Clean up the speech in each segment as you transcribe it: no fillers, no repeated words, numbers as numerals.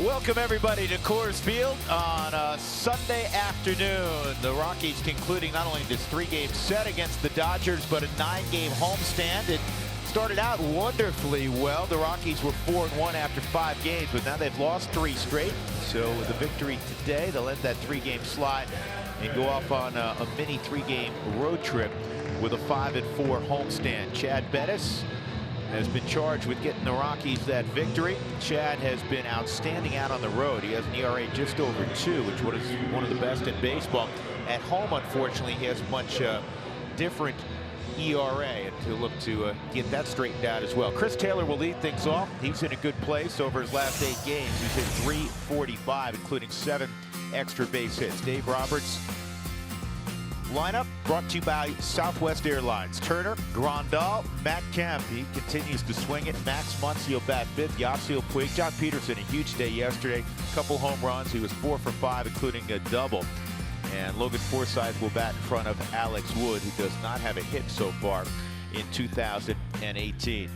Welcome everybody to Coors Field on a Sunday afternoon. The Rockies concluding not only this 3-game set against the Dodgers, but a 9-game homestand. It started out wonderfully well. The Rockies were 4-1 after 5 games, but now they've lost 3 straight. So with the victory today, they'll let that 3-game slide and go off on a mini 3-game road trip with a 5-4 homestand. Chad Bettis has been charged with getting the Rockies that victory. Chad has been outstanding out on the road. He has an ERA just over 2, which is one of the best in baseball. At home, unfortunately, he has a much different ERA, and he'll look to get that straightened out as well. Chris Taylor will lead things off. He's in a good place over his last 8 games. He's hit .345, including 7 extra base hits. Dave Roberts' lineup brought to you by Southwest Airlines. Turner, Grandal, Matt Kemp. He continues to swing it. Max Muncy bat 5th. Yasiel Puig. John Peterson, a huge day yesterday. Couple home runs. He was 4 for 5, including a double. And Logan Forsythe will bat in front of Alex Wood, who does not have a hit so far in 2018.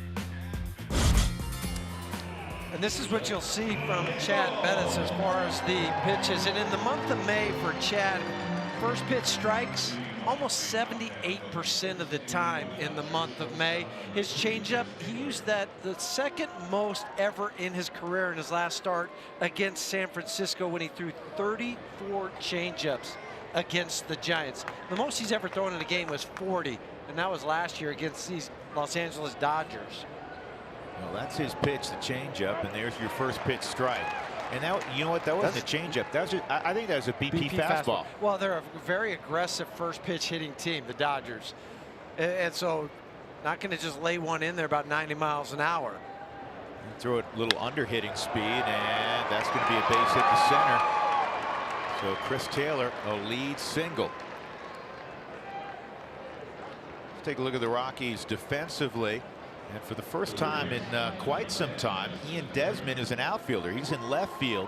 And this is what you'll see from Chad Bettis as far as the pitches. And in the month of May for Chad, first pitch strikes almost 78% of the time in the month of May. His changeup, he used that the second most ever in his career in his last start against San Francisco, when he threw 34 changeups against the Giants. The most he's ever thrown in a game was 40, and that was last year against these Los Angeles Dodgers. Well, that's his pitch, the changeup, and there's your first pitch strike. And that, you know what, that wasn't a changeup. That was just, I think that was a BP fastball. Well, they're a very aggressive first pitch hitting team, the Dodgers. And so not going to just lay one in there about 90 miles an hour. Throw it a little under hitting speed, and that's going to be a base hit to center. So Chris Taylor, a lead single. Let's take a look at the Rockies defensively. And for the first time in quite some time, Ian Desmond is an outfielder. He's in left field.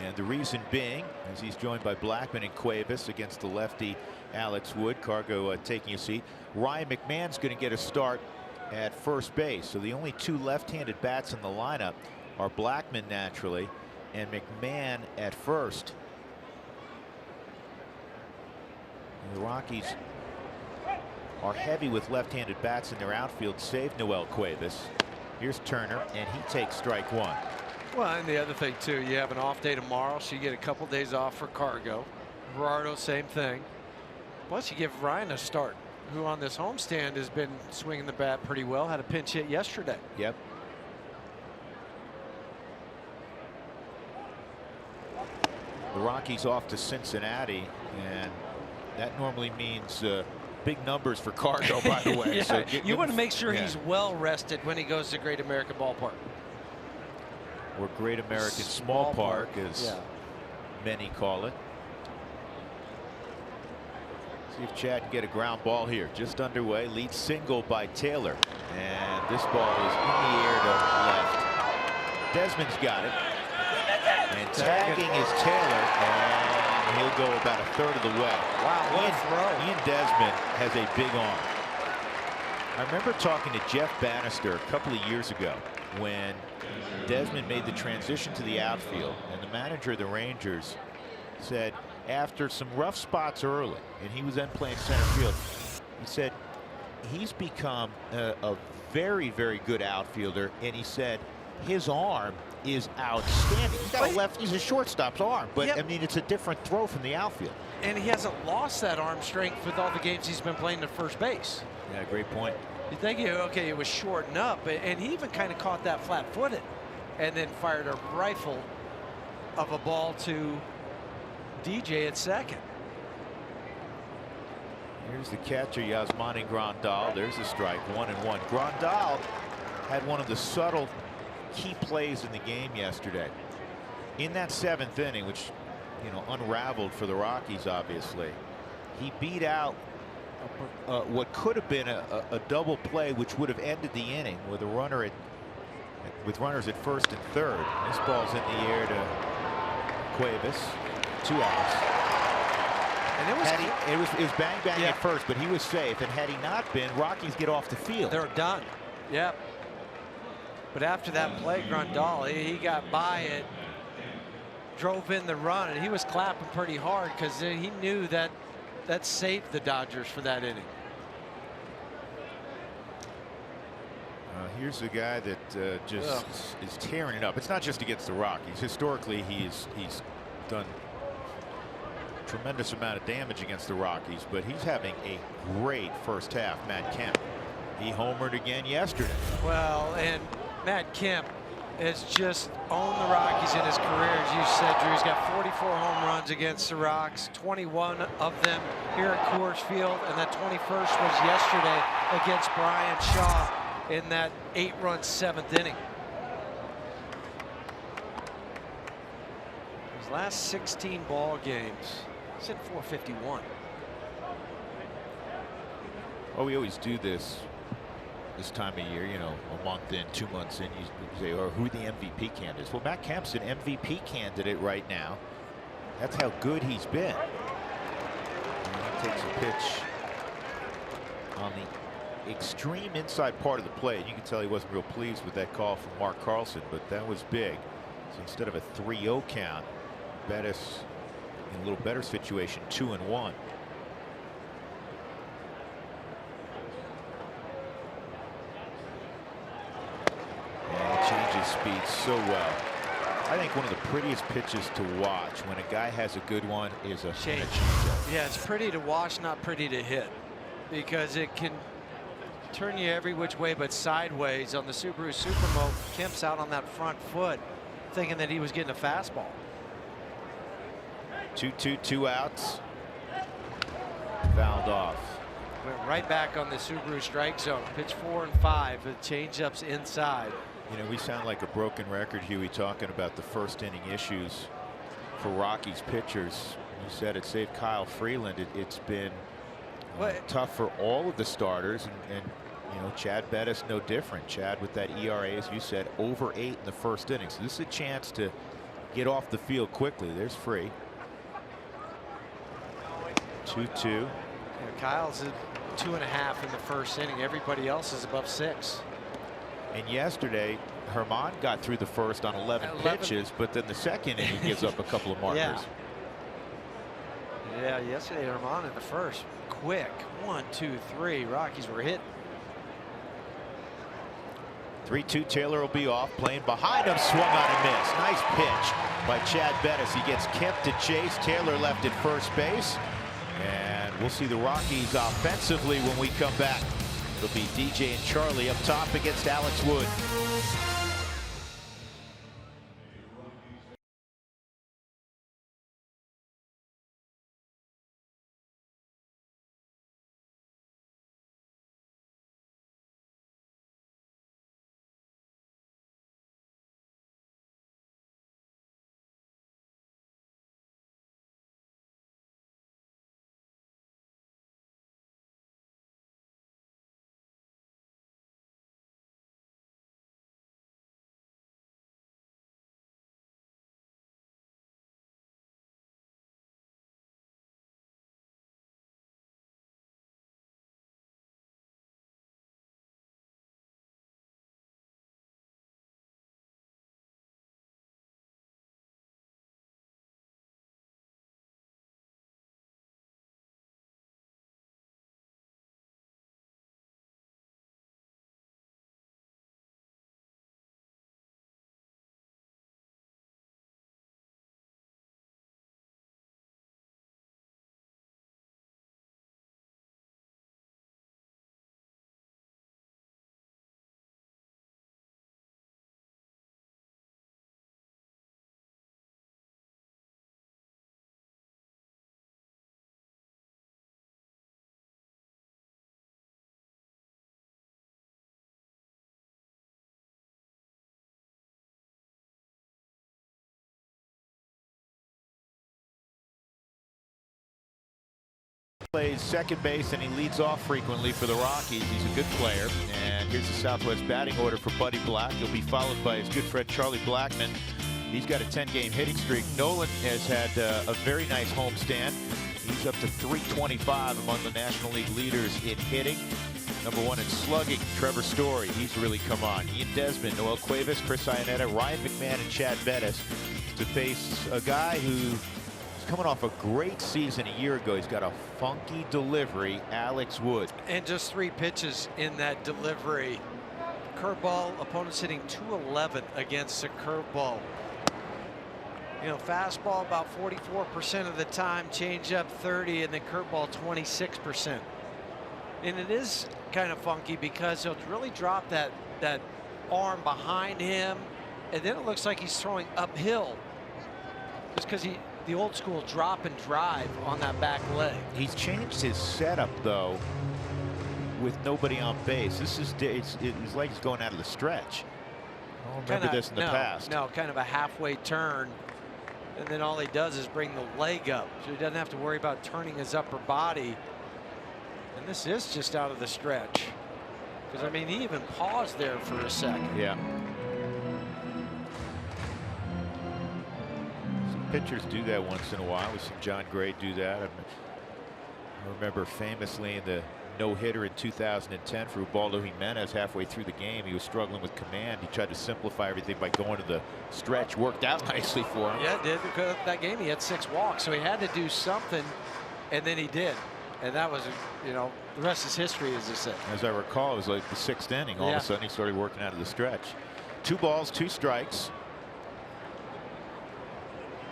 And the reason being, as he's joined by Blackman and Cuevas against the lefty Alex Wood. Cargo taking a seat. Ryan McMahon's going to get a start at first base. So the only 2 left-handed bats in the lineup are Blackman naturally and McMahon at first. And the Rockies are heavy with left-handed bats in their outfield, save Noel Cuevas. Here's Turner, and he takes strike 1. Well, and the other thing too, you have an off day tomorrow, so you get a couple days off for Cargo. Gerardo, same thing. Plus you give Ryan a start, who on this homestand has been swinging the bat pretty well. Had a pinch hit yesterday. Yep. The Rockies off to Cincinnati, and that normally means big numbers for Cargo, by the way. Yeah, So you want to make sure he's well rested when he goes to Great American Ballpark. Or Great American Small Park, as many call it. See if Chad can get a ground ball here. Just underway. Lead single by Taylor. And this ball is in the air to left. Desmond's got it. And tagging is Taylor. And he'll go about a third of the way. Wow, Ian Desmond has a big arm. I remember talking to Jeff Bannister a couple of years ago when Desmond made the transition to the outfield, and the manager of the Rangers said after some rough spots early, and he was then playing center field, he said he's become a very, very good outfielder, and he said his arm is outstanding. He's got a left, he's a shortstop's arm, but I mean, it's a different throw from the outfield. And he hasn't lost that arm strength with all the games he's been playing at first base. Yeah, great point. You think, okay, it was shortened up, and he even kind of caught that flat-footed and then fired a rifle of a ball to DJ at second. Here's the catcher, Yasmani Grandal. There's a strike, 1-1. Grandal had one of the subtle key plays in the game yesterday. In that 7th inning, which, you know, unraveled for the Rockies, obviously, he beat out what could have been a double play, which would have ended the inning with a runner with runners at first and third. This ball's in the air to Cuevas. 2 outs. And it was bang bang at first, but he was safe. And had he not been, Rockies get off the field. They're done. Yep. But after that play, Grandal, he got by it drove in the run, and he was clapping pretty hard because he knew that that saved the Dodgers for that inning. Here's a guy that just is tearing it up. It's not just against the Rockies. Historically, he's done a tremendous amount of damage against the Rockies, but he's having a great first half. Matt Kemp, he homered again yesterday. Well, and Matt Kemp has just owned the Rockies in his career, as you said, Drew. He's got 44 home runs against the Rocks, 21 of them here at Coors Field, and that 21st was yesterday against Brian Shaw in that 8-run 7th inning. His last 16 ball games, he's at 451. Well, we always do this time of year, you know, a month in, 2 months in, you say, or who the MVP candidate is. Well, Matt Kemp's an MVP candidate right now. That's how good he's been. And he takes a pitch on the extreme inside part of the plate. You can tell he wasn't real pleased with that call from Mark Carlson, but that was big. So instead of a 3-0 count, Bettis in a little better situation, 2-1. Changes speed so well. I think one of the prettiest pitches to watch when a guy has a good one is a change. Yeah, it's pretty to watch, not pretty to hit, because it can turn you every which way but sideways. On the Subaru Supermo, Kemp's out on that front foot thinking that he was getting a fastball. 2-2, 2 outs. Fouled off. Went right back on the Subaru strike zone. Pitch 4 and 5. The changeup's inside. You know, we sound like a broken record, Huey, talking about the first inning issues for Rockies pitchers. You said it saved Kyle Freeland. It's been tough for all of the starters, and you know, Chad Bettis no different. Chad with that ERA, as you said, over 8 in the first inning. So this is a chance to get off the field quickly. There's Free. 2-2. Yeah, Kyle's at 2.5 in the first inning. Everybody else is above 6. And yesterday, Herman got through the first on 11 pitches, but then the second inning he gives up a couple of markers. Yeah, yesterday Herman in the first, quick, 1, 2, 3. Rockies were hit. 3-2. Taylor will be off, playing behind him, swung on and missed. Nice pitch by Chad Bettis. He gets Kemp to chase. Taylor left at first base, and we'll see the Rockies offensively when we come back. It'll be DJ and Charlie up top against Alex Wood. Plays second base, and he leads off frequently for the Rockies. He's a good player. And here's the Southwest batting order for Buddy Black. He'll be followed by his good friend Charlie Blackmon. He's got a 10-game hitting streak. Nolan has had a very nice homestand. He's up to 325 among the National League leaders in hitting. Number 1 in slugging, Trevor Story. He's really come on. Ian Desmond, Noel Cuevas, Chris Iannetta, Ryan McMahon, and Chad Bettis. to face a guy who's coming off a great season a year ago. He's got a funky delivery, Alex Wood. And just 3 pitches in that delivery. Curveball, opponents hitting .211 against a curveball. You know, fastball about 44% of the time, changeup 30, and then curveball 26%. And it is kind of funky because he'll really drop that arm behind him, and then it looks like he's throwing uphill, just because the old school drop and drive on that back leg. He's changed his setup though, with nobody on base. This is it's like he's going out of the stretch. I don't remember this in the past. No, kind of a halfway turn, and then all he does is bring the leg up, so he doesn't have to worry about turning his upper body. And this is just out of the stretch, because I mean, he even paused there for a second. Yeah. Some pitchers do that once in a while. We've seen John Gray do that. I remember famously in the no-hitter in 2010 for Ubaldo Jimenez, halfway through the game, he was struggling with command. He tried to simplify everything by going to the stretch. Worked out nicely for him. Yeah, it did, because that game he had 6 walks, so he had to do something, and then he did. And that was, you know, the rest is history, as they say. As I recall, it was like the 6th inning. All of a sudden, he started working out of the stretch. 2 balls, 2 strikes.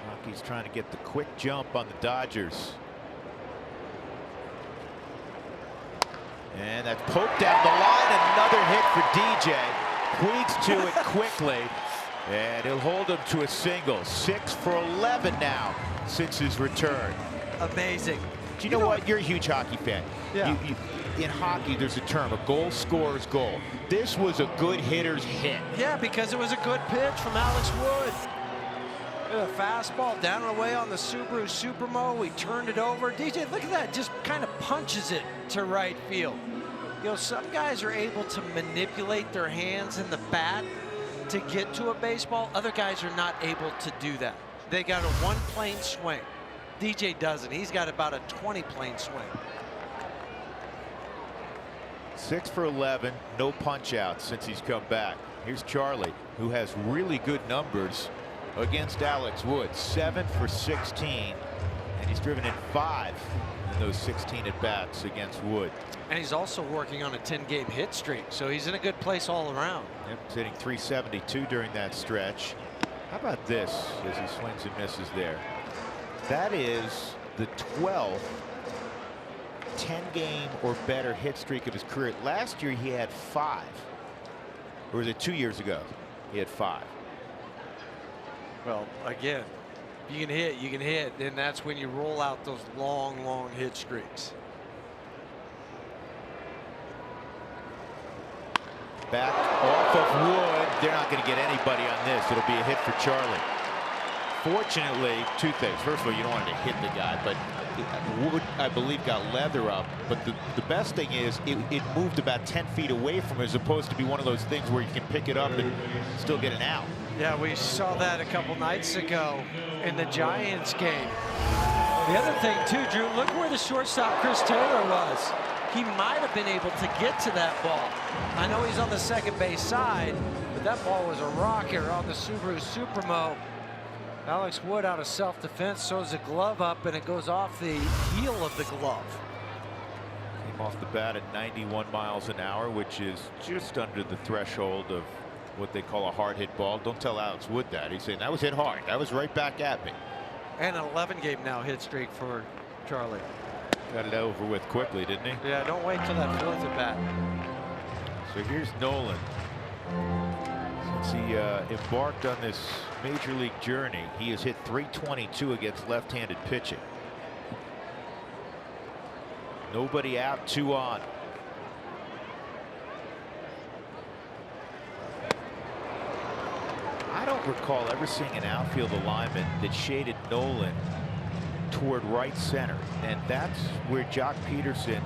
Rockies trying to get the quick jump on the Dodgers. And that's poked down the line. Another hit for DJ. Puig's to it quickly. And he'll hold him to a single. 6 for 11 now since his return. Amazing. Do you know what? You're a huge hockey fan. Yeah. In hockey, there's a term, a goal scorer's goal. This was a good hitter's hit. Yeah, because it was a good pitch from Alex Wood. A fastball down and away on the Subaru Supermo. He turned it over. DJ, look at that. Just kind of punches it to right field. You know, some guys are able to manipulate their hands and the bat to get to a baseball. Other guys are not able to do that. They got a 1-plane swing. DJ doesn't. He's got about a 20-plane swing. 6 for 11, no punch outs since he's come back. Here's Charlie, who has really good numbers against Alex Wood. 7 for 16, and he's driven in 5 in those 16 at bats against Wood. And he's also working on a 10-game hit streak, so he's in a good place all around. Yep, he's hitting .372 during that stretch. How about this as he swings and misses there? That is the 12th 10-game or better hit streak of his career. Last year he had 5. Or was it 2 years ago? He had 5. Well, again, you can hit, and that's when you roll out those long hit streaks. Back off of Wood. They're not going to get anybody on this. It'll be a hit for Charlie. Fortunately, 2 things. First of all, you don't want to hit the guy, but Wood, I believe, got leather up. But the best thing is it moved about 10 feet away from him, as opposed to be one of those things where you can pick it up and still get an out. Yeah, we saw that a couple nights ago in the Giants game. The other thing, too, Drew, look where the shortstop Chris Taylor was. He might have been able to get to that ball. I know he's on the second base side, but that ball was a rocker on the Subaru Supermo. Alex Wood out of self-defense, throws the glove up, and it goes off the heel of the glove. Came off the bat at 91 miles an hour, which is just under the threshold of what they call a hard hit ball. Don't tell Alex Wood that. He's saying that was hit hard. That was right back at me. And an 11-game now hit streak for Charlie. Got it over with quickly, didn't he? Yeah, don't wait till that 4th at bat. So here's Nolan. Since he embarked on this major league journey, he has hit .322 against left-handed pitching. Nobody out, 2 on. I don't recall ever seeing an outfield alignment that shaded Nolan toward right center, and that's where Jock Peterson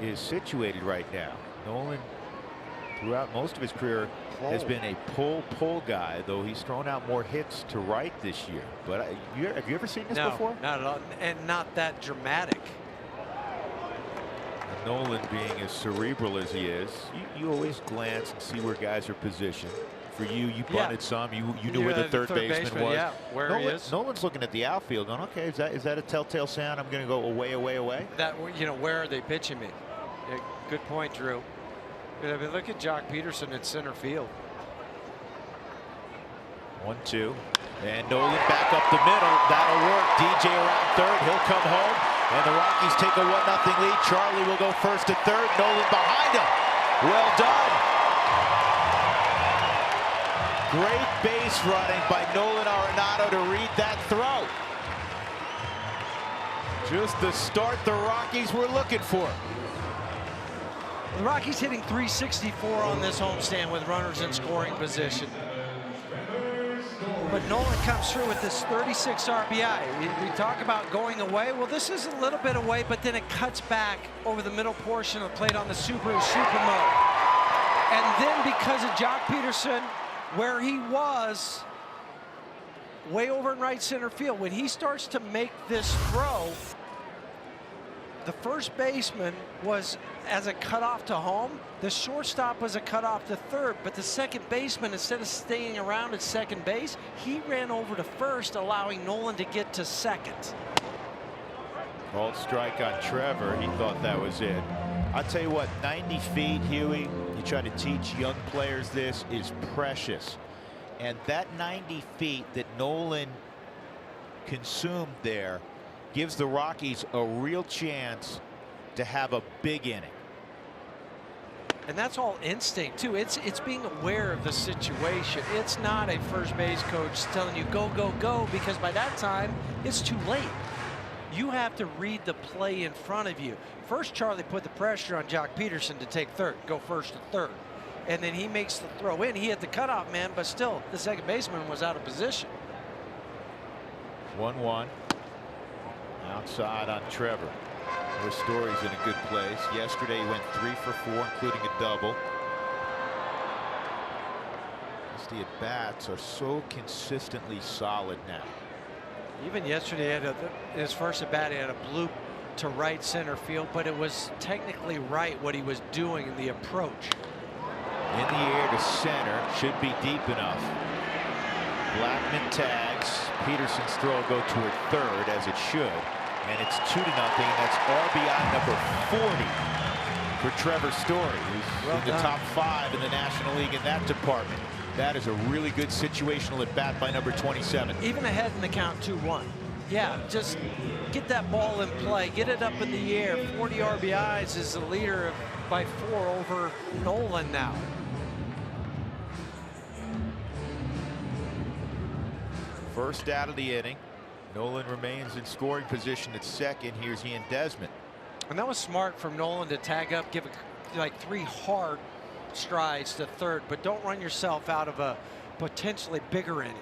is situated right now. Nolan, throughout most of his career, has been a pull guy, though he's thrown out more hits to right this year. But have you ever seen this before? Not at all, and not that dramatic. And Nolan, being as cerebral as he is, you always glance and see where guys are positioned. for you. You bunted some. You knew where the third baseman was. Yeah, where he is. Nolan's looking at the outfield going, okay, is that a telltale sound? I'm going to go away, away, away? That, you know, where are they pitching me? Yeah, good point, Drew. I mean, look at Jock Peterson at center field. 1-2. And Nolan back up the middle. That'll work. DJ around third. He'll come home. And the Rockies take a 1-0 lead. Charlie will go first to third. Nolan behind him. Well done. Great base running by Nolan Arenado to read that throw. Just the start the Rockies were looking for. The Rockies hitting .364 on this homestand with runners in scoring position. But Nolan comes through with this 36 RBI. We talk about going away. Well, this is a little bit away, but then it cuts back over the middle portion of the plate on the Subaru Supermo. And then because of Jock Peterson, where he was way over in right center field, when he starts to make this throw, the first baseman was as a cutoff to home. The shortstop was a cutoff to third, but the second baseman, instead of staying around at second base, he ran over to first, allowing Nolan to get to second. Called strike on Trevor. He thought that was it. I'll tell you what, 90 feet, Huey, you try to teach young players this, is precious. And that 90 feet that Nolan consumed there gives the Rockies a real chance to have a big inning. And that's all instinct too. It's being aware of the situation. It's not a first base coach telling you go, go, go, because by that time it's too late. You have to read the play in front of you. First, Charlie put the pressure on Jock Peterson to take third, go first to third. And then he makes the throw in. He hit the cutoff man, but still the second baseman was out of position. 1-1. Outside on Trevor. Their Story's in a good place. Yesterday he went 3 for 4, including a double. The at-bats are so consistently solid now. Even yesterday, his first at-bat, he had a bloop to right center field, but it was technically right what he was doing in the approach. In the air to center, should be deep enough. Blackman tags. Peterson's throw will go toward third, as it should. And it's 2-0. That's RBI number 40 for Trevor Story, who's in the top 5 in the National League in that department. That is a really good situational at bat by number 27. Even ahead in the count 2-1. Yeah, just get that ball in play, get it up in the air. 40 RBIs is the leader by 4 over Nolan now. First out of the inning. Nolan remains in scoring position at second. Here's Ian Desmond. And that was smart from Nolan to tag up, give like 3 hard strides to third, but don't run yourself out of a potentially bigger inning.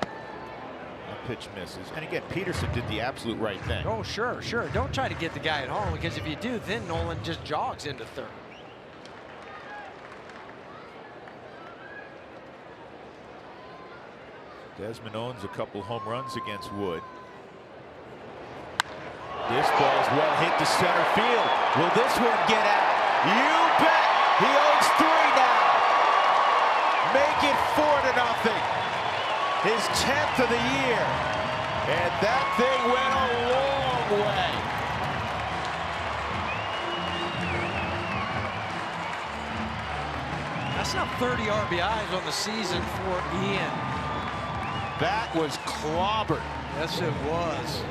That pitch misses. And again, Peterson did the absolute right thing. Oh, sure, sure. Don't try to get the guy at home, because if you do, then Nolan just jogs into third. Desmond owns a couple home runs against Wood. This ball is well hit to center field. Will this one get out? You bet. He owns 3 now. Make it 4-0. His 10th of the year. And that thing went a long way. That's now 30 RBIs on the season for Ian. That was clobbered. Yes, it was.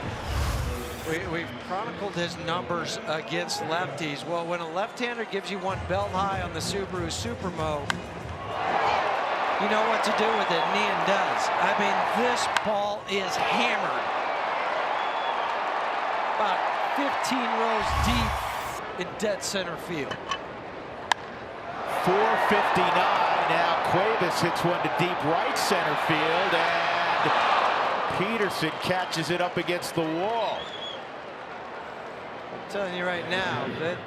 We've chronicled his numbers against lefties. Well, when a left-hander gives you one belt high on the Subaru Supermo, you know what to do with it, and Ian does. I mean, this ball is hammered. About 15 rows deep in dead center field. 459. Now Cuevas hits one to deep right center field, and Peterson catches it up against the wall. I'm telling you right now that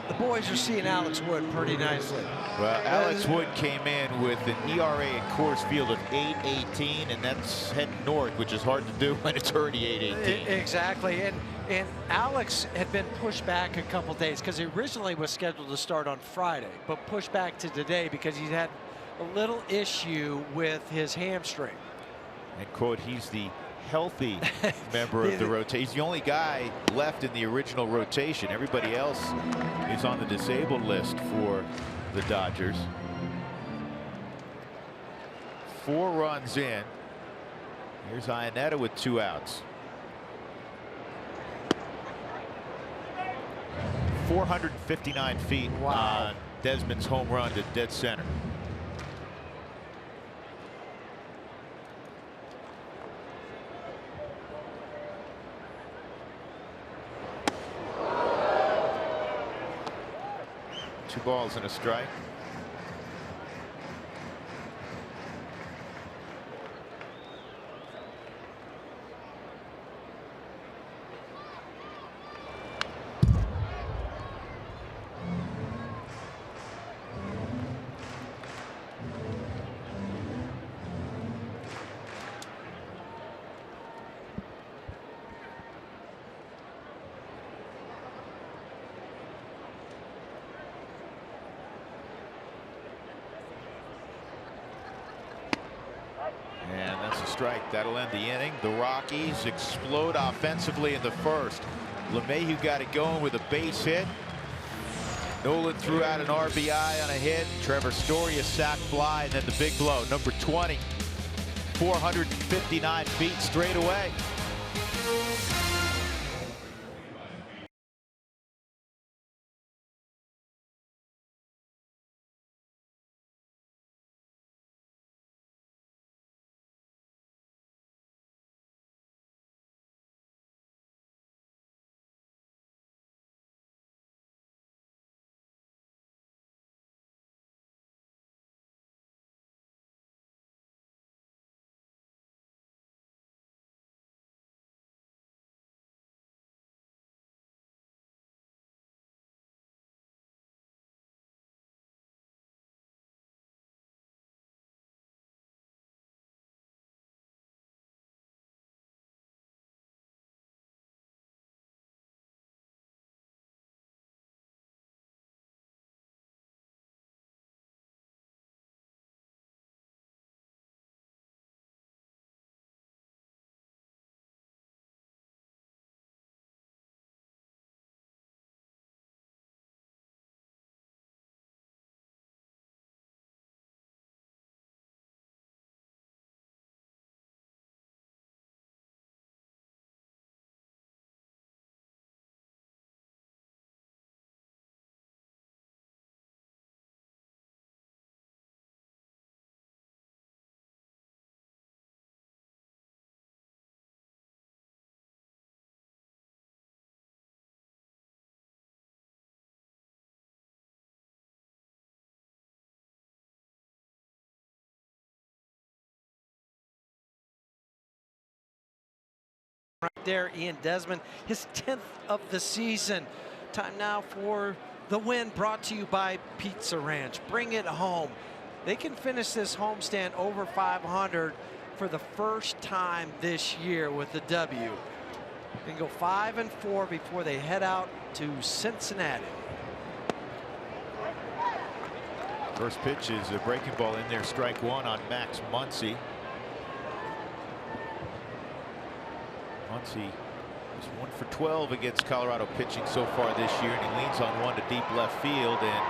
the boys are seeing Alex Wood pretty nicely. Well, Alex Wood came in with an ERA at Coors Field of 8.18, and that's heading north, which is hard to do when it's already 8.18. Exactly, and Alex had been pushed back a couple days because he originally was scheduled to start on Friday, but pushed back to today because he had a little issue with his hamstring. And quote, he's the healthy member of the rotation. He's the only guy left in the original rotation. Everybody else is on the disabled list for the Dodgers. 4 runs in. Here's Iannetta with 2 outs. 459 feet on Desmond's home run to dead center. Two balls and a strike. And that's a strike. That'll end the inning. The Rockies explode offensively in the first. LeMahieu got it going with a base hit. Nolan threw out an RBI on a hit. Trevor Story a sac fly, and then the big blow. Number 20. 459 feet straight away. Right there, Ian Desmond, his 10th of the season. Time now for the win, brought to you by Pizza Ranch. Bring it home. They can finish this homestand over 500 for the first time this year with the W. They can go 5-4 before they head out to Cincinnati. First pitch is a breaking ball in there. Strike 1 on Max Muncy. Muncy is 1 for 12 against Colorado pitching so far this year, and he leans on one to deep left field. And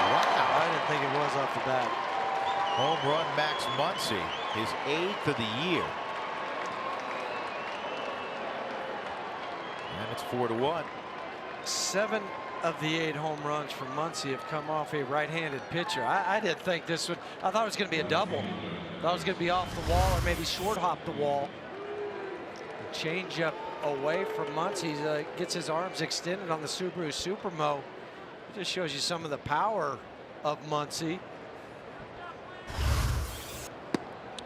wow, I didn't think it was off the bat. Home run, Max Muncy, his 8th of the year. And it's 4-1. 7 of the 8 home runs from Muncy have come off a right-handed pitcher. I didn't think this would. I thought it was going to be a double. I thought it was going to be off the wall or maybe short hop the wall. Change up away from Muncy. He gets his arms extended on the Subaru Supermo. It just shows you some of the power of Muncy.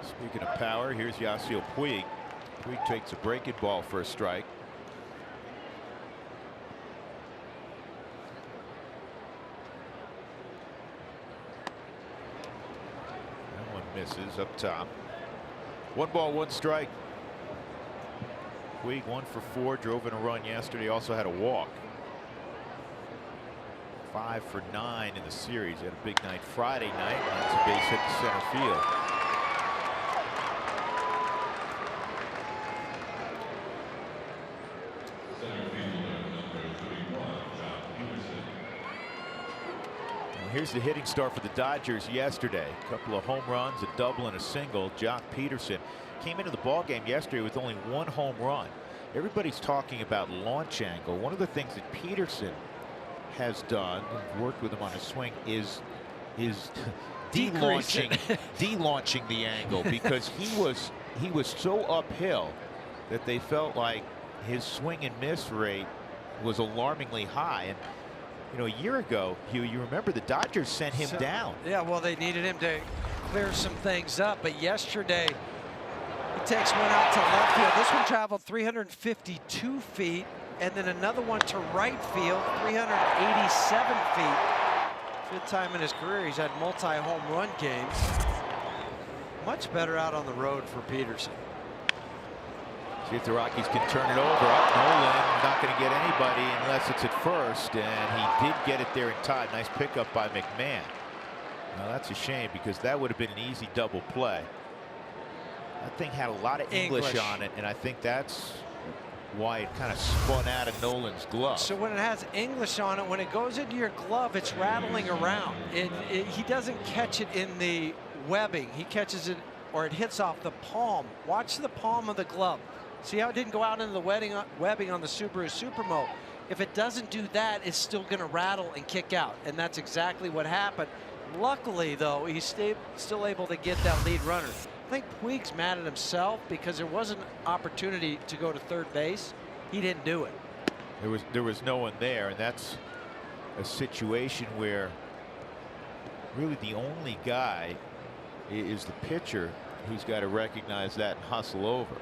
Speaking of power, here's Yasiel Puig. Puig takes a breaking ball for a strike. Misses up top. 1 ball, 1 strike. Puig 1 for 4, drove in a run yesterday, also had a walk. 5 for 9 in the series. He had a big night Friday night. That's a base hit to center field. Here's the hitting start for the Dodgers yesterday. A couple of home runs, a double and a single. Jock Peterson came into the ball game yesterday with only 1 home run. Everybody's talking about launch angle. One of the things that Peterson has done, worked with him on his swing, is delaunching the angle, because he was so uphill that they felt like his swing and miss rate was alarmingly high. And you know, a year ago, Hugh, you remember the Dodgers sent him down. Yeah, well, they needed him to clear some things up. But yesterday, he takes one out to left field. This one traveled 352 feet, and then another one to right field, 387 feet. 5th time in his career he's had multi-home run games. Much better out on the road for Peterson. See if the Rockies can turn it over. Nolan not going to get anybody unless it's at first, and he did get it there in time. Nice pickup by McMahon. Now that's a shame, because that would have been an easy double play. That thing had a lot of English on it, and I think that's why it kind of spun out of Nolan's glove. So when it has English on it, when it goes into your glove, it's rattling around. He doesn't catch it in the webbing. He catches it, or it hits off the palm. Watch the palm of the glove. See how it didn't go out into the webbing on the Subaru Supermo? If it doesn't do that, it's still going to rattle and kick out, and that's exactly what happened. Luckily, though, he's still able to get that lead runner. I think Puig's mad at himself because there was an opportunity to go to third base. He didn't do it. There was no one there, and that's a situation where really the only guy is the pitcher who's got to recognize that and hustle over.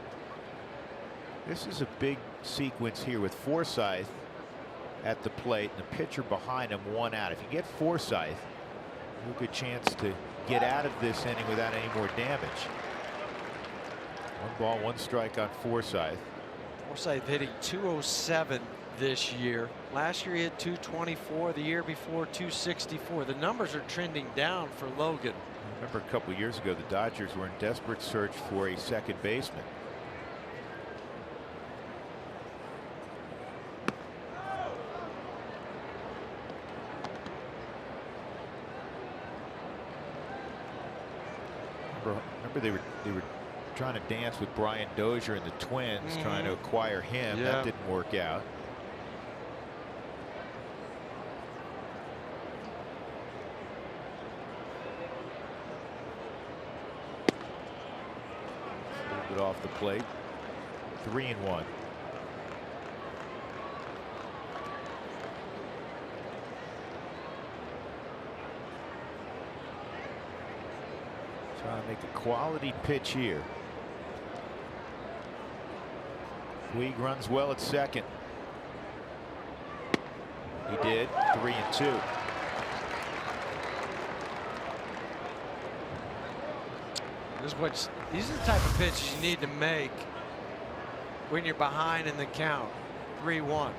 This is a big sequence here with Forsythe at the plate and the pitcher behind him, 1 out. If you get Forsythe, you have a good chance to get out of this inning without any more damage. 1 ball, 1 strike on Forsythe. Forsythe hitting .207 this year. Last year he hit .224. The year before .264. The numbers are trending down for Logan. I remember a couple years ago the Dodgers were in desperate search for a second baseman. Remember they were trying to dance with Brian Dozier and the Twins, trying to acquire him. Yeah. That didn't work out. A little bit off the plate. 3-1. Trying to make a quality pitch here. Puig runs well at second. He did. 3-2. These are the type of pitches you need to make when you're behind in the count. 3-1.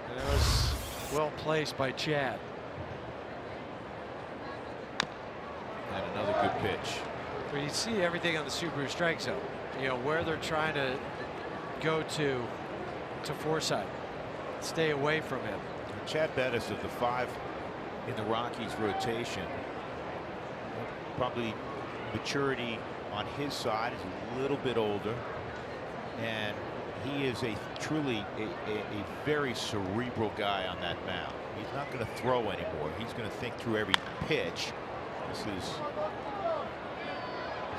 And it was well placed by Chad. And another good pitch. But you see everything on the Subaru strike zone. You know where they're trying to go to Forsythe. Stay away from him. Chad Bettis, of the 5 in the Rockies rotation, probably maturity on his side is a little bit older, and he is truly a very cerebral guy on that mound. He's not going to throw anymore. He's going to think through every pitch. This is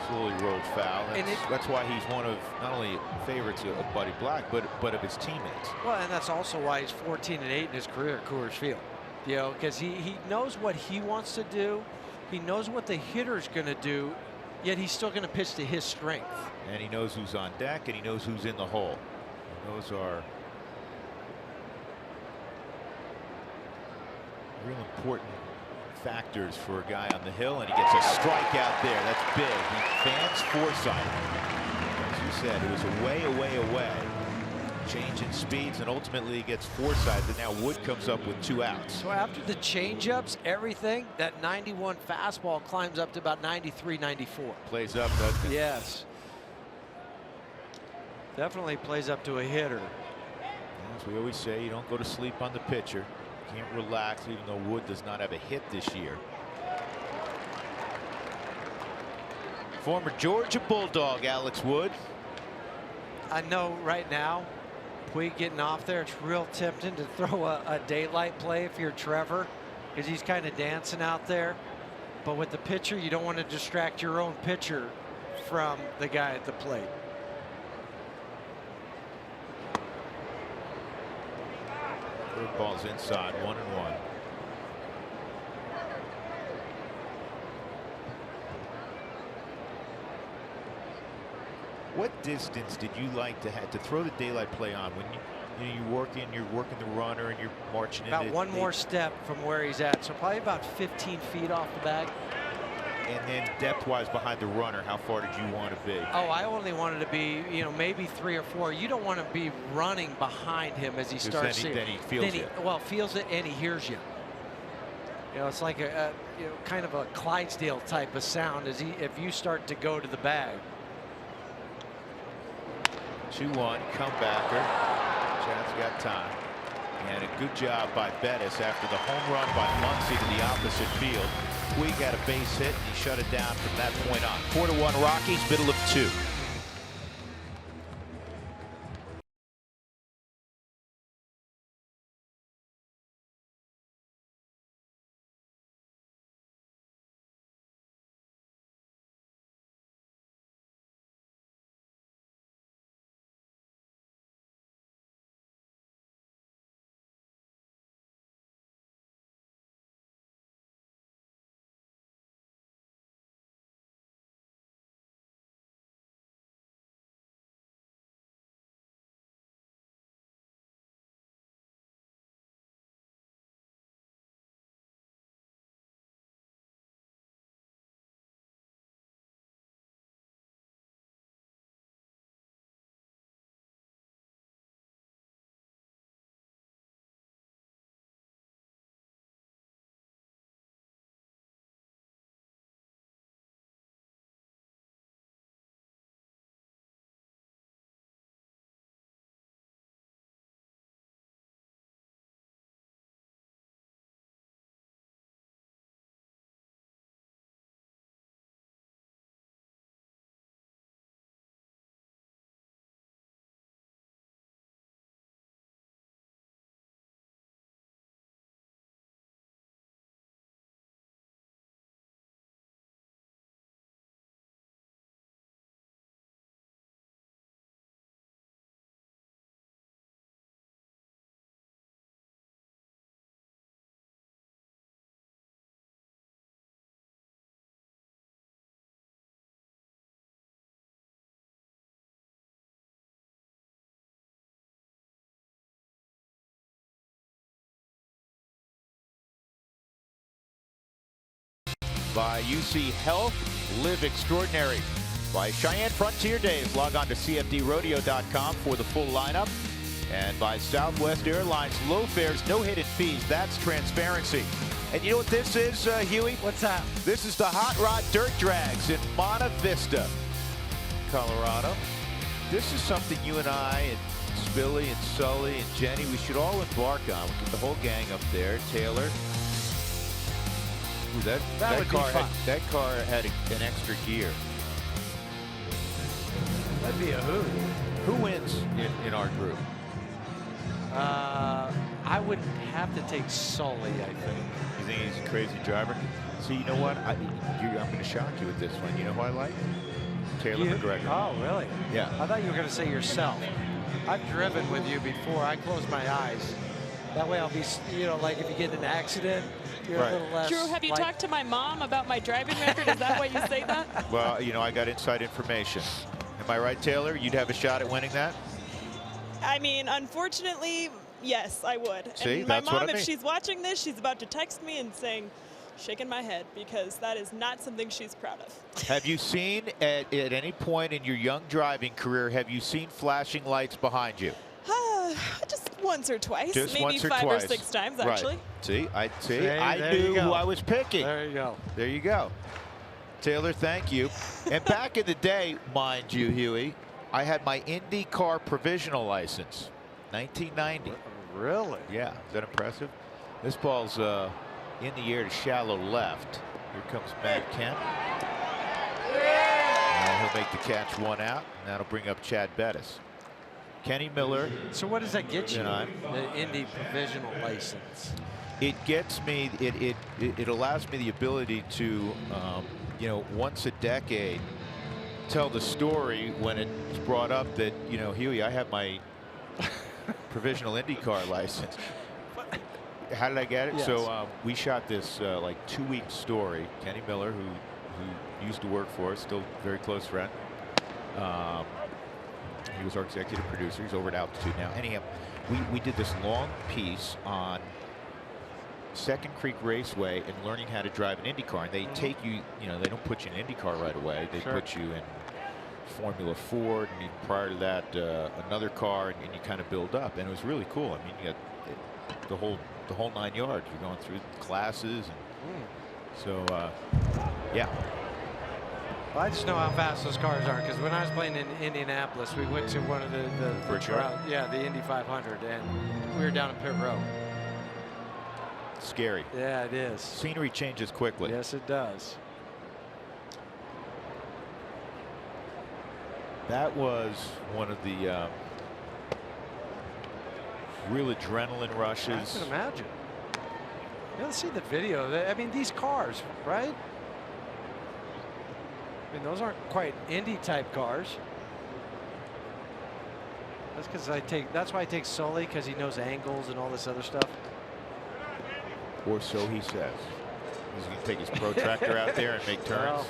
slowly rolled foul. That's why he's one of not only favorites of Buddy Black, but of his teammates. Well, and that's also why he's 14-8 in his career at Coors Field. You know, because he knows what he wants to do. He knows what the hitter's going to do, yet he's still going to pitch to his strength. And he knows who's on deck, and he knows who's in the hole. And those are real important factors for a guy on the hill, and he gets a strikeout there. That's big. He fans Forsythe. As you said, it was away. Change in speeds, and ultimately he gets Forsythe, and now Wood comes up with 2 outs. So after the changeups, everything, that 91 fastball climbs up to about 93, 94. Plays up, doesn't it? Yes. Definitely plays up to a hitter. As we always say, you don't go to sleep on the pitcher. You can't relax, even though Wood does not have a hit this year. Former Georgia Bulldog Alex Wood. I know right now, Puig getting off there, it's real tempting to throw a daylight play if you're Trevor, because he's kind of dancing out there. But with the pitcher, you don't want to distract your own pitcher from the guy at the plate. Ball's inside, 1-1. What distance did you like to have to throw the daylight play on when you're working the runner and you're marching in? About one more step from where he's at, so probably about 15 feet off the bag. And then depth-wise behind the runner, how far did you want to be? Oh, I only wanted to be, maybe 3 or 4. You don't want to be running behind him as he starts. Then he feels it. Well, feels it and he hears you. It's like a kind of a Clydesdale type of sound as if you start to go to the bag. 2-1, comebacker. Chad's got time. And a good job by Bettis after the home run by Muncy to the opposite field. Puig had a base hit, and he shut it down from that point on. 4-1 Rockies, middle of 2. By UC Health, live extraordinary. By Cheyenne Frontier Days, log on to cfdrodeo.com for the full lineup. And by Southwest Airlines, low fares, no hidden fees. That's transparency. And you know what this is, Huey? What's that? This is the Hot Rod Dirt Drags in Monte Vista, Colorado. This is something you and I and Spilly and Sully and Jenny, we should all embark on. We get the whole gang up there. Taylor. Ooh, that would be fun. That car had an extra gear. That'd be a hoot. Who wins in our group? I would have to take Sully, I think. You think he's a crazy driver? See, you know what? I'm going to shock you with this one. You know who I like? Taylor McGregor. Oh, really? Yeah. I thought you were going to say yourself. I've driven with you before. I close my eyes. That way I'll be, like if you get in an accident, you're a little less. Drew, have you talked to my mom about my driving record? Is that why you say that? Well, I got inside information. Am I right, Taylor? You'd have a shot at winning that? I mean, unfortunately, yes, I would. See, and my that's what mom, I mean. if she's watching this, she's about to text me and saying, shaking my head because that is not something she's proud of. Have you seen at any point in your young driving career, have you seen flashing lights behind you? Just once or twice. Just maybe once or 5 twice. or 6 times, actually. Right. See, I There knew you go. who I was picking. There you go. There you go. Taylor, thank you. And back in the day, mind you, Huey, I had my IndyCar provisional license, 1990. Really? Yeah, is that impressive? This ball's in the air to shallow left. Here comes Matt Kemp. And he'll make the catch, 1 out, and that'll bring up Chad Bettis. Kenny Miller. So what does that get you? And The Indy provisional license. It gets me. It allows me the ability to, you know, once a decade, tell the story when it's brought up that, you know, Huey, I have my provisional IndyCar license. How did I get it? Yes. So we shot this like 2-week story. Kenny Miller, who used to work for us, still very close friend. He was our executive producer. He's over at Altitude now. Anyhow, we did this long piece on Second Creek Raceway and learning how to drive an IndyCar. And they take you, you know, they don't put you in an IndyCar right away. They put you in Formula Ford, and even prior to that, another car, and you kind of build up. And it was really cool. I mean, you got the whole 9 yards. You're going through classes, and so yeah. Well, I just know how fast those cars are because when I was playing in Indianapolis, we went to one of the trial? Yeah, the Indy 500, and we were down in pit row. Scary. Yeah, it is. Scenery changes quickly. Yes, it does. That was one of the real adrenaline rushes. I can imagine. You don't see the video. I mean, these cars, right? I mean, those aren't quite Indy type cars. That's because that's why I take Sully, because he knows angles and all this other stuff. Or so he says. He's going to take his protractor out there and make turns. Well,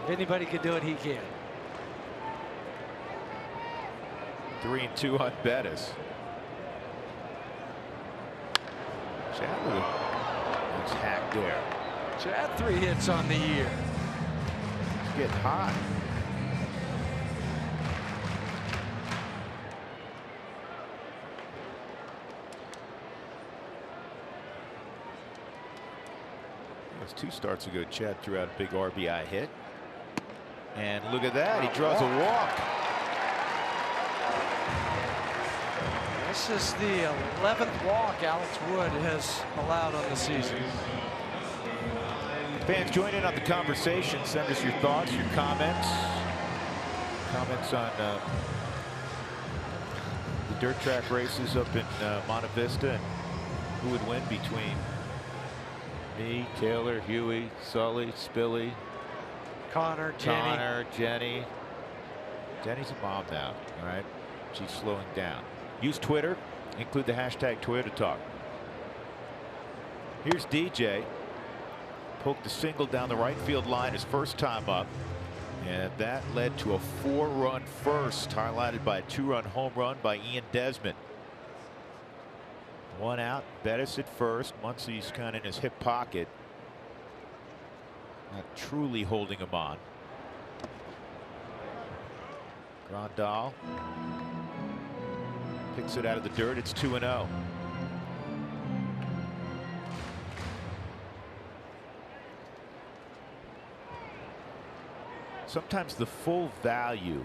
if anybody could do it, he can. 3-2 on Bettis. Chad looks hacked there. Chad 3 hits on the year. It's getting hot. It was 2 starts ago. Chad threw out a big RBI hit. And look at that. He draws a walk. This is the 11th walk Alex Wood has allowed on the season. Fans, join in on the conversation. Send us your thoughts, your comments. Comments on the dirt track races up in Monte Vista and who would win between me, Taylor, Huey, Sully, Spilly, Connor, Jenny. Jenny's a mom now, all right? She's slowing down. Use Twitter, include the hashtag Toyota Talk. Here's DJ. Poked a single down the right field line his first time up. And that led to a 4-run first, highlighted by a 2-run home run by Ian Desmond. 1 out, Bettis at first. Muncie's kind of in his hip pocket. Not truly holding him on. Grandal picks it out of the dirt. It's 2-0. Sometimes the full value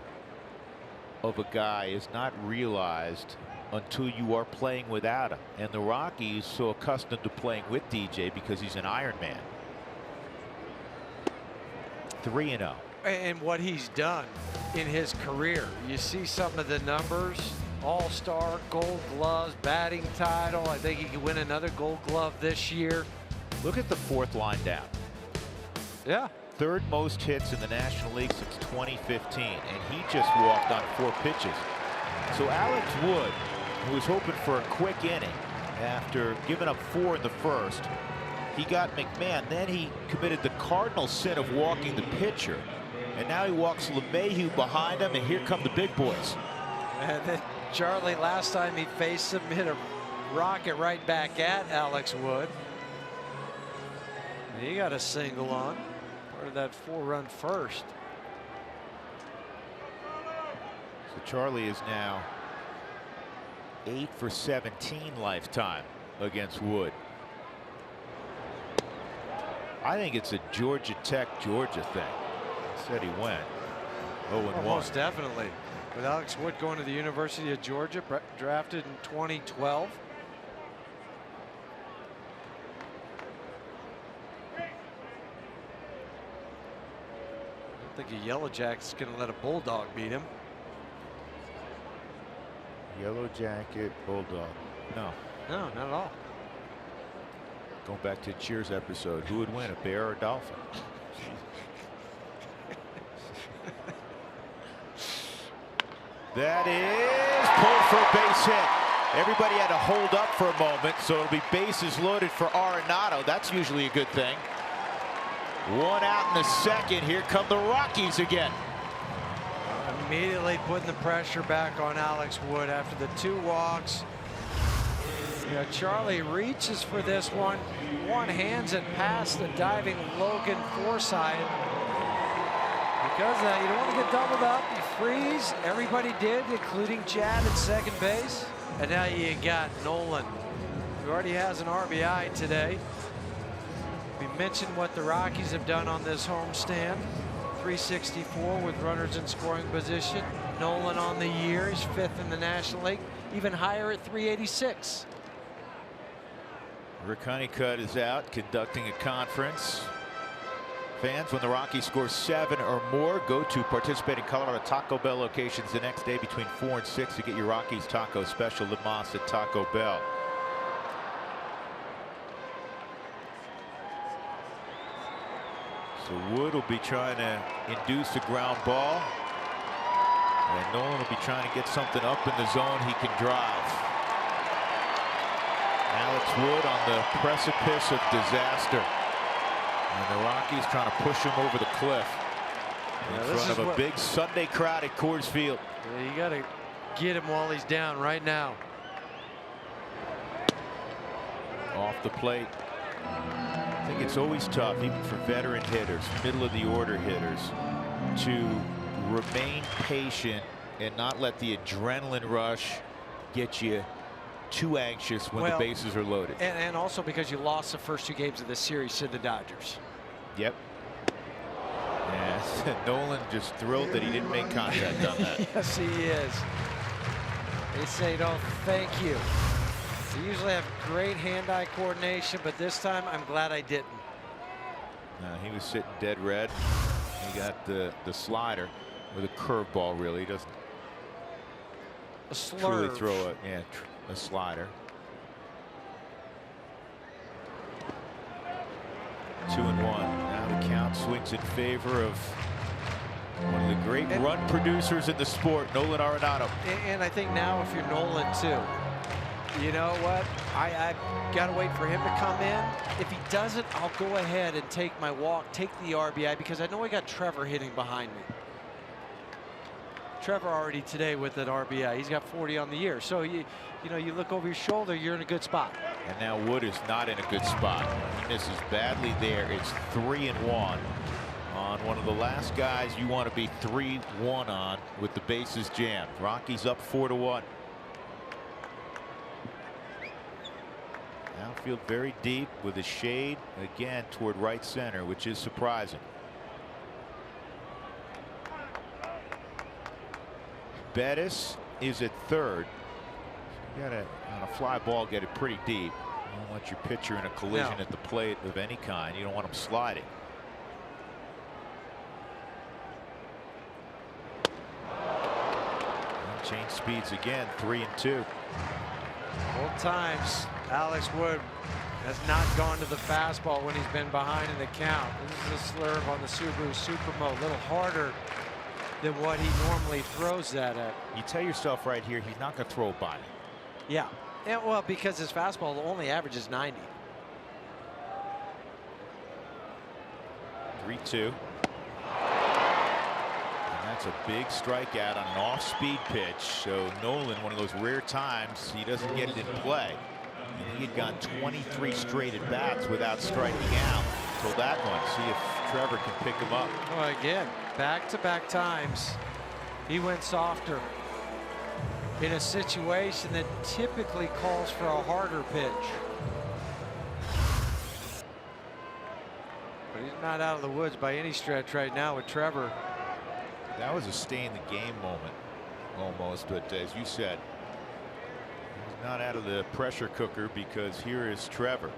of a guy is not realized until you are playing without him. And the Rockies so accustomed to playing with DJ because he's an Iron Man. 3-0. And what he's done in his career. You see some of the numbers. All-Star, Gold Gloves, batting title. I think he could win another Gold Glove this year. Look at the 4th line down. Yeah. 3rd most hits in the National League since 2015, and he just walked on 4 pitches. So Alex Wood, who was hoping for a quick inning after giving up 4 in the first, he got McMahon. Then he committed the cardinal sin of walking the pitcher, and now he walks LeMahieu behind him, and here come the big boys. And then Charlie, last time he faced him, hit a rocket right back at Alex Wood. He got a single on. Part of that 4-run first. So Charlie is now 8 for 17 lifetime against Wood. I think it's a Georgia Tech, Georgia thing. Said he went 0-1. Most definitely. With Alex Wood going to the University of Georgia, drafted in 2012. I think a Yellow Jacket's going to let a Bulldog beat him. Yellow Jacket, Bulldog. No. No, not at all. Going back to Cheers episode, who would win, a bear or a dolphin? That is pulled for a base hit. Everybody had to hold up for a moment, so it'll be bases loaded for Arenado. That's usually a good thing. One out in the second. Here come the Rockies again. Immediately putting the pressure back on Alex Wood after the 2 walks. Charlie reaches for this one. One hands it past the diving Logan Forsythe. Because you don't want to get doubled up. You freeze. Everybody did, including Chad at second base. And now you got Nolan, who already has an RBI today. We mentioned what the Rockies have done on this homestand. 364 with runners in scoring position. Nolan on the year is 5th in the National League, even higher at 386. Rick Honeycutt is out conducting a conference. Fans, when the Rockies score 7 or more, go to participating Colorado Taco Bell locations the next day between 4 and 6 to get your Rockies taco special. Le Mas at Taco Bell. So Wood will be trying to induce a ground ball. And Nolan will be trying to get something up in the zone he can drive. Alex Wood on the precipice of disaster. And the Rockies trying to push him over the cliff in front of a big Sunday crowd at Coors Field. Yeah, you got to get him while he's down right now. Off the plate. I think it's always tough, even for veteran hitters, middle of the order hitters, to remain patient and not let the adrenaline rush get you too anxious when the bases are loaded. And also because you lost the first 2 games of this series to the Dodgers. Yep. Yeah, Nolan just thrilled that he didn't make contact on that. Yes, he is. They say, no, thank you. They usually have great hand-eye coordination, but this time I'm glad I didn't. He was sitting dead red. He got the slider with a curveball, really. He doesn't truly throw a slider. 2-1. Now the count swings in favor of one of the great run producers in the sport, Nolan Arenado. And I think now if you're Nolan too, you know what? I got to wait for him to come in. If he doesn't, I'll go ahead and take my walk, take the RBI, because I know I got Trevor hitting behind me. Trevor already today with that RBI. He's got 40 on the year. So you know, you look over your shoulder, you're in a good spot. And now Wood is not in a good spot. He misses badly there. It's 3-1 on one of the last guys you want to be 3-1 on with the bases jammed. Rockies up 4-1. Outfield very deep with a shade again toward right center, which is surprising. Bettis is at third. You gotta, on a fly ball, get it pretty deep. You don't want your pitcher in a collision at the plate of any kind. You don't want him sliding. And change speeds again, 3-2. Both times Alex Wood has not gone to the fastball when he's been behind in the count. This is a slurve on the Subaru Supermo, a little harder than what he normally throws that at. You tell yourself right here, he's not going to throw it by him. Yeah. And well, because his fastball only averages 90. 3-2. And that's a big strikeout on an off-speed pitch. So Nolan, one of those rare times he doesn't get it in play. And he had gone 23 straight at bats without striking out. circle that one. See if Trevor can pick him up. Well, again, back-to-back times, he went softer in a situation that typically calls for a harder pitch. But he's not out of the woods by any stretch right now with Trevor. That was a stay in the game moment almost, but as you said, he's not out of the pressure cooker because here is Trevor.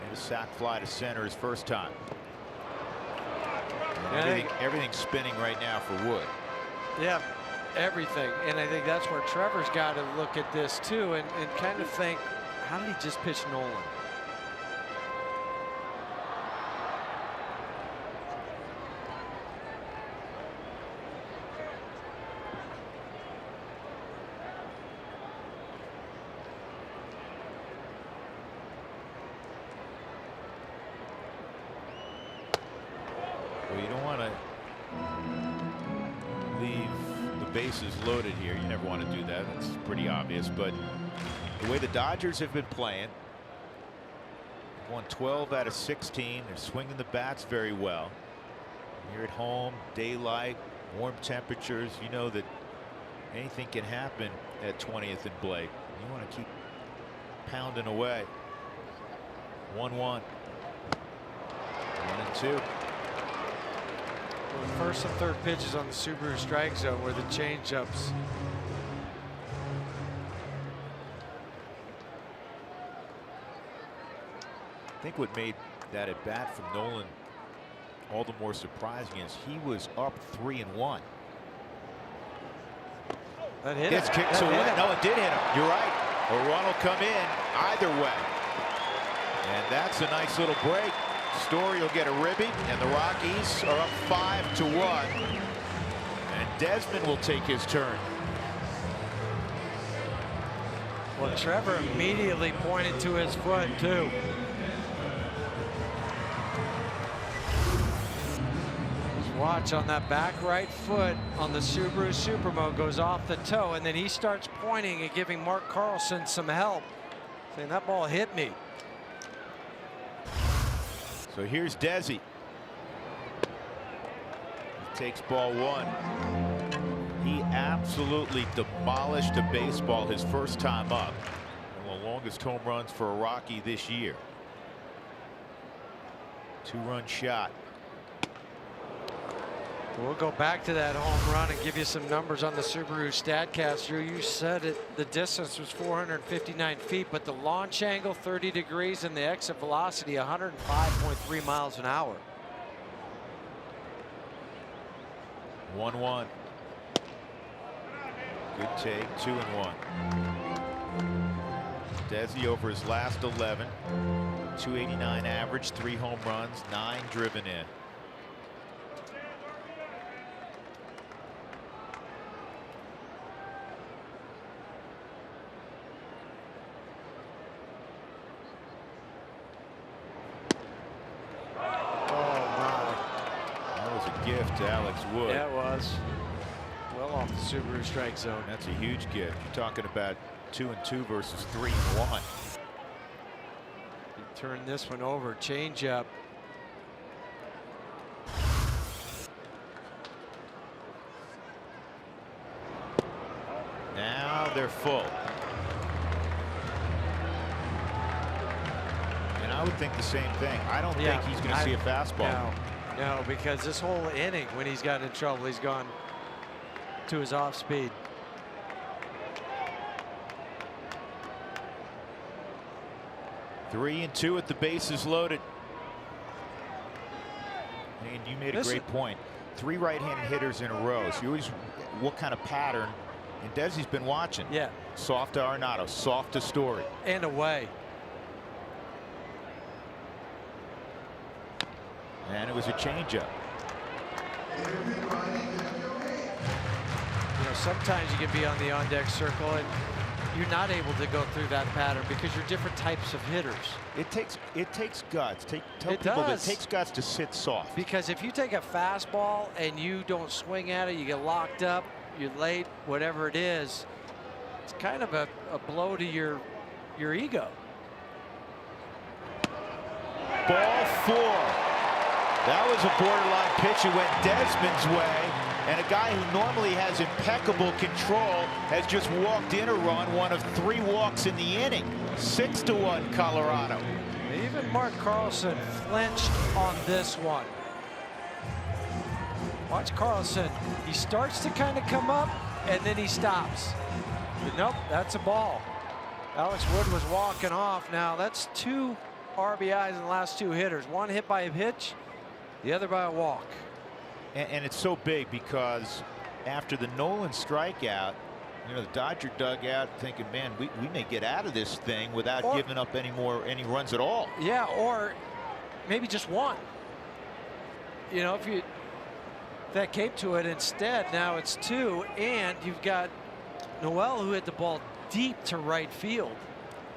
And a sac fly to center his first time. Everything's spinning right now for Wood. Yeah, everything. And I think that's where Trevor's got to look at this too and kind of think, how did he just pitch Nolan? Well, you don't want to leave the bases loaded here. You never want to do that. That's pretty obvious. But the way the Dodgers have been playing, won 12 out of 16. They're swinging the bats very well. You're at home, daylight, warm temperatures. You know that anything can happen at 20th and Blake. You want to keep pounding away. 1-1. 1-2. The first and third pitches on the Subaru strike zone were the change-ups. I think what made that at bat from Nolan all the more surprising is he was up 3-1. That hit Gets him. kicks away. No, it did hit him. You're right. A run will come in either way. And that's a nice little break. Story will get a ribby, and the Rockies are up 5-1. And Desmond will take his turn. Well, Trevor immediately pointed to his foot too. Just watch on that back right foot on the Subaru Supermo goes off the toe, and then he starts pointing and giving Mark Carlson some help, saying that ball hit me. So here's Desi. He takes ball one. He absolutely demolished a baseball his first time up. One of the longest home runs for a Rocky this year. Two-run shot. We'll go back to that home run and give you some numbers on the Subaru StatCast. Drew, you said it, the distance was 459 feet, but the launch angle 30 degrees and the exit velocity 105.3 miles an hour. 1-1. Good take, 2-1. Desi over his last 11. 289 average, 3 home runs, 9 driven in. Gift to Alex Wood. Yeah, it was. Well off the Subaru strike zone. That's a huge gift. You're talking about 2-2 versus 3-1. He turned this one over. Change up. Now they're full. And I would think the same thing. I don't think he's going to see a fastball. No, because this whole inning, when he's got in trouble, he's gone to his off speed. 3-2 at the bases loaded. And you made a great point. 3 right-handed hitters in a row. So you always, what kind of pattern? And Desi's been watching. Yeah. Soft to Arenado, soft to Story. And away. And it was a changeup. You know, sometimes you can be on the on-deck circle and you're not able to go through that pattern because you're different types of hitters. It takes guts. Tell It people does. that it takes guts to sit soft. Because if you take a fastball and you don't swing at it, you get locked up, you're late, whatever it is, it's kind of a blow to your ego. Ball 4. That was a borderline pitch. It went Desmond's way. And a guy who normally has impeccable control has just walked in a run, one of 3 walks in the inning. 6-1 Colorado. Even Mark Carlson flinched on this one. Watch Carlson. He starts to kind of come up, and then he stops. But nope, that's a ball. Alex Wood was walking off. Now, that's 2 RBIs in the last 2 hitters. One hit by a pitch, the other by a walk. And it's so big because after the Nolan strikeout, you know, the Dodger dugout thinking, man, we may get out of this thing without giving up any runs at all. Yeah, or maybe just one. You know, if that came to it, instead now it's 2, and you've got Noel, who hit the ball deep to right field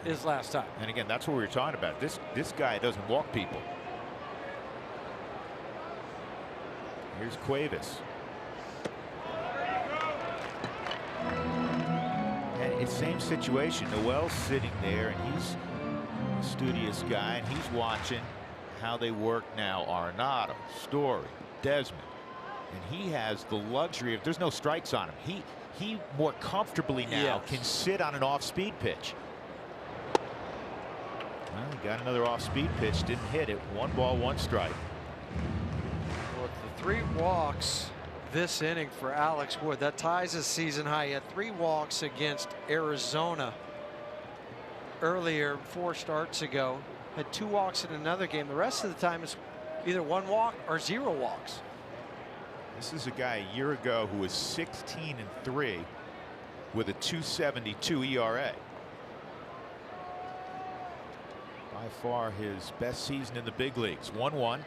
his last time. And again, that's what we were talking about. This guy doesn't walk people. Here's Cuevas. And it's same situation. Noel's sitting there, and he's a studious guy, and he's watching how they work now. Arenado, Story, Desmond. And he has the luxury of, there's no strikes on him. He more comfortably now can sit on an off-speed pitch. Well, he got another off-speed pitch, didn't hit it. 1 ball, 1 strike. Well, the 3 walks this inning for Alex Wood, that ties his season high. He had 3 walks against Arizona earlier, 4 starts ago. Had 2 walks in another game. The rest of the time is either 1 walk or 0 walks. This is a guy a year ago who was 16-3 with a 2.72 ERA. By far his best season in the big leagues. 1-1.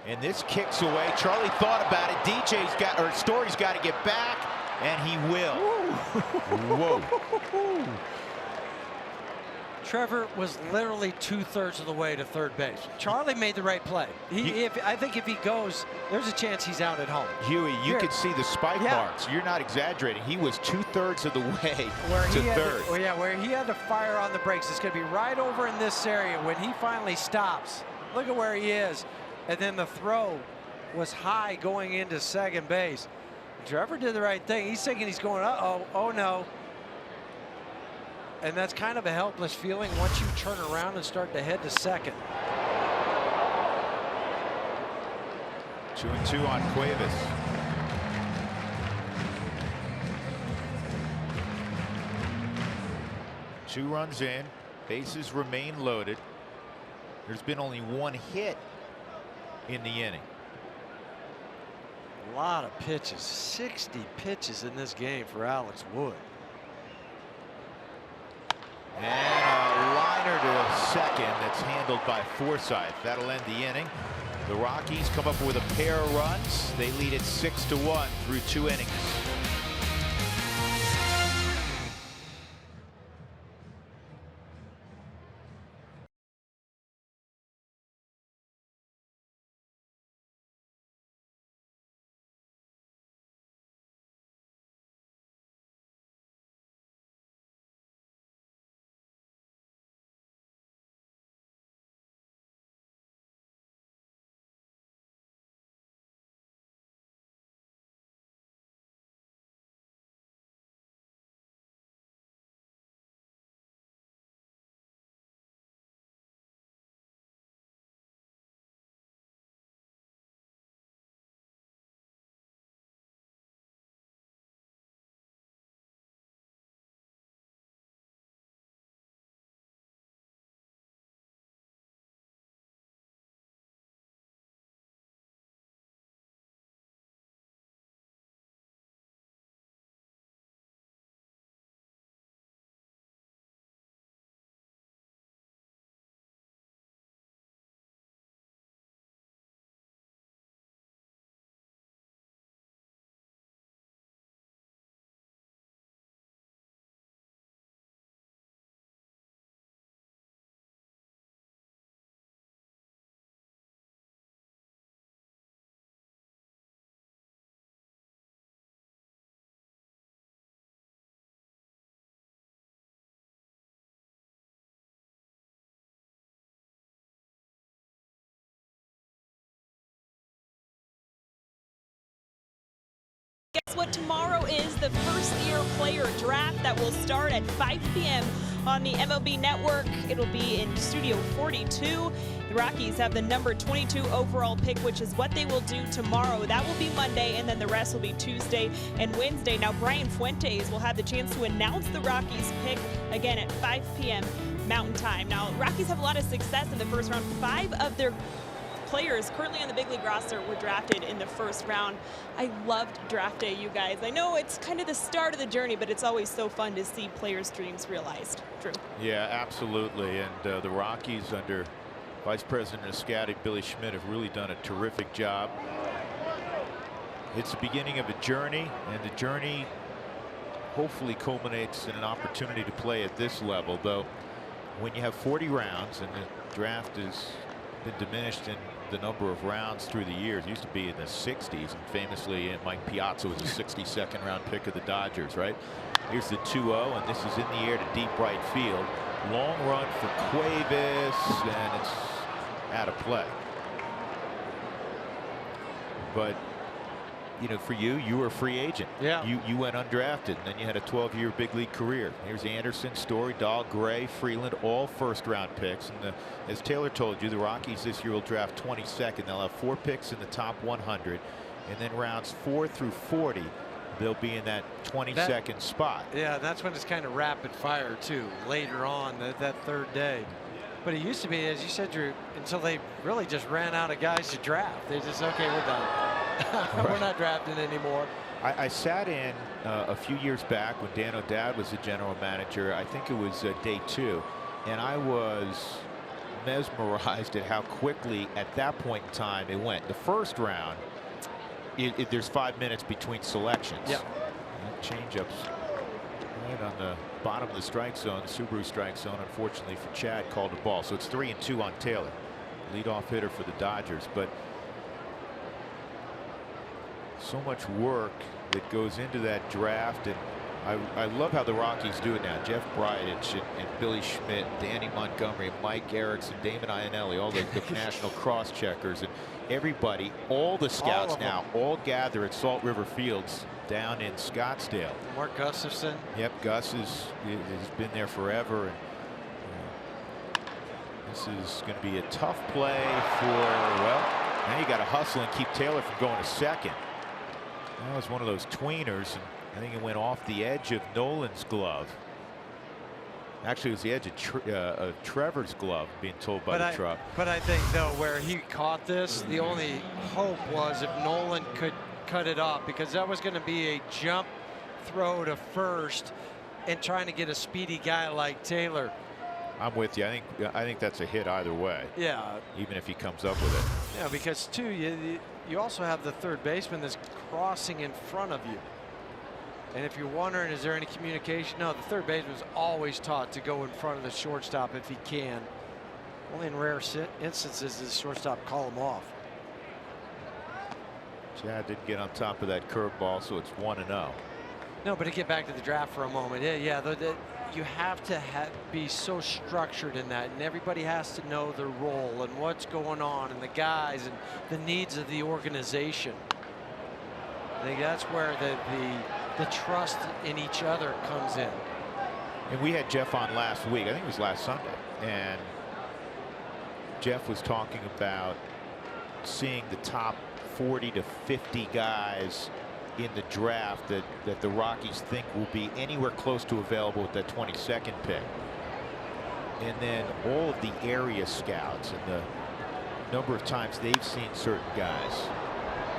And this kicks away. Charlie thought about it. Story's got to get back, and he will. Whoa. Trevor was literally 2/3 of the way to third base. Charlie made the right play. I think if he goes, there's a chance he's out at home. Huey, you could see the spike marks. You're not exaggerating. He was 2/3 of the way to third. Where he had to fire on the brakes. It's going to be right over in this area when he finally stops. Look at where he is. And then the throw was high going into second base. Trevor did the right thing. He's thinking he's going, uh-oh, oh no. And that's kind of a helpless feeling once you turn around and start to head to second. 2-2 on Cuevas. Two runs in, bases remain loaded. There's been only 1 hit in the inning. A lot of pitches, 60 pitches in this game for Alex Wood. And a liner to second that's handled by Forsythe. That'll end the inning. The Rockies come up with a pair of runs. They lead it 6-1 through 2 innings. Guess what? Tomorrow is the first-year player draft that will start at 5 p.m. on the MLB Network. It'll be in Studio 42. The Rockies have the number 22 overall pick, which is what they will do tomorrow. That will be Monday, and then the rest will be Tuesday and Wednesday. Now, Brian Fuentes will have the chance to announce the Rockies pick again at 5 p.m. Mountain Time. Now, Rockies have a lot of success in the first round. 5 of their players currently on the big league roster were drafted in the first round. I loved draft day, you guys. I know it's kind of the start of the journey, but it's always so fun to see players' dreams realized. Drew. Yeah, absolutely. And the Rockies under Vice President of Scouting Billy Schmidt have really done a terrific job. It's the beginning of a journey, and the journey hopefully culminates in an opportunity to play at this level. Though when you have 40 rounds and the draft has been diminished in the number of rounds through the years, it used to be in the 60s, and famously Mike Piazza was a 62nd round pick of the Dodgers, right? Here's the 2-0, and this is in the air to deep right field. Long run for Cuevas, and it's out of play. But you know, for you were a free agent. Yeah. You went undrafted, and then you had a 12-year big league career. Here's Anderson, Story, Dahl, Gray, Freeland, all first-round picks. And as Taylor told you, the Rockies this year will draft 22nd. They'll have 4 picks in the top 100, and then rounds 4 through 40, they'll be in that 22nd spot. Yeah, that's when it's kind of rapid fire too. Later on, that third day. But it used to be, as you said, Drew, until they really just ran out of guys to draft. They just, okay, we're done. Right. We're not drafting anymore. I sat in a few years back when Dan O'Dowd was the general manager. I think it was day 2, and I was mesmerized at how quickly at that point in time it went. The first round, there's 5 minutes between selections. Yeah. Change-ups right on the bottom of the strike zone, the Subaru strike zone. Unfortunately for Chad, called the ball. So it's 3-2 on Taylor, leadoff hitter for the Dodgers. But so much work that goes into that draft, and I love how the Rockies do it now. Jeff Bridich and Billy Schmidt, Danny Montgomery, Mike Erickson, Damon Ionelli, all the national cross-checkers, and everybody, all the scouts now, all gather at Salt River Fields down in Scottsdale. Mark Gustafson. Yep, Gus has been there forever. And this is going to be a tough play for, well, now you got to hustle and keep Taylor from going to second. That was one of those tweeners, and I think it went off the edge of Nolan's glove. Actually, it was the edge of Trevor's glove, being told by the truck. But I think, though, where he caught this, the only hope was if Nolan could cut it off, because that was going to be a jump throw to first and trying to get a speedy guy like Taylor. I'm with you. I think that's a hit either way. Yeah. Even if he comes up with it. Yeah, because too, you also have the third baseman that's crossing in front of you. And if you're wondering, is there any communication? No, the third baseman is always taught to go in front of the shortstop if he can. Only in rare instances does the shortstop call him off. Chad didn't get on top of that curveball, so it's 1-0. No, but to get back to the draft for a moment, yeah, you have to be so structured in that, and everybody has to know their role and what's going on and the guys and the needs of the organization. I think that's where the trust in each other comes in. And we had Jeff on last week. I think it was last Sunday, and Jeff was talking about seeing the top 40 to 50 guys in the draft that the Rockies think will be anywhere close to available with that 22nd pick. And then all of the area scouts and the number of times they've seen certain guys.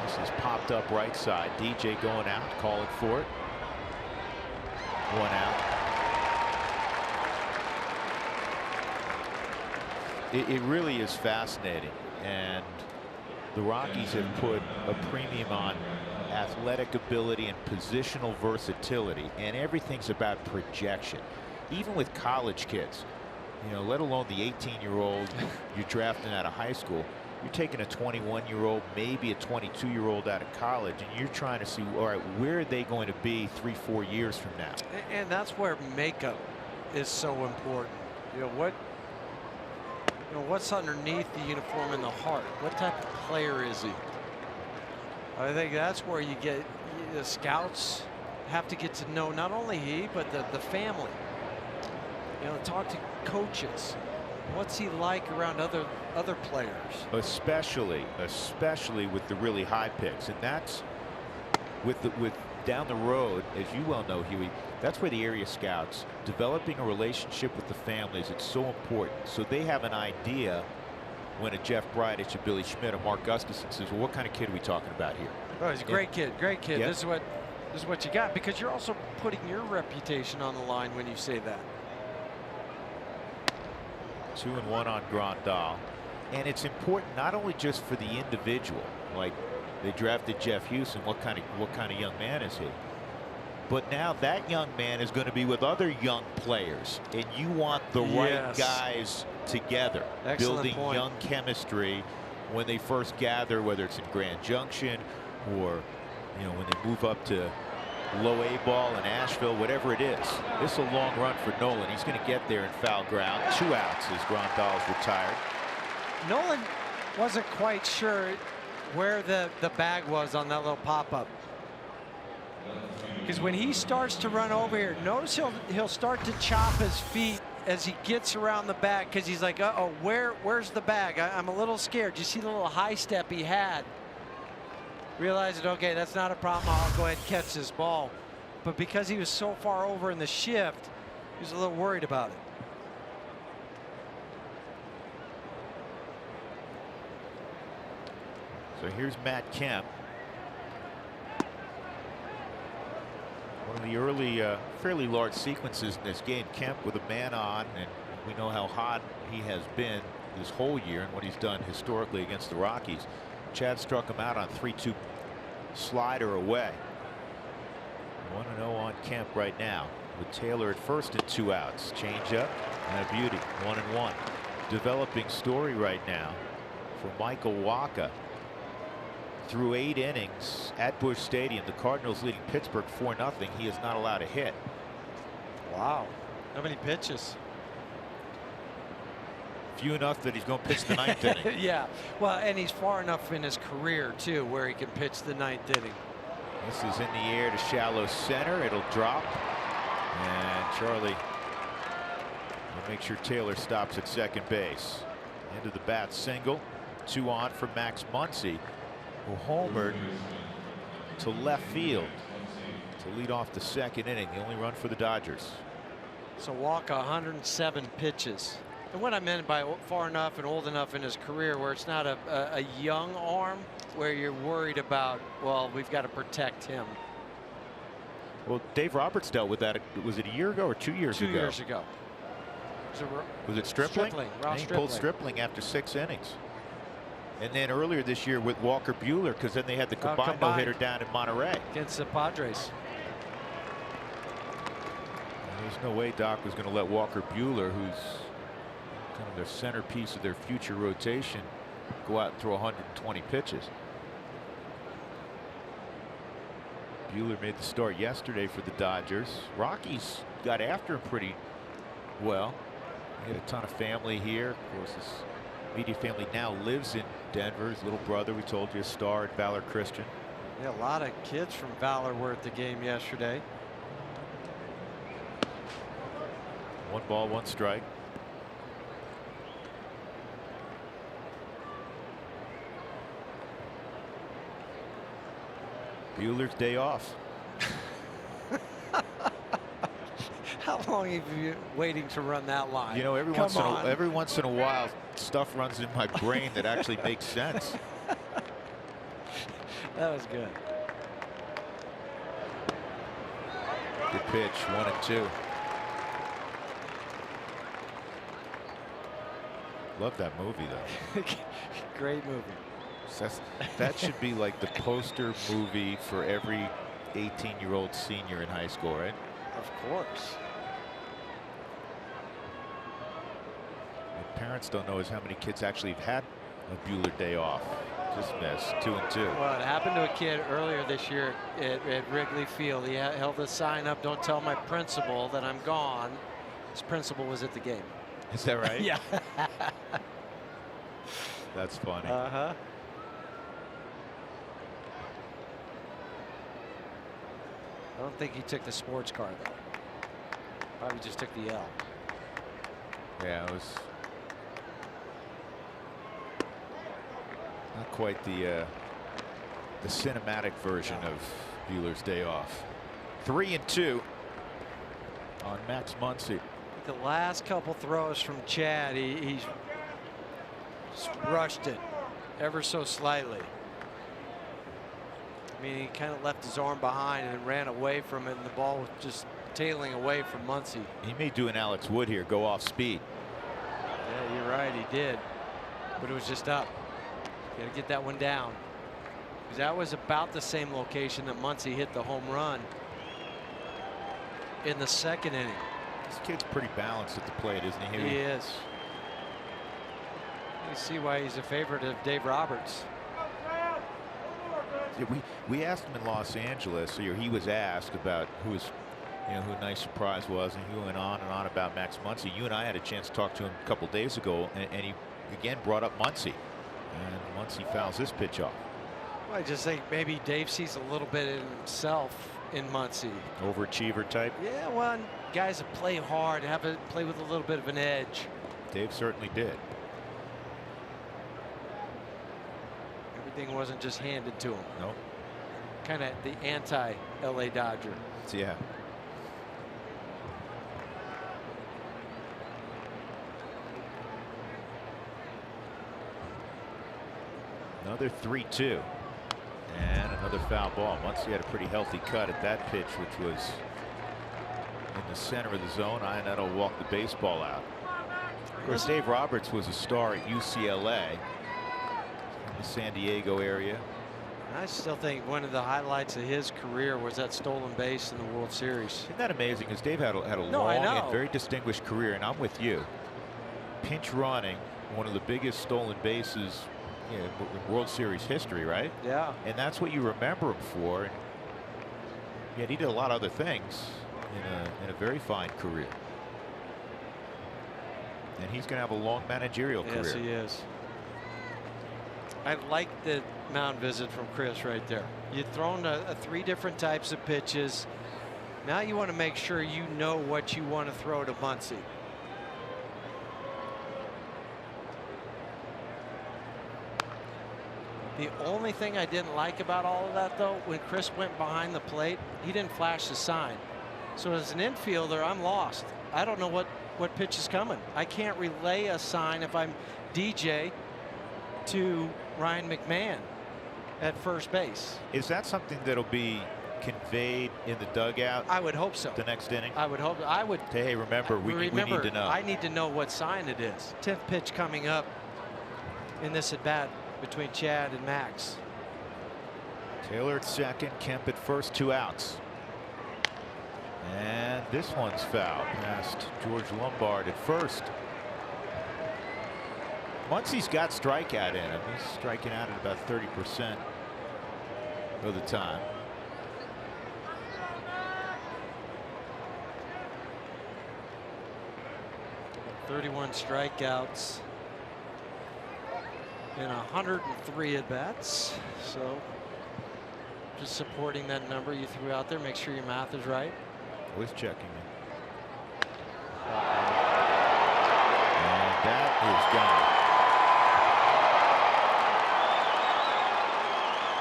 This is popped up right side. DJ going out, calling for it. 1 out. It really is fascinating, and the Rockies have put a premium on athletic ability and positional versatility, and everything's about projection. Even with college kids, you know, let alone the 18-year-old you're drafting out of high school, you're taking a 21-year-old, maybe a 22-year-old out of college, and you're trying to see, all right, where are they going to be 3-4 years from now? And that's where makeup is so important. You know, what's underneath the uniform and the heart? What type of player is he? I think that's where you get, the scouts have to get to know not only he, but the family. You know, talk to coaches. What's he like around other players? Especially with the really high picks, and that's with down the road, as you well know, Huey. That's where the area scouts, developing a relationship with the families, it's so important. So they have an idea when a Jeff Bridich, a Billy Schmidt, a Mark Gustafson says, well, what kind of kid are we talking about here? Oh, he's a great kid, great kid. Yep. This is what you got, because you're also putting your reputation on the line when you say that. 2-1 on Grandal. And it's important not only just for the individual, like they drafted Jeff Houston, what kind of young man is he? But now that young man is going to be with other young players, and you want the right guys together. Excellent building point. Young chemistry when they first gather, whether it's in Grand Junction or, you know, when they move up to low A ball in Asheville, whatever it is. This is a long run for Nolan. He's going to get there in foul ground. 2 outs as Grandal's retired. Nolan wasn't quite sure where the bag was on that little pop-up. Because when he starts to run over here, notice he'll start to chop his feet as he gets around the bag, because he's like, uh-oh, where's the bag? I'm a little scared. You see the little high step he had? Realized, okay, that's not a problem. I'll go ahead and catch this ball. But because he was so far over in the shift, he was a little worried about it. So here's Matt Kemp. One of the early, fairly large sequences in this game. Kemp with a man on, and we know how hot he has been this whole year and what he's done historically against the Rockies. Chad struck him out on 3-2 slider away. 1-0 on Kemp right now with Taylor at first and 2 outs. Change up and a beauty. 1-1. Developing story right now for Michael Wacha. Through 8 innings at Busch Stadium, the Cardinals leading Pittsburgh 4-0. He is not allowed a hit. Wow. How many pitches? Few enough that he's going to pitch the 9th inning. Yeah. Well, and he's far enough in his career, too, where he can pitch the 9th inning. This is in the air to shallow center. It'll drop. And Charlie will make sure Taylor stops at second base. Into the bat single. 2 on for Max Muncy, who homered to left field to lead off the 2nd inning. The only run for the Dodgers. So Wacha 107 pitches. And what I meant by far enough and old enough in his career where it's not a young arm where you're worried about, well, we've got to protect him. Well, Dave Roberts dealt with that. Was it a year ago or 2 years ago? 2 years ago. Was it Stripling? Ross He pulled Stripling after 6 innings. And then earlier this year with Walker Buehler, because then they had the combined no-hitter down in Monterey. Against the Padres. There's no way Doc was going to let Walker Buehler, who's kind of their centerpiece of their future rotation, go out and throw 120 pitches. Buehler made the start yesterday for the Dodgers. Rockies got after him pretty well. He had a ton of family here. Of course, his media family now lives in Denver. His little brother, we told you, a star at Valor Christian. Yeah, a lot of kids from Valor were at the game yesterday. 1 ball, 1 strike. Buehler's day off. How long have you been waiting to run that line? You know, every once in a while, stuff runs in my brain that actually makes sense. That was good. Good pitch, 1-2. Love that movie, though. Great movie. That should be like the poster movie for every 18-year-old senior in high school, right? Of course. What parents don't know is how many kids actually have had a Buehler day off. Just missed. 2-2. Well, it happened to a kid earlier this year at Wrigley Field. He held a sign up, "Don't tell my principal that I'm gone." His principal was at the game. Is that right? Yeah. That's funny. I don't think he took the sports car, though. Probably just took the L. Yeah, it was not quite the cinematic version of Buehler's day off. 3-2 on Max Muncy. The last couple throws from Chad, he's rushed it ever so slightly. I mean, he kind of left his arm behind and ran away from it, and the ball was just tailing away from Muncy. He may do an Alex Wood here, go off speed. Yeah, you're right, he did. But it was just up. Got to get that one down. Because that was about the same location that Muncy hit the home run in the second inning. This kid's pretty balanced at the plate, isn't he? He is. You see why he's a favorite of Dave Roberts. Yeah, we asked him in Los Angeles, or he was asked about who was, who a nice surprise was, and he went on and on about Max Muncy. You and I had a chance to talk to him a couple days ago, and he again brought up Muncy, and Muncy fouls this pitch off. Well, I just think maybe Dave sees a little bit in himself in Muncy. Overachiever type. Yeah, well, guys that play hard have to play with a little bit of an edge. Dave certainly did. Everything wasn't just handed to him. Nope. Kind of the anti-LA Dodger. Yeah. Another 3-2. And another foul ball. Muncy had a pretty healthy cut at that pitch, which was in the center of the zone. Ionetta walked the baseball out. Of course, Dave Roberts was a star at UCLA, in the San Diego area. I still think one of the highlights of his career was that stolen base in the World Series. Isn't that amazing? Because Dave had a long and very distinguished career, and I'm with you. Pinch running, one of the biggest stolen bases in World Series history, right? Yeah. And that's what you remember him for. And yet he did a lot of other things in a very fine career. And he's going to have a long managerial career. Yes, he is. I like the mound visit from Chris right there. You've thrown three different types of pitches. Now you want to make sure you know what you want to throw to Muncy. The only thing I didn't like about all of that, though, when Chris went behind the plate, he didn't flash the sign. So as an infielder, I'm lost. I don't know what pitch is coming. I can't relay a sign if I'm DJ to Ryan McMahon at first base. Is that something that'll be conveyed in the dugout? I would hope so. The next inning? I would hope. I would. Hey, remember, we need to know. I need to know what sign it is. 10th pitch coming up in this at bat between Chad and Max. Taylor at second, Kemp at first, 2 outs. And this one's foul past George Lombard at first. Muncy's got strikeout in him. He's striking out at about 30% of the time. .31 strikeouts in 103 at bats. So just supporting that number you threw out there. Make sure your math is right. Always checking it. And that is gone.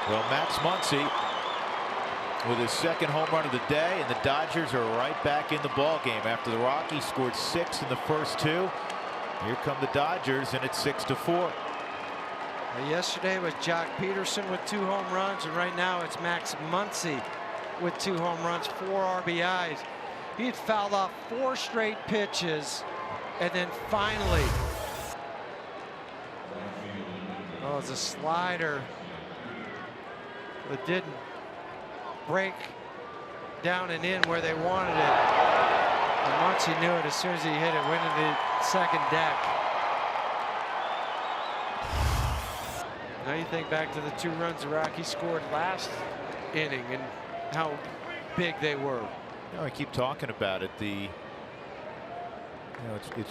Well, Max Muncy with his second home run of the day, and the Dodgers are right back in the ball game after the Rockies scored 6 in the first 2. Here come the Dodgers, and it's 6-4. Yesterday was Jock Peterson with 2 home runs, and right now it's Max Muncy with 2 home runs, 4 RBIs. He had fouled off 4 straight pitches, and then finally, it's a slider that didn't break down and in where they wanted it. And Muncy knew it as soon as he hit it, went into the second deck. Now you think back to the 2 runs the Rockies scored last inning and how big they were. I keep talking about it. It's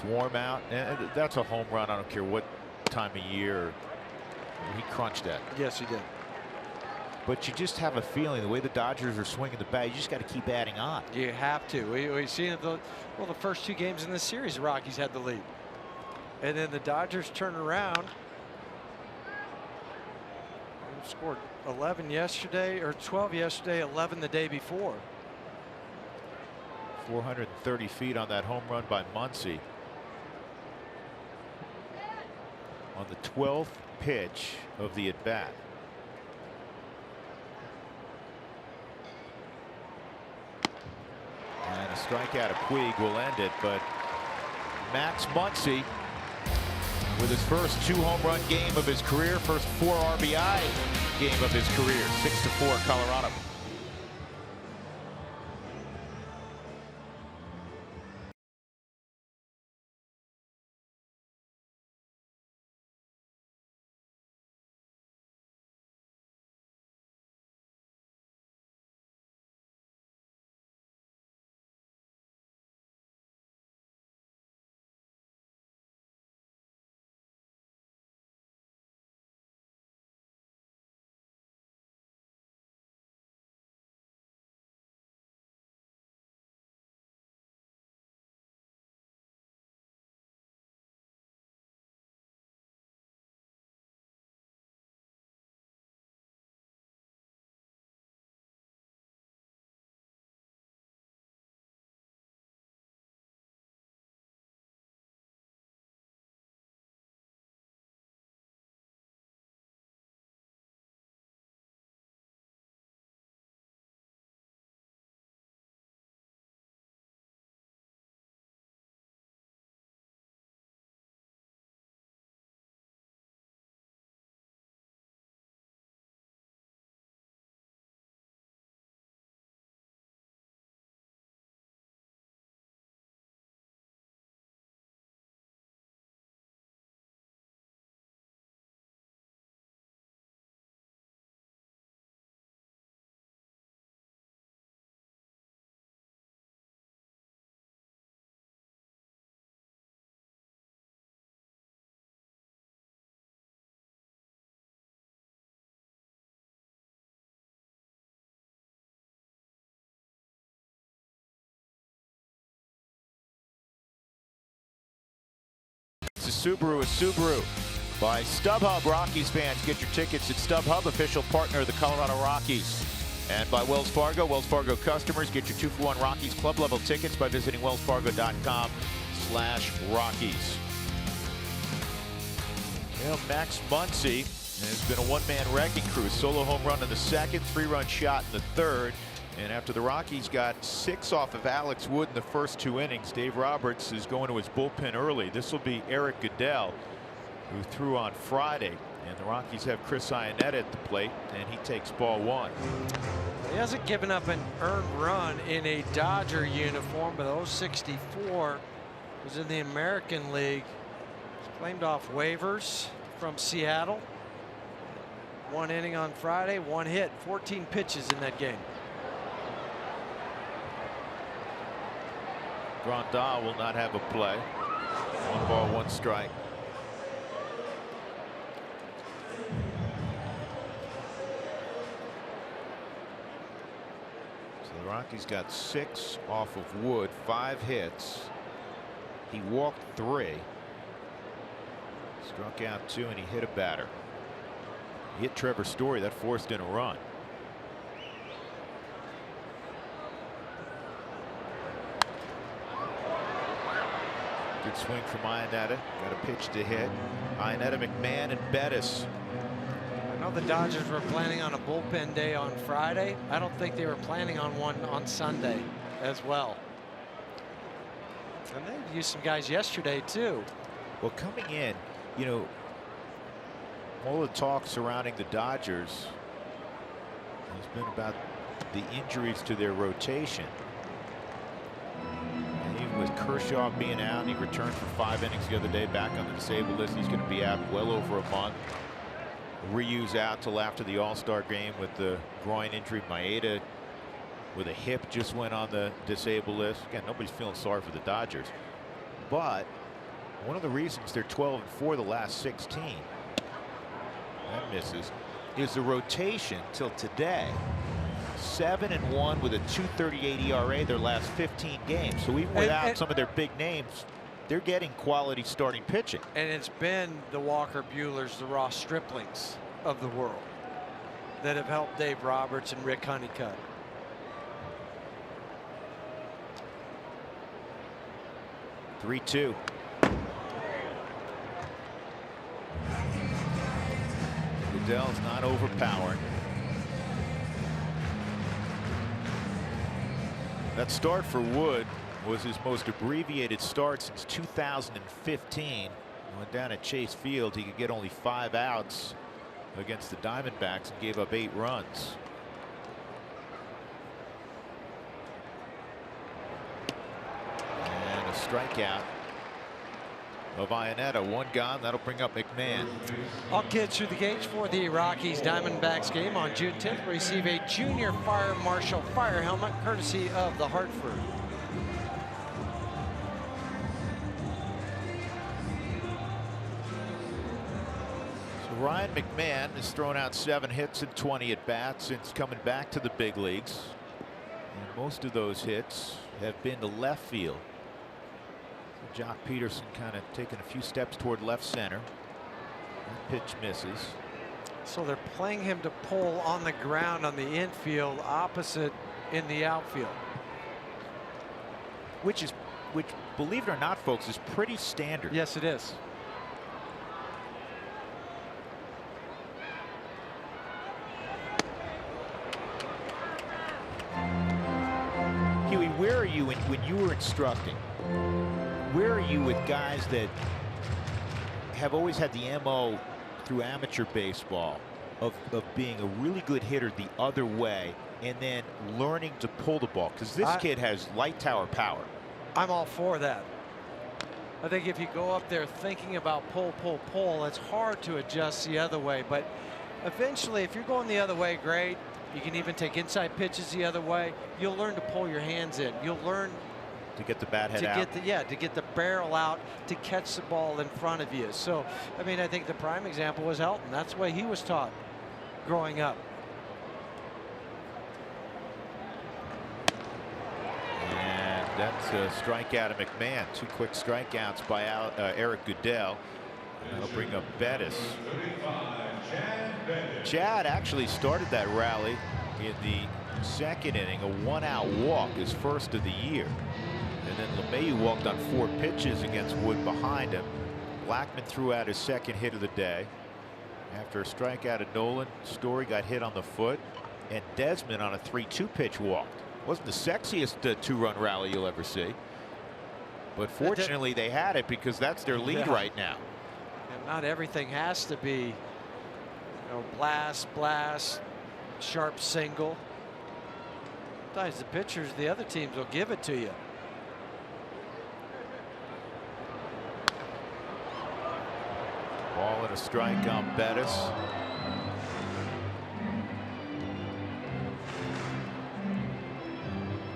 warm out, and that's a home run. I don't care what time of year. He crunched that. Yes, he did. but you just have a feeling the way the Dodgers are swinging the bat, you just got to keep adding on. You have to. We've seen it. The first 2 games in this series, the Rockies had the lead, and then the Dodgers turn around. They scored 11 yesterday, or 12 yesterday, 11 the day before. 430 feet on that home run by Muncy. On the 12th pitch of the at bat. And a strikeout of Puig will end it, but Max Muncy with his first 2 home run game of his career, first 4 RBI game of his career, 6-4 Colorado. Subaru is Subaru by StubHub. Rockies fans, get your tickets at StubHub, official partner of the Colorado Rockies. And by Wells Fargo customers, get your 2-for-1 Rockies club level tickets by visiting wellsfargo.com/Rockies. Well, Max Muncy has been a one-man wrecking crew. Solo home run in the second, 3-run shot in the third. And after the Rockies got 6 off of Alex Wood in the first 2 innings, Dave Roberts is going to his bullpen early. This will be Eric Goodell, who threw on Friday. And the Rockies have Chris Iannetta at the plate, and he takes ball 1. He hasn't given up an earned run in a Dodger uniform, but 064 was in the American League. He's claimed off waivers from Seattle. 1 inning on Friday, 1 hit, 14 pitches in that game. Grandal will not have a play. 1 ball, 1 strike. So the Rockies got 6 off of Wood, 5 hits. He walked 3, struck out 2, and he hit a batter. He hit Trevor Story, that forced in a run. Good swing from Iannetta. Got a pitch to hit. Iannetta, McMahon, and Bettis. I know the Dodgers were planning on a bullpen day on Friday. I don't think they were planning on one on Sunday as well. And they used some guys yesterday too. Well, coming in, you know, all the talk surrounding the Dodgers has been about the injuries to their rotation. With Kershaw being out, he returned for 5 innings the other day, back on the disabled list. He's going to be out well over a month. Ryu's out till after the All-Star game with the groin injury. Maeda with a hip just went on the disabled list. Again, nobody's feeling sorry for the Dodgers, but one of the reasons they're 12-4 the last 16. That misses. is the rotation till today. 7-1 with a 2.38 ERA their last 15 games. So even without some of their big names, they're getting quality starting pitching. And it's been the Walker Buehlers, the Ross Striplings of the world that have helped Dave Roberts and Rick Honeycutt. Three-two. Goodell's not overpowering. That start for Wood was his most abbreviated start since 2015. Went down at Chase Field. He could get only 5 outs against the Diamondbacks and gave up 8 runs. And a strikeout of Iannetta. 1 gone. That'll bring up McMahon. All kids through the gates for the Rockies Diamondbacks game on June 10th receive a Junior Fire Marshal Fire helmet courtesy of the Hartford. So Ryan McMahon has thrown out 7 hits and 20 at bats since coming back to the big leagues. And most of those hits have been to left field. Jock Peterson kind of taking a few steps toward left center. That pitch misses. So they're playing him to pull on the ground on the infield, opposite in the outfield. Which, believe it or not, folks, is pretty standard. Yes, it is. Huey, where are you when you were instructing? Where are you with guys that have always had the MO through amateur baseball of being a really good hitter the other way and then learning to pull the ball? Because this kid has light tower power. I'm all for that. I think if you go up there thinking about pull, it's hard to adjust the other way. But eventually, if you're going the other way, great. You can even take inside pitches the other way. You'll learn to pull your hands in. You'll learn to get the bat head out. To get the barrel out to catch the ball in front of you. So, I mean, I think the prime example was Helton. That's the way he was taught growing up. And that's a strikeout of McMahon. 2 quick strikeouts by Eric Goodell. And that'll bring up Bettis. Chad actually started that rally in the 2nd inning, a 1-out walk, his first of the year. And then LeMahieu walked on 4 pitches against Wood behind him. Blackman threw out his 2nd hit of the day. After a strikeout of Nolan, Story got hit on the foot, and Desmond on a 3-2 pitch walked. Wasn't the sexiest 2-run rally you'll ever see. But fortunately they had it because that's their lead right now. And not everything has to be, blast, sharp single. Sometimes the pitchers, the other teams will give it to you. Ball and a strike on Bettis.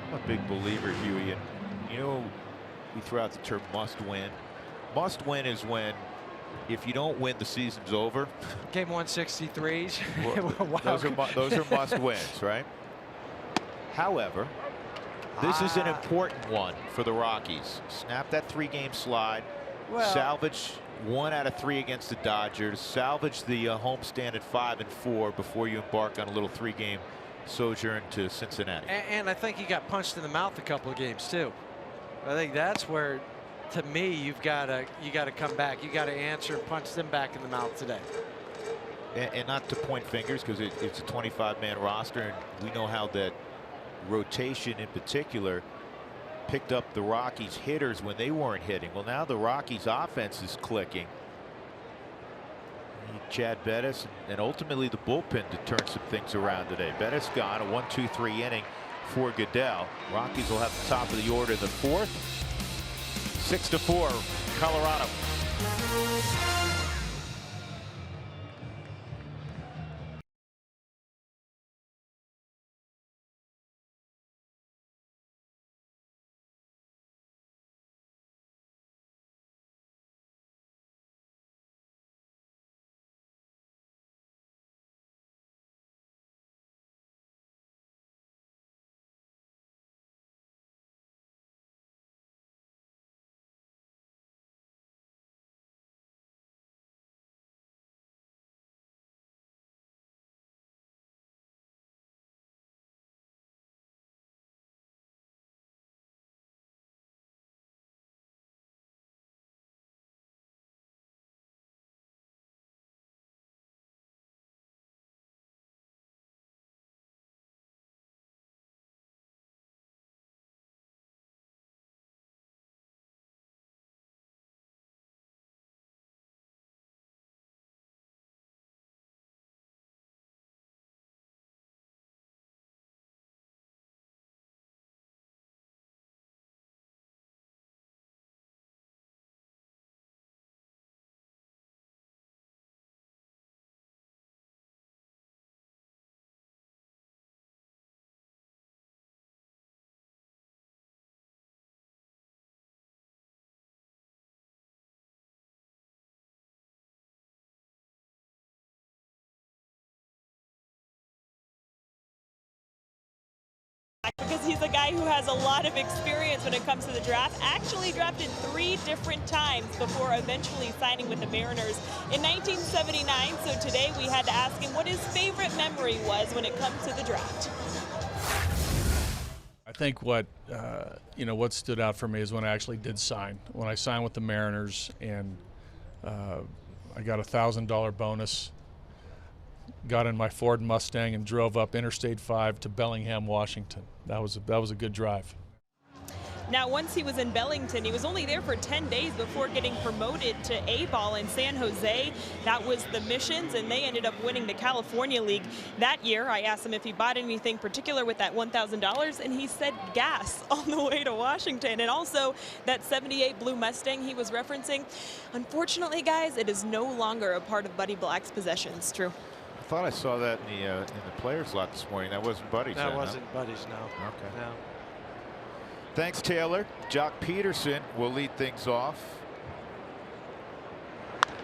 I'm a big believer, Huey, and we throw out the term must win. Must win is when, if you don't win, the season's over. Game 163s. Wow. Those are must wins, right? However, this is an important one for the Rockies. Snap that 3-game slide. Salvage 1 out of 3 against the Dodgers. Salvage the homestand at 5-4 before you embark on a little 3-game sojourn to Cincinnati. And I think he got punched in the mouth a couple of games too. I think that's where, to me, you got to come back. You got to answer and punch them back in the mouth today. And not to point fingers, because it's a 25-man roster, and we know how that rotation in particular picked up the Rockies hitters when they weren't hitting. Well, now the Rockies offense is clicking. Chad Bettis and ultimately the bullpen to turn some things around today. Bettis gone, a 1-2-3 inning for Goodell. Rockies will have the top of the order in the 4th. 6-4 Colorado. Because he's a guy who has a lot of experience when it comes to the draft. Actually drafted 3 different times before eventually signing with the Mariners in 1979. So today we had to ask him what his favorite memory was when it comes to the draft. I think what what stood out for me is when I actually did sign. When I signed with the Mariners, and I got a $1,000 bonus. Got in my Ford Mustang and drove up Interstate 5 to Bellingham, Washington. That was a good drive. Now, once he was in Bellington, he was only there for 10 days before getting promoted to A-ball in San Jose. That was the Missions, and they ended up winning the California League that year. I asked him if he bought anything particular with that $1,000, and he said gas on the way to Washington. And also that 78 blue Mustang he was referencing. Unfortunately, guys, it is no longer a part of Buddy Black's possessions. True. I thought I saw that in the players' lot this morning. That wasn't Buddy's. That wasn't Buddy's, no. Okay. No. Thanks, Taylor. Jock Peterson will lead things off.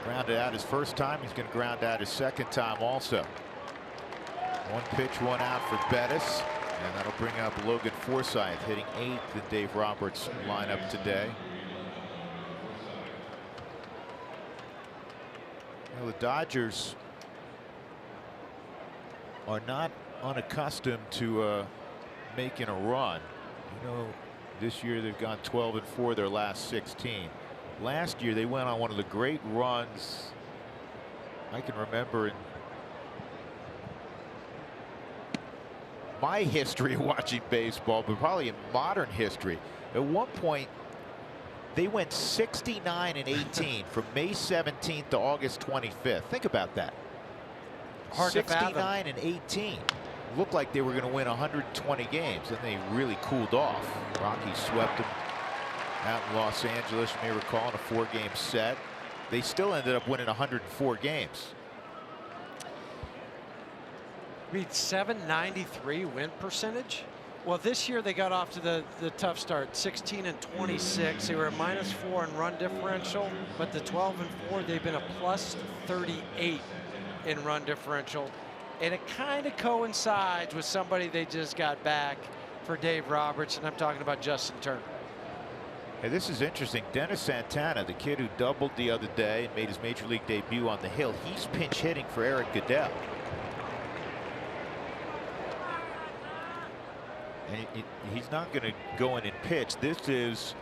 Grounded out his first time. He's going to ground out his second time also. 1 pitch, 1 out for Bettis. And that'll bring up Logan Forsythe, hitting 8th in Dave Roberts' lineup today. Well, the Dodgers are not unaccustomed to making a run. You know, this year they've gone 12-4 their last 16. Last year they went on one of the great runs I can remember in my history of watching baseball, but probably in modern history. At one point they went 69-18 from May 17th to August 25th. Think about that. Hard to fathom. 69-18. Looked like they were going to win 120 games, and they really cooled off. Rockies swept them out in Los Angeles, you may recall, in a 4-game set. They still ended up winning 104 games. Read 793 win percentage. Well, this year they got off to the tough start, 16-26. They were a -4 in run differential, but the 12-4 they've been a +38 in run differential. And it kind of coincides with somebody they just got back for Dave Roberts, and I'm talking about Justin Turner. Hey, this is interesting. Dennis Santana, the kid who doubled the other day and made his major league debut on the hill, he's pinch hitting for Eric Goodell. And he's not going to go in and pitch. This is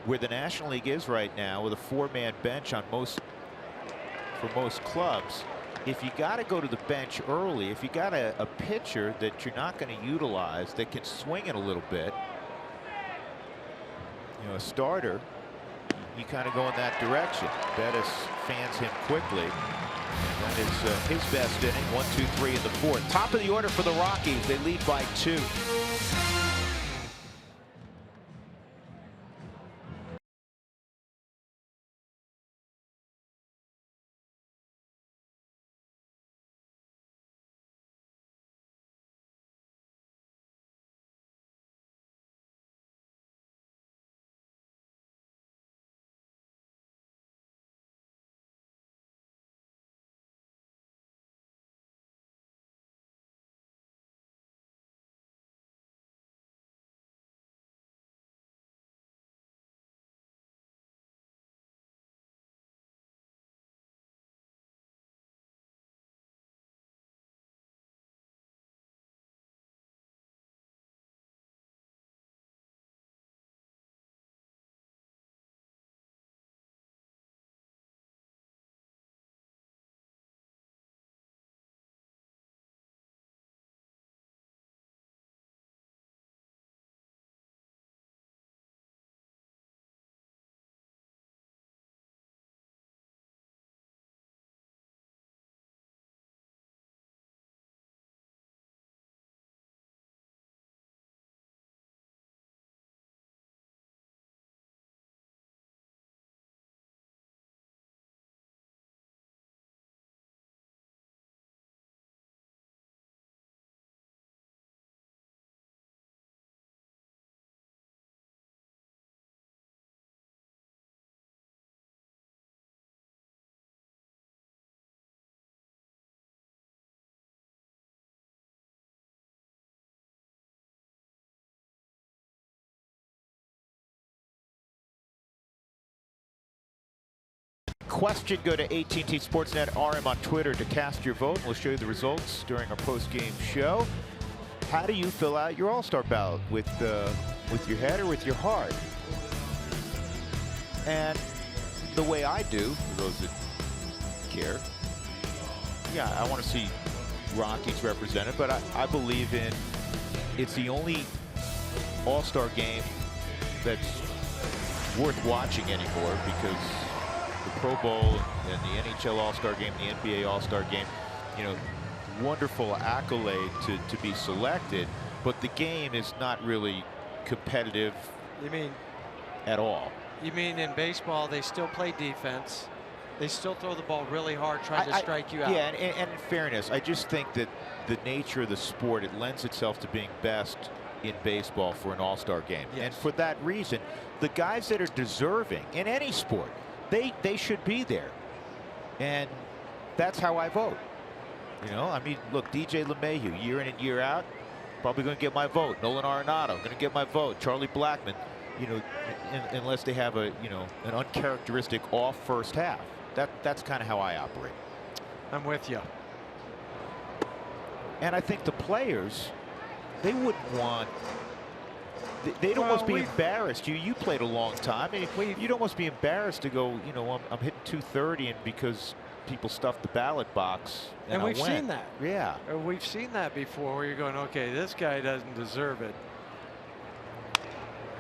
where the National League is right now, with a 4-man bench on for most clubs. If you got to go to the bench early, if you got a pitcher that you're not going to utilize that can swing it a little bit, you know, a starter, you kind of go in that direction. Bettis fans him quickly. And that is his best inning. 1, 2, 3 in the 4th. Top of the order for the Rockies. They lead by 2. question, go to AT&T Sportsnet RM on Twitter to cast your vote. We'll show you the results during our post-game show. How do you fill out your All-Star ballot? With your head or with your heart? And the way I do, for those that care, yeah, I want to see Rockies represented, but I believe in it's the only All-Star game that's worth watching anymore, because the Pro Bowl and the NHL All-Star game, the NBA All-Star game, you know, wonderful accolade to be selected, but the game is not really competitive. You mean at all? You mean in baseball they still play defense? They still throw the ball really hard trying to strike you out. Yeah, and in fairness, I just think that the nature of the sport, it lends itself to being best in baseball for an All-Star game. Yes. And for that reason, the guys that are deserving in any sport, they should be there. And that's how I vote. You know, I mean, look, DJ LeMahieu, year in and year out, probably going to get my vote. Nolan Arenado, going to get my vote. Charlie Blackmon, you know, unless they have a, you know, an uncharacteristic off first half. That's kind of how I operate. I'm with you. And I think the players, they wouldn't want, they'd almost be embarrassed. You played a long time. I mean, you'd almost be embarrassed to go, you know, I'm hitting 230 and because people stuffed the ballot box. And we've seen that. Yeah. We've seen that before, where you're going, okay, this guy doesn't deserve it.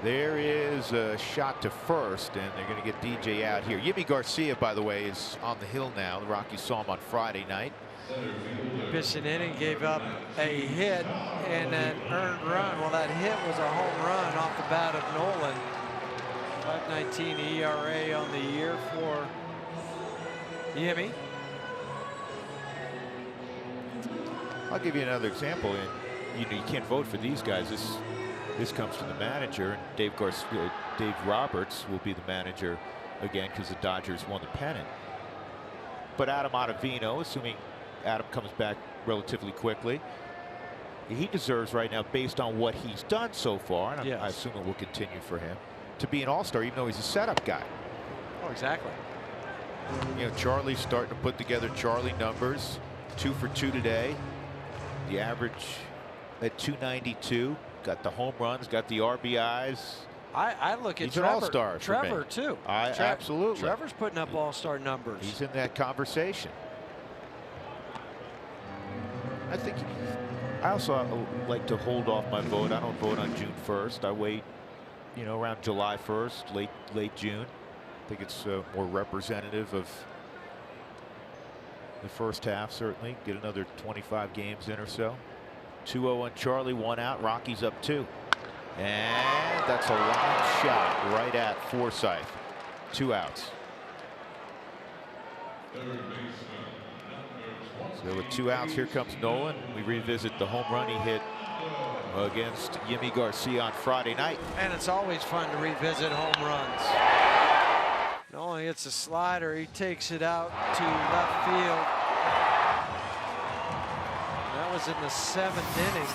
There is a shot to first, and they're going to get DJ out here. Yimi Garcia, by the way, is on the hill now. The Rockies saw him on Friday night. Pitched an inning, gave up a hit and an earned run. Well, that hit was a home run off the bat of Nolan. 5.19 ERA on the year for Yimi. I'll give you another example. And you know, you can't vote for these guys. This comes from the manager, and Dave Roberts will be the manager again because the Dodgers won the pennant. But Adam Ottavino, assuming Adam comes back relatively quickly, he deserves right now, based on what he's done so far, and I assume it will continue for him, to be an All-Star, even though he's a setup guy. Oh, exactly. You know, Charlie's starting to put together Charlie numbers. 2 for 2 today. The average at 292. Got the home runs, got the RBIs. I look at He's Trevor. an all-star. Trevor too. Absolutely. Trevor's putting up all-star numbers. He's in that conversation. I think I also like to hold off my vote. I don't vote on June 1st. I wait, you know, around July 1st, late June. I think it's more representative of the first half. Certainly get another 25 games in or so. 2-0 on Charlie, 1 out. Rockies up 2. And that's a line shot right at Forsythe. 2 outs. So with 2 outs, here comes Nolan. We revisit the home run he hit against Yimi Garcia on Friday night. And it's always fun to revisit home runs. Nolan hits a slider. He takes it out to left field. That was in the 7th inning.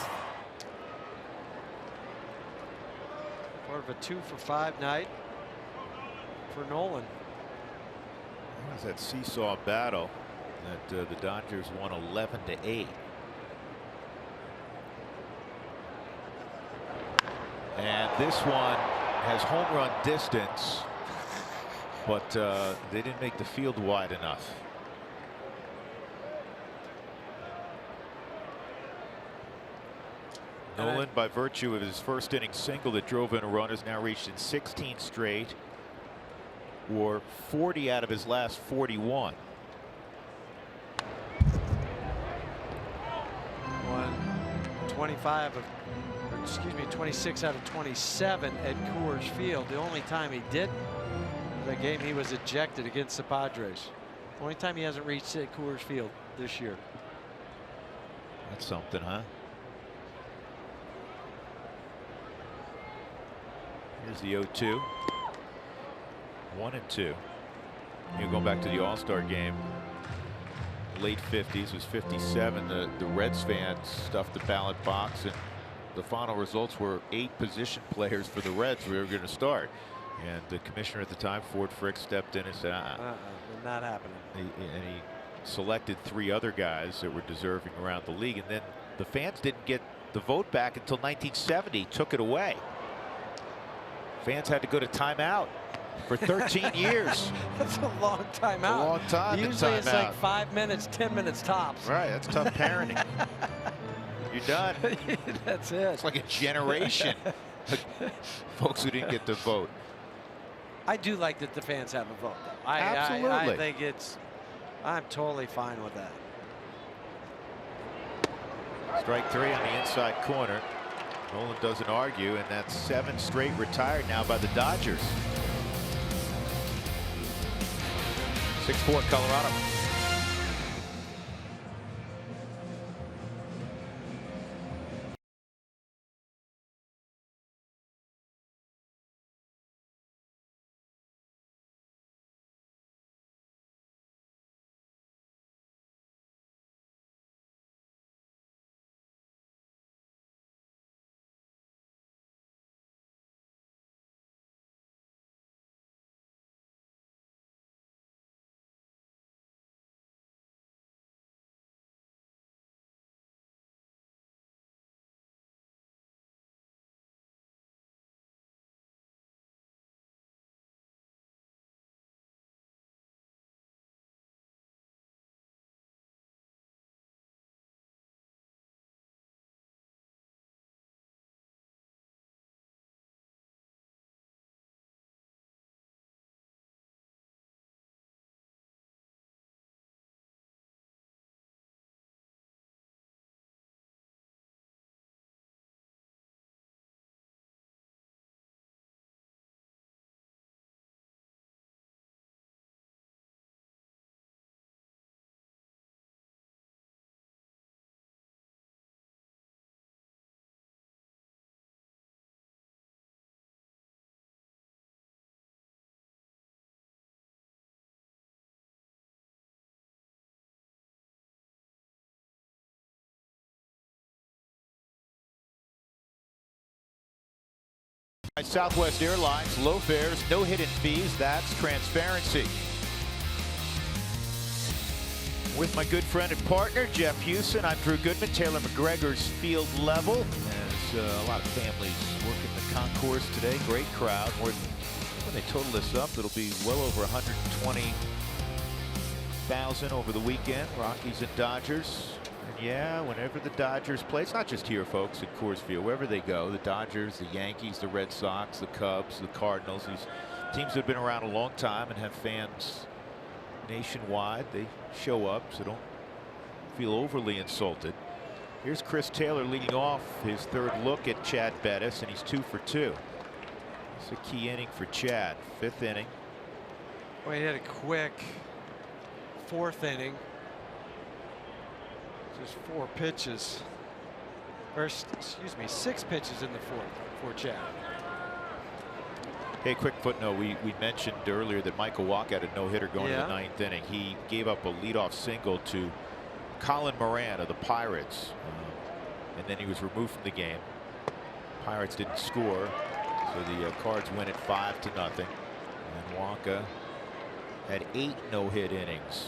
Part of a 2 for 5 night for Nolan. It was that seesaw battle that the Dodgers won 11-8. And this one has home run distance, but they didn't make the field wide enough. Nolan, by virtue of his first inning single that drove in a run, has now reached in 16 straight, or 40 out of his last 41. 26 out of 27 at Coors Field. The only time he didn't, the game he was ejected against the Padres. The only time he hasn't reached at Coors Field this year. That's something, huh? Here's the 0-2. 1-2. You going back to the All-Star game. Late 50s, was 57. The Reds fans stuffed the ballot box, and the final results were 8 position players for the Reds we were going to start. And the commissioner at the time, Ford Frick, stepped in and said, not happening. And he selected 3 other guys that were deserving around the league. And then the fans didn't get the vote back until 1970, took it away. Fans had to go to timeout for 13 years. That's a long time out. A long time. Usually it's like 5 minutes, 10 minutes tops. Right, that's tough parenting. You're done. That's it. It's like a generation of folks who didn't get to vote. I do like that the fans have a vote. Absolutely. I think I'm totally fine with that. Strike 3 on the inside corner. Nolan doesn't argue, and that's 7 straight retired now by the Dodgers. 6-4 Colorado. Southwest Airlines, low fares, no hidden fees. That's transparency. With my good friend and partner, Jeff Hewson, I'm Drew Goodman. Taylor McGregor's field level. As a lot of families working the concourse today. Great crowd. When they total this up, it'll be well over 120,000 over the weekend. Rockies and Dodgers. And yeah, whenever the Dodgers play, it's not just here, folks, at Coors Field. Wherever they go, the Dodgers, the Yankees, the Red Sox, the Cubs, the Cardinals, these teams that have been around a long time and have fans nationwide, they show up, so don't feel overly insulted. Here's Chris Taylor leading off his 3rd look at Chad Bettis, and he's 2 for 2. It's a key inning for Chad. 5th inning. Well, he had a quick 4th inning. Just 4 pitches. Or, excuse me, 6 pitches in the 4th for Chad. Hey, quick footnote. We mentioned earlier that Michael Walk had a no-hitter going to the 9th inning. He gave up a leadoff single to Colin Moran of the Pirates. And then he was removed from the game. Pirates didn't score, so the Cards win at 5-0. And Wonka had 8 no-hit innings.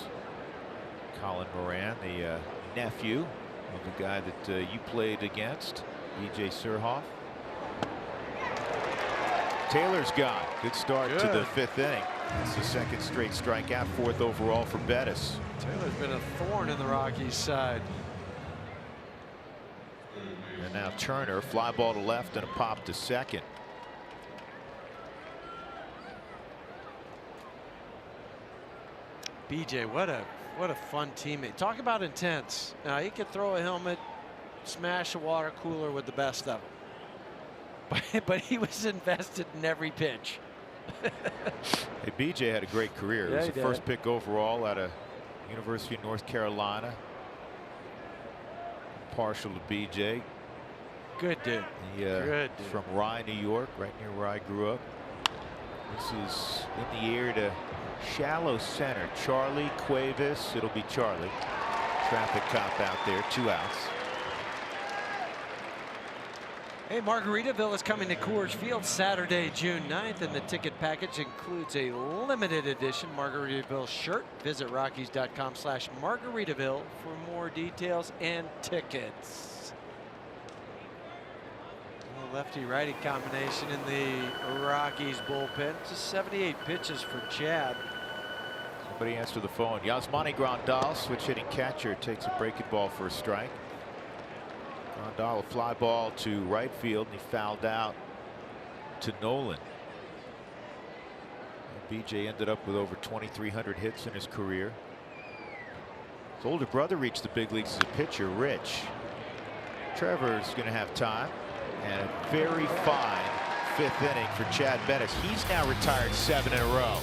Colin Moran, the nephew of the guy that you played against, B.J. Surhoff. Taylor's gone. Good start to the 5th inning. It's the 2nd straight strikeout, 4th overall for Bettis. Taylor's been a thorn in the Rockies' side. And now Turner, fly ball to left and a pop to second. BJ, what a fun teammate. Talk about intense. Now he could throw a helmet, smash a water cooler with the best of them. But he was invested in every pitch. Hey, BJ had a great career. He was the first pick overall out of University of North Carolina. Partial to BJ. Good dude. Good dude. From Rye, New York, right near where I grew up. This is in the air to shallow center. Charlie Cuevas. It'll be Charlie. Traffic cop out there. 2 outs. Hey, Margaritaville is coming to Coors Field Saturday, June 9th, and the ticket package includes a limited edition Margaritaville shirt. Visit Rockies.com/Margaritaville for more details and tickets. Lefty-righty combination in the Rockies bullpen. Just 78 pitches for Chad. Somebody answered the phone. Yasmani Grandal, switch hitting catcher, takes a breaking ball for a strike. Grandal, a fly ball to right field, and he fouled out to Nolan. And BJ ended up with over 2,300 hits in his career. His older brother reached the big leagues as a pitcher, Rich. Trevor's going to have time. And a very fine 5th inning for Chad Bettis. He's now retired 7 in a row.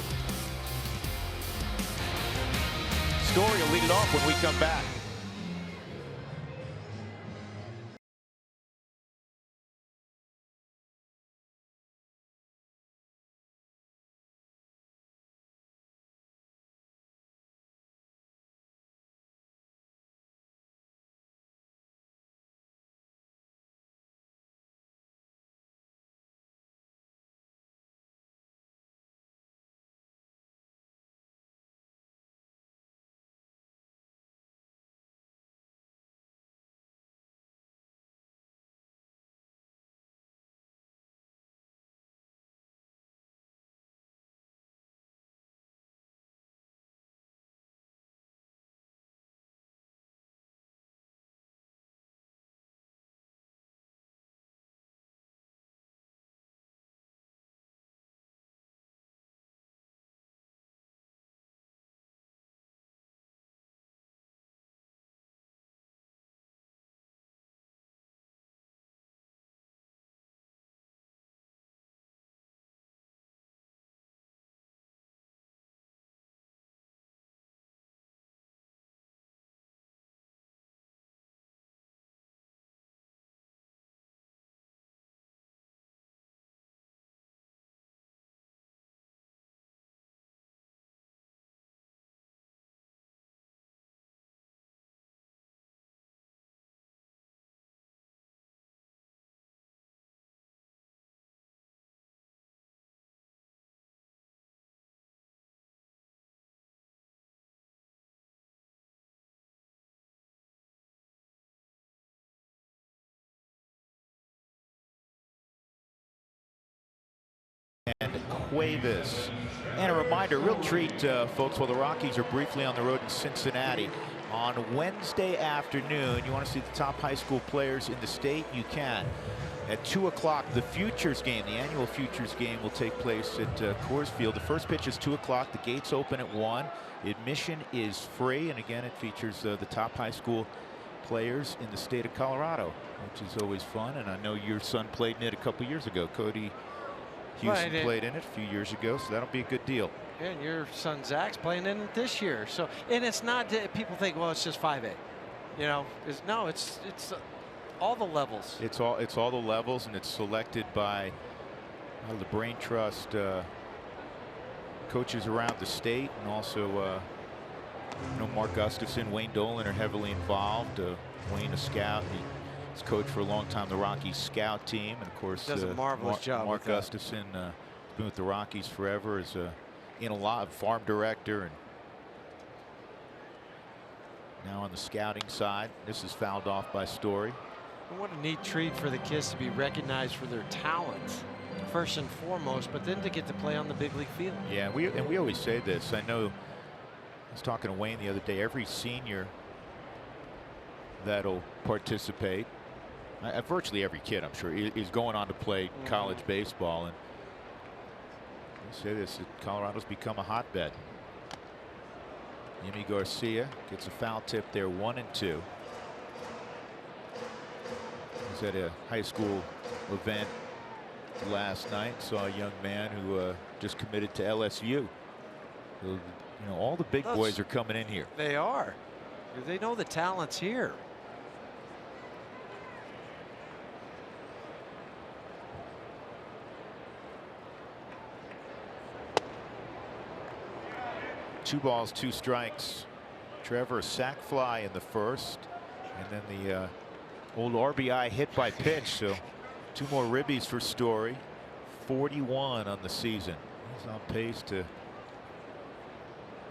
Story will lead it off when we come back. And Cuevas. And a reminder, real treat, folks, while the Rockies are briefly on the road in Cincinnati. On Wednesday afternoon, you want to see the top high school players in the state? You can. At 2 o'clock, the Futures game, the annual Futures game, will take place at Coors Field. The first pitch is 2 o'clock. The gates open at 1. Admission is free. And again, it features the top high school players in the state of Colorado, which is always fun. And I know your son played in it a couple years ago. Cody Houston played in it a few years ago, so that'll be a good deal. And your son Zach's playing in it this year. So, and it's not that people think, well, it's just 5A. You know, it's all the levels. It's all the levels, and it's selected by the Brain Trust coaches around the state, and also you know, Mark Gustafson, Wayne Dolan are heavily involved. Wayne, a scout. He's coached for a long time the Rockies scout team, and of course does a marvelous job. Mark Gustafson been with the Rockies forever as a farm director, and now on the scouting side. This is fouled off by Story. And what a neat treat for the kids to be recognized for their talent first and foremost, but then to get to play on the big league field. Yeah, we always say this. I know I was talking to Wayne the other day. Every senior that'll participate, virtually every kid, I'm sure, is going on to play college baseball. And I say this, Colorado's become a hotbed. Yimi Garcia gets a foul tip there, 1-2. He was at a high school event last night, saw a young man who just committed to LSU. So, you know, all the big boys are coming in here. They are. They know the talent's here. Two balls, 2 strikes. Trevor, a sac fly in the first, and then the old RBI hit by pitch. So 2 more ribbies for Story. 41 on the season. He's on pace to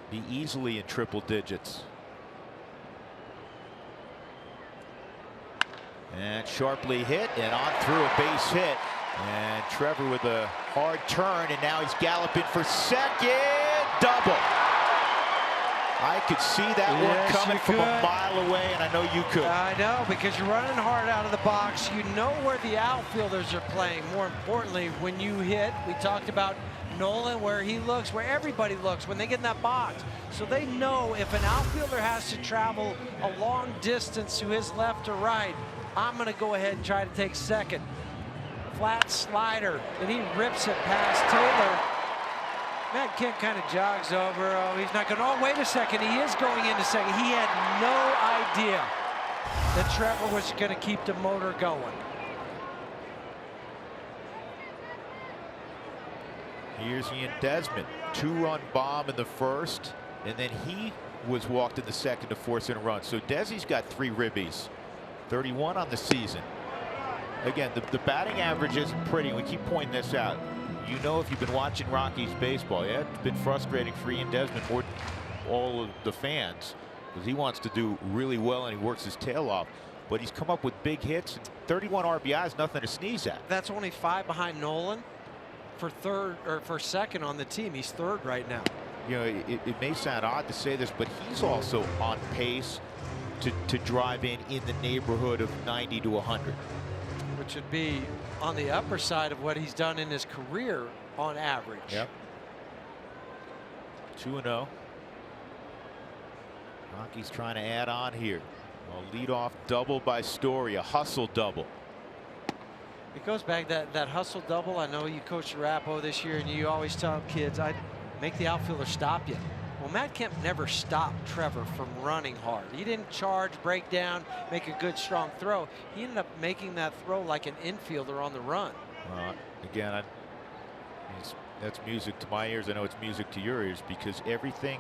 be easily in triple digits. And sharply hit and on through a base hit. And Trevor with a hard turn, and now he's galloping for second. Double. I could see that one coming from a mile away, and I know you could. I know, because you're running hard out of the box. You know where the outfielders are playing. More importantly, when you hit, we talked about Nolan, where he looks, where everybody looks when they get in that box. So they know if an outfielder has to travel a long distance to his left or right, I'm going to go ahead and try to take second. Flat slider, and he rips it past Taylor. Matt Kent kind of jogs over. Oh, he's not going. Oh, wait a second. He is going into second. He had no idea that Trevor was going to keep the motor going. Here's Ian Desmond. 2-run bomb in the first, and then he was walked in the second to force in a run. So Desi's got 3 ribbies. 31 on the season. Again, the batting average isn't pretty. We keep pointing this out. You know, if you've been watching Rockies baseball, yeah, it's been frustrating for Ian Desmond more than all of the fans, because he wants to do really well and he works his tail off. But he's come up with big hits. 31 RBIs, nothing to sneeze at. That's only 5 behind Nolan for third or for second on the team. He's third right now. You know, it may sound odd to say this, but he's also on pace to drive in the neighborhood of 90 to 100. Which would be on the upper side of what he's done in his career on average. Yep. 2-0. Rockies trying to add on here. A leadoff double by Story, a hustle double. It goes back that hustle double. I know you coached Arapahoe this year, and you always tell kids, I make the outfielder stop you. Well, Matt Kemp never stopped Trevor from running hard. He didn't charge, break down, make a good, strong throw. He ended up making that throw like an infielder on the run. Again, that's music to my ears. I know it's music to your ears, because everything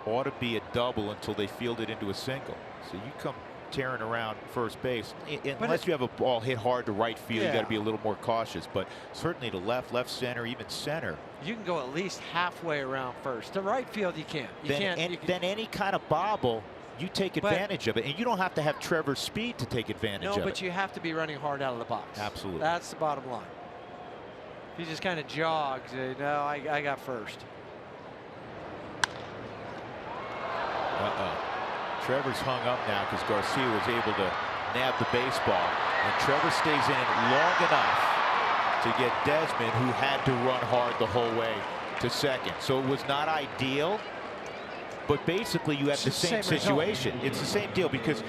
ought to be a double until they field it into a single. So you come tearing around first base, unless you have a ball hit hard to right field, you got to be a little more cautious. But certainly to left center, even center, you can go at least halfway around first. To right field, you can't. Then any kind of bobble, you take advantage of it, and you don't have to have Trevor's speed to take advantage of it. No, but you have to be running hard out of the box. Absolutely. That's the bottom line. If he just kind of jogs, no, I got first. Trevor's hung up now because Garcia was able to nab the baseball, and Trevor stays in it long enough to get Desmond, who had to run hard the whole way to second. So it was not ideal, but basically you have the same situation. It's the same deal, because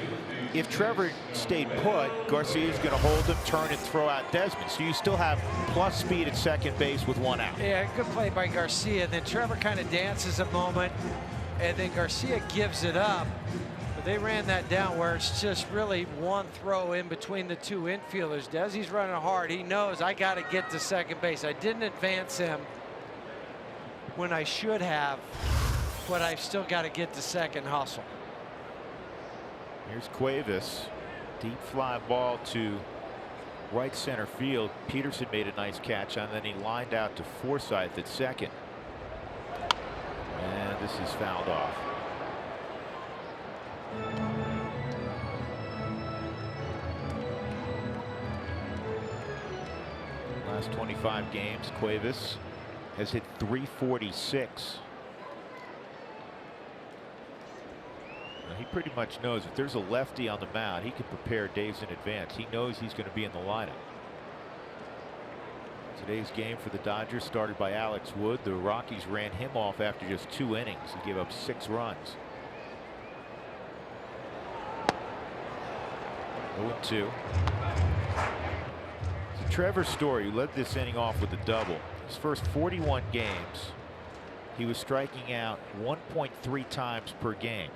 if Trevor stayed put, Garcia's going to hold him, turn, and throw out Desmond. So you still have plus speed at second base with 1 out. Yeah, good play by Garcia. Then Trevor kind of dances a moment, and then Garcia gives it up. But they ran that down where it's just really one throw in between the 2 infielders. Desi's running hard. He knows I got to get to second base. I didn't advance him when I should have, but I've still got to get to second, hustle. Here's Cuevas. Deep fly ball to right center field. Peterson made a nice catch, and then he lined out to Forsythe at second. And this is fouled off. Last 25 games, Cuevas has hit .346. Now, he pretty much knows if there's a lefty on the mound, he can prepare days in advance. He knows he's going to be in the lineup. Today's game for the Dodgers started by Alex Wood. The Rockies ran him off after just 2 innings. He gave up 6 runs. 0-2. So Trevor Story, who led this inning off with a double. His first 41 games, he was striking out 1.3 times per game.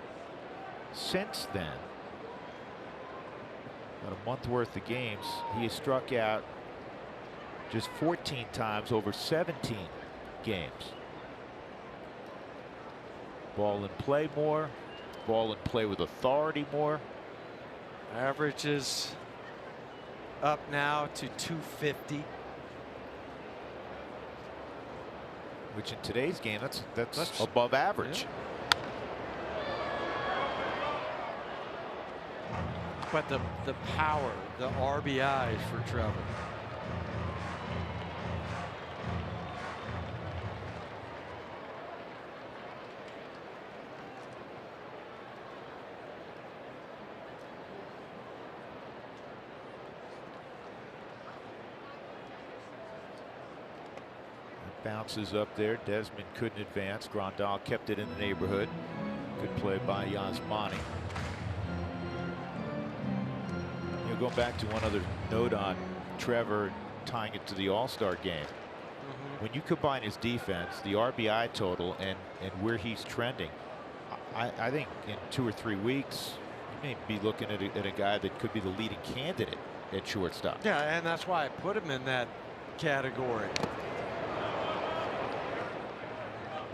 Since then, about a month worth of games, he has struck out just 14 times over 17 games. Ball in play more, ball in play with authority more. Averages up now to 250. Which in today's game, that's above average. Yeah. But the power, the RBIs for Trevor. Bounces up there. Desmond couldn't advance. Grandal kept it in the neighborhood. Good play by Yasmani. Going back to one other note on Trevor, tying it to the All-Star game. When you combine his defense, the RBI total, and where he's trending, I think in 2 or 3 weeks, you may be looking at a guy that could be the leading candidate at shortstop. Yeah, and that's why I put him in that category.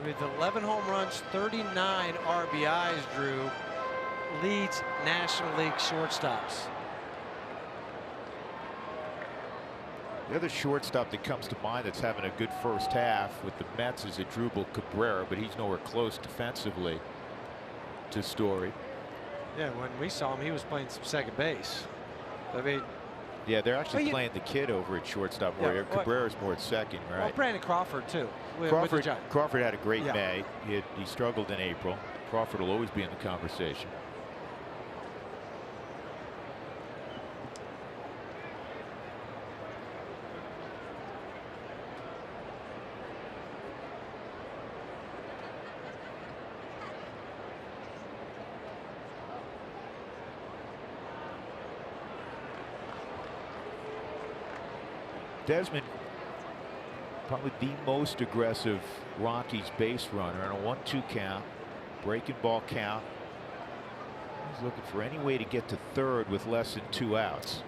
With 11 home runs, 39 RBIs, Drew, leads National League shortstops. The other shortstop that comes to mind that's having a good first half with the Mets is Adrubal Cabrera, but he's nowhere close defensively to Story. Yeah, when we saw him, he was playing some second base. I mean, yeah, they're actually playing the kid over at shortstop. Yeah, Cabrera's more at second, right? Well, Brandon Crawford too. Crawford had a great May. He struggled in April. Crawford will always be in the conversation. Desmond, probably the most aggressive Rockies base runner on a 1-2 count, breaking ball count. He's looking for any way to get to third with less than 2 outs.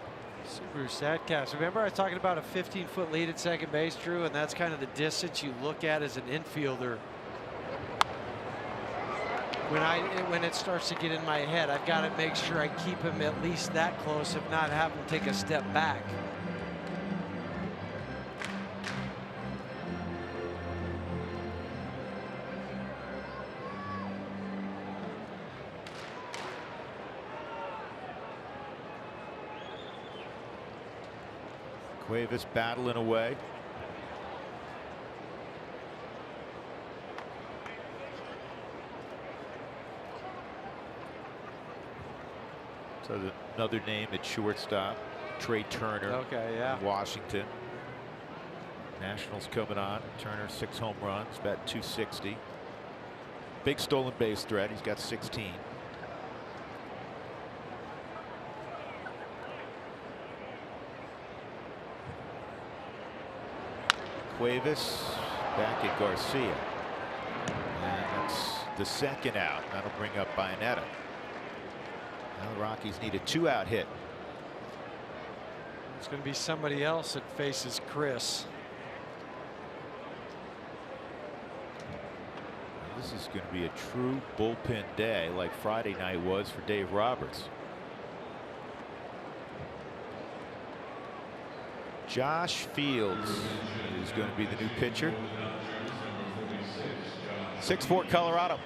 Subaru Statcast. Remember I was talking about a 15-foot lead at second base, Drew, and that's kind of the distance you look at as an infielder. When it starts to get in my head, I've got to make sure I keep him at least that close, if not have him take a step back. Cuevas battling away. So another name at shortstop, Trey Turner. Okay, yeah. Washington. Nationals coming on. Turner 6 home runs, about 260. Big stolen base threat. He's got 16. Cuevas back at Garcia. And that's the second out. That'll bring up Bayanetta. Now the Rockies need a 2-out hit. It's going to be somebody else that faces Chris. This is going to be a true bullpen day like Friday night was for Dave Roberts. Josh Fields is going to be the new pitcher. 6-4 Colorado.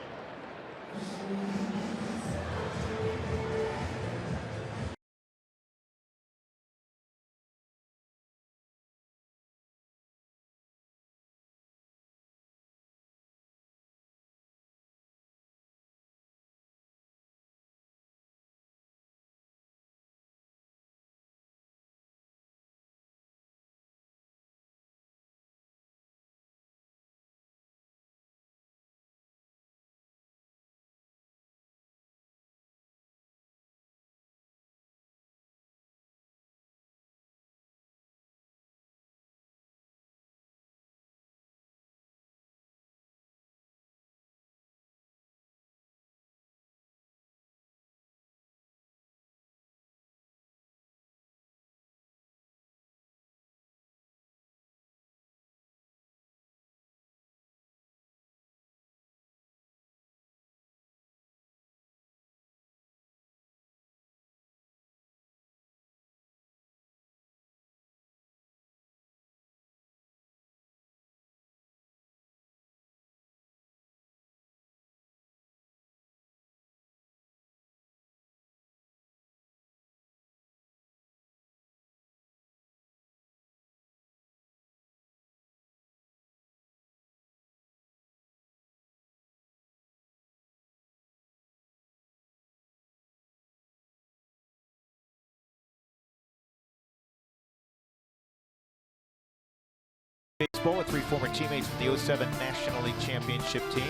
baseball with 3 former teammates from the '07 National League Championship team.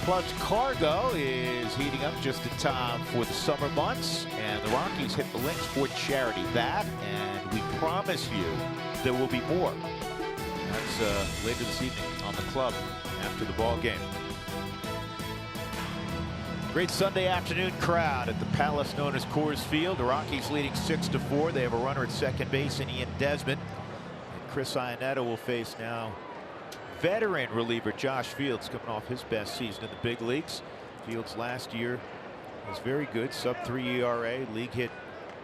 Club's cargo is heating up just in time for the summer months, and the Rockies hit the links for charity. That, and we promise you there will be more. That's later this evening on the club after the ball game. Great Sunday afternoon crowd at the palace known as Coors Field. The Rockies leading 6-4. They have a runner at second base in Ian Desmond. And Chris Iannetta will face now veteran reliever Josh Fields, coming off his best season in the big leagues. Fields last year was very good, sub-3 ERA, league hit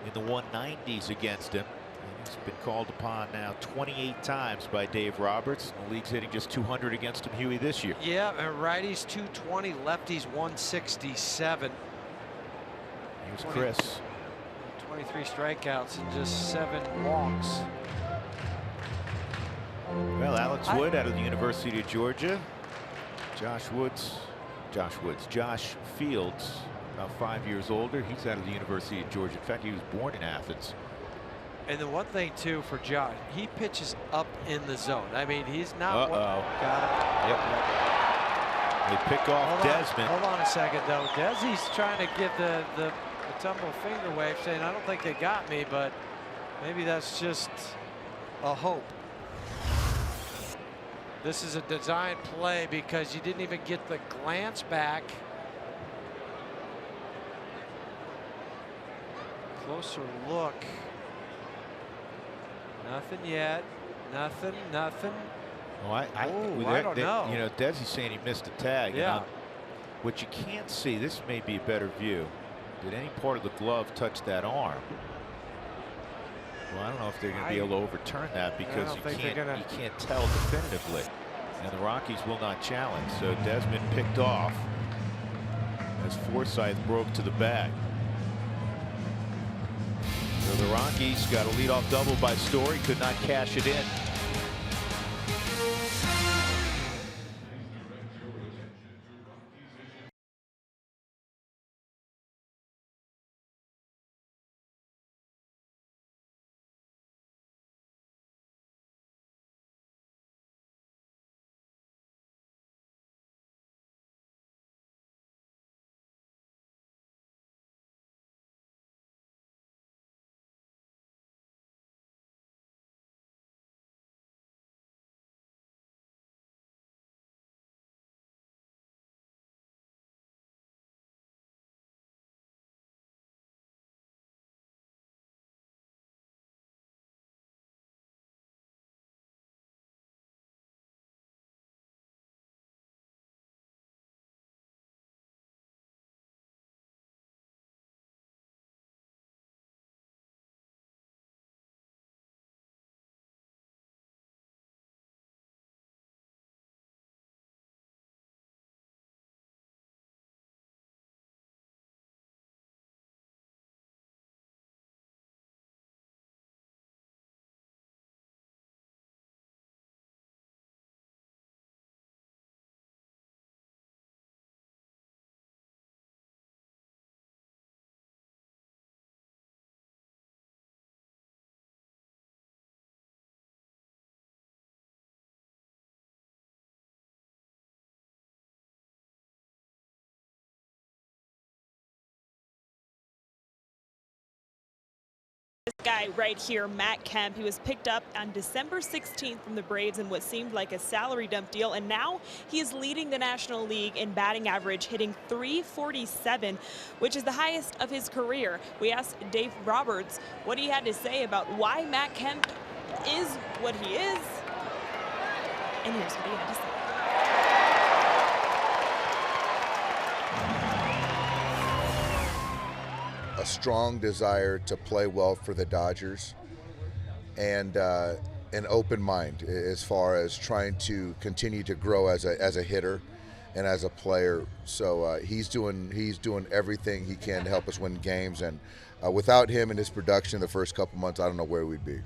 in the 190s against him. And he's been called upon now 28 times by Dave Roberts. The league's hitting just 200 against him, Huey, this year. Yeah, and righties 220, lefties 167. Here's Chris. 23 strikeouts and just 7 walks. Well, Alex Wood out of the University of Georgia. Josh Fields, about 5 years older. He's out of the University of Georgia. In fact, he was born in Athens. And the one thing, too, for Josh, he pitches up in the zone. I mean, he's not. Got it. Yep. They pick off Desmond. Hold on a second, though. Desi's trying to give the tumble finger wave, saying, I don't think they got me, but maybe that's just a hope. This is a design play because you didn't even get the glance back. Closer look. Nothing yet. Nothing. Oh, I don't know. You know, Desi's saying he missed a tag. Yeah. What you can't see, this may be a better view. Did any part of the glove touch that arm? Well, I don't know if they're going to be able to overturn that because you can't tell definitively. And the Rockies will not challenge. So Desmond picked off as Forsythe broke to the bag. So the Rockies got a leadoff double by Story, could not cash it in. This guy right here, Matt Kemp, he was picked up on December 16th from the Braves in what seemed like a salary dump deal, and now he is leading the National League in batting average, hitting .347, which is the highest of his career. We asked Dave Roberts what he had to say about why Matt Kemp is what he is, and here's what he had to say. A strong desire to play well for the Dodgers, and an open mind as far as trying to continue to grow as a hitter and as a player. So he's doing everything he can to help us win games, and without him and his production the first couple months, I don't know where we'd be.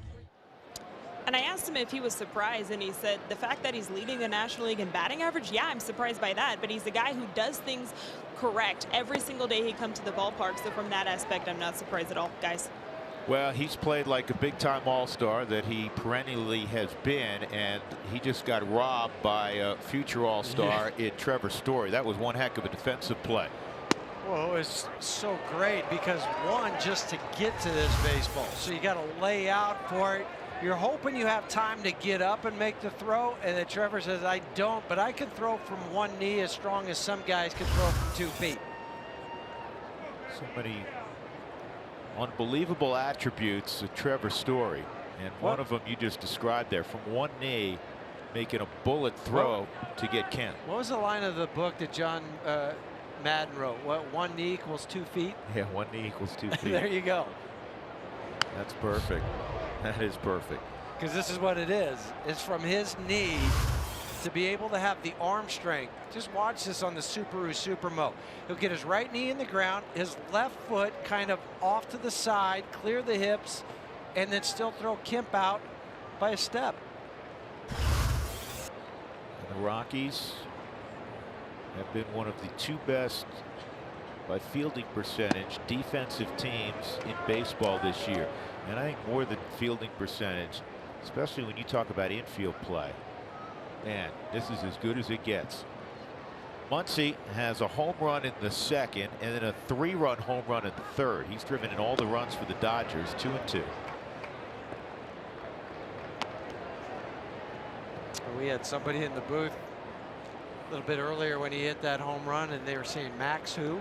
And I asked him if he was surprised, and he said the fact that he's leading the National League in batting average, yeah, I'm surprised by that, but he's a guy who does things correct every single day he comes to the ballpark. So from that aspect, I'm not surprised at all, guys. Well, he's played like a big-time all-star that he perennially has been, and he just got robbed by a future all-star in Trevor Story. That was one heck of a defensive play. Well, it's so great because, one, just to get to this baseball, so you got to lay out for it. You're hoping you have time to get up and make the throw, and then Trevor says, I don't, but I can throw from one knee as strong as some guys can throw from 2 feet. So many unbelievable attributes of Trevor Story, and one of them you just described there, from one knee, making a bullet throw to get Kent. What was the line of the book that John Madden wrote? What, 1 knee equals 2 feet? Yeah, 1 knee equals 2 feet. There you go. That's perfect. That is perfect. Because this is what it is. It's from his knee to be able to have the arm strength. Just watch this on the Subaru Supermo. He'll get his right knee in the ground, his left foot kind of off to the side, clear the hips, and then still throw Kemp out by a step. And the Rockies have been one of the 2 best by fielding percentage defensive teams in baseball this year. And I think more than fielding percentage, especially when you talk about infield play. Man, this is as good as it gets. Muncy has a home run in the 2nd and then a 3-run home run in the 3rd. He's driven in all the runs for the Dodgers, 2-2. We had somebody in the booth a little bit earlier when he hit that home run, and they were saying Max who?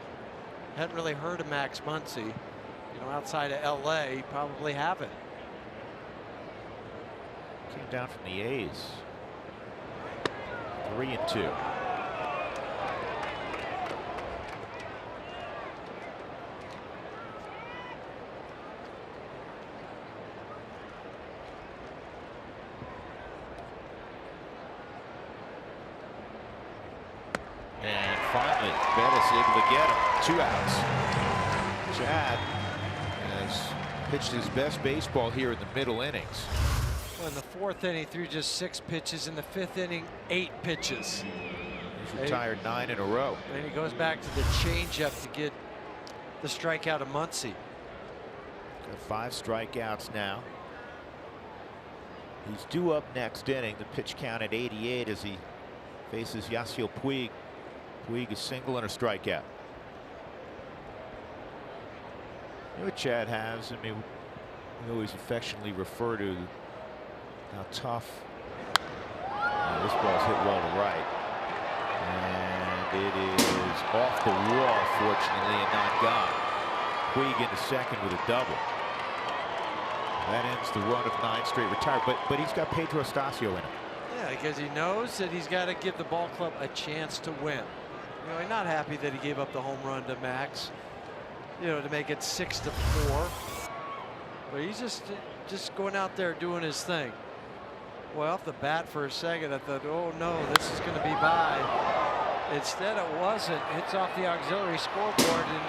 Hadn't really heard of Max Muncy. You know, outside of LA, probably haven't. Came down from the A's. 3-2. And finally, Bettis able to get him. 2 outs. Chad has pitched his best baseball here in the middle innings. Well, in the 4th inning, threw just 6 pitches. In the 5th inning, 8 pitches. He's retired 9 in a row. And he goes back to the changeup to get the strikeout of Muncy. Got 5 strikeouts now. He's due up next inning. The pitch count at 88 as he faces Yasiel Puig. Puig is single and a strikeout. You know what Chad has? I mean, we always affectionately refer to how tough. This ball's hit well to right. And it is off the wall, fortunately, and not gone. Puig into 2nd with a double. That ends the run of 9 straight retired, but he's got Pedro Estacio in him. Yeah, because he knows that he's got to give the ball club a chance to win. You know, he's not happy that he gave up the home run to Max, you know, to make it 6-4. But he's just going out there doing his thing. Well, off the bat for a second, I thought, oh no, this is going to be by. Instead, it wasn't. Hits off the auxiliary scoreboard and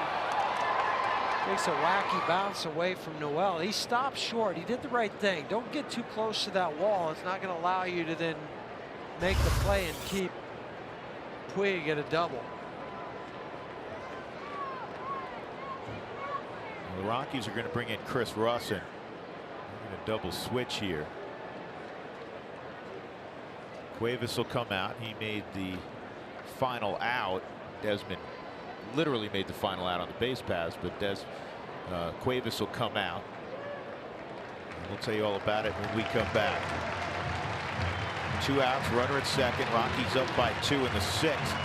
takes a wacky bounce away from Noel. He stopped short. He did the right thing. Don't get too close to that wall. It's not going to allow you to then make the play and keep Puig at a double. The Rockies are going to bring in Chris Rusin. They're going to double switch here. Cuevas will come out. He made the final out. Desmond literally made the final out on the base pass, but Cuevas will come out. We'll tell you all about it when we come back. 2 outs, runner at 2nd. Rockies up by 2 in the 6th.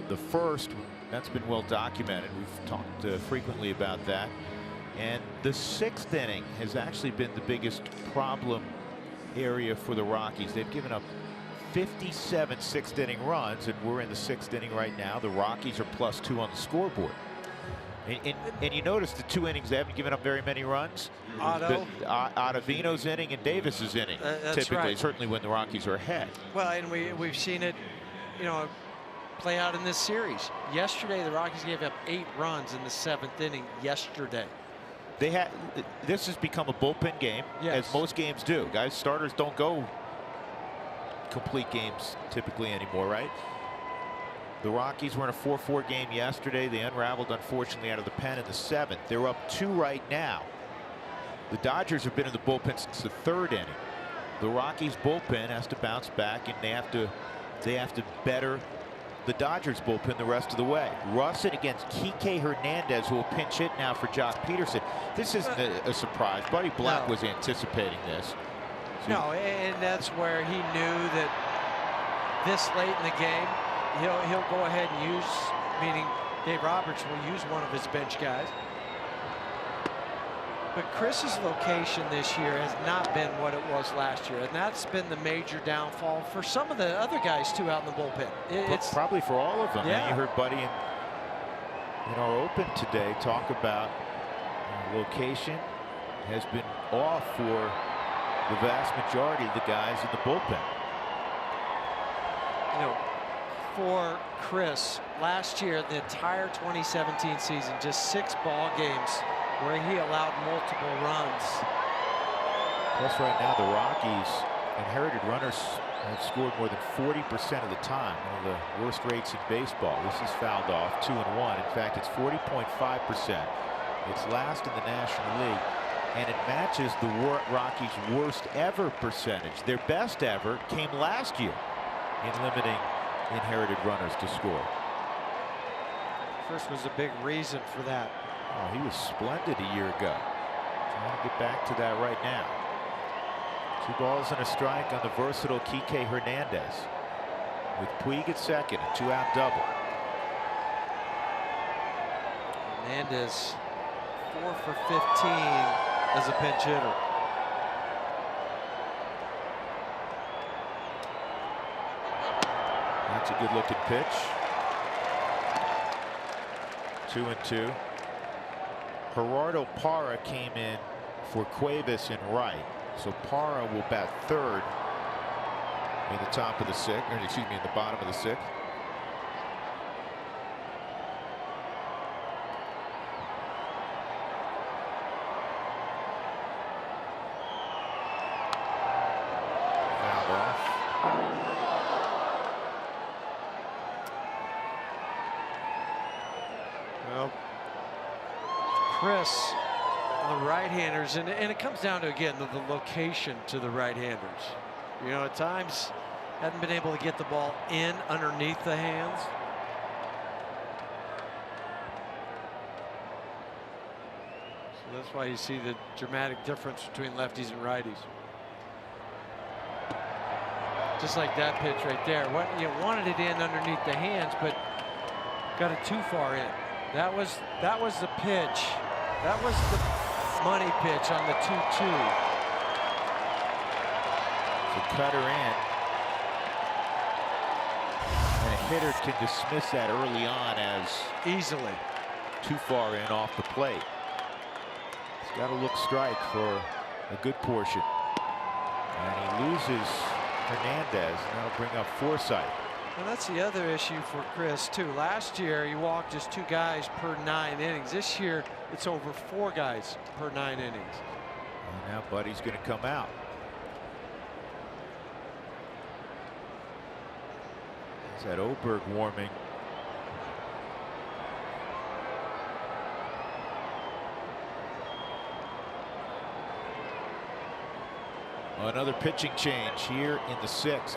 the first. That's been well documented. We've talked frequently about that. And the 6th inning has actually been the biggest problem area for the Rockies. They've given up 57 6th inning runs, and we're in the 6th inning right now. The Rockies are +2 on the scoreboard. And you notice the 2 innings they haven't given up very many runs. Ottavino's inning and Davis's inning. Typically, right. certainly when the Rockies are ahead. Well, and we've seen it, play out in this series. Yesterday, the Rockies gave up 8 runs in the 7th inning. Yesterday, this has become a bullpen game, yes, as most games do. Guys, starters don't go complete games typically anymore, right? The Rockies were in a 4-4 game yesterday. They unraveled, unfortunately, out of the pen in the 7th. They're up 2 right now. The Dodgers have been in the bullpen since the 3rd inning. The Rockies bullpen has to bounce back, and they have to better the Dodgers bullpen the rest of the way. Russet against Kike Hernandez, who will pinch hit now for Josh Peterson. This isn't a surprise. Buddy Black was anticipating this. No, and that's where he knew that this late in the game, he'll go ahead and use, meaning Dave Roberts will use one of his bench guys. But Chris's location this year has not been what it was last year, and that's been the major downfall for some of the other guys too out in the bullpen. It's probably for all of them. Yeah. You heard Buddy in our open today talk about location has been off for the vast majority of the guys in the bullpen. For Chris, last year, the entire 2017 season, just 6 ball games where he allowed multiple runs. Plus, right now, the Rockies inherited runners have scored more than 40% of the time, one of the worst rates in baseball. This is fouled off, 2-1. In fact, it's 40.5%. It's last in the National League, and it matches the Rockies' worst ever percentage. Their best ever came last year in limiting inherited runners to score. Chris was a big reason for that. Oh, he was splendid a year ago. Trying to get back to that right now. 2 balls and a strike on the versatile Kike Hernandez, with Puig at second, a 2-out double. Hernandez 4 for 15 as a pinch hitter. That's a good looking pitch. 2-2. Gerardo Parra came in for Cuevas in right. So Parra will bat 3rd in the top of the 6th, or excuse me, in the bottom of the 6th. Fouled off. Well, Chris, the right-handers, and it comes down to, again, the location to the right-handers. At times, hadn't been able to get the ball in underneath the hands. So that's why you see the dramatic difference between lefties and righties. Just like that pitch right there. What you wanted it in underneath the hands, but got it too far in. That was the pitch. That was the money pitch on the 2-2. The cutter in, and a hitter can dismiss that early on as easily too far in off the plate. He's got to look strike for a good portion, and he loses Hernandez, and that'll bring up Forsythe. And that's the other issue for Chris too. Last year he walked just 2 guys per 9 innings. This year it's over 4 guys per 9 innings. And now Buddy's going to come out. Is that Oberg warming? Another pitching change here in the 6th.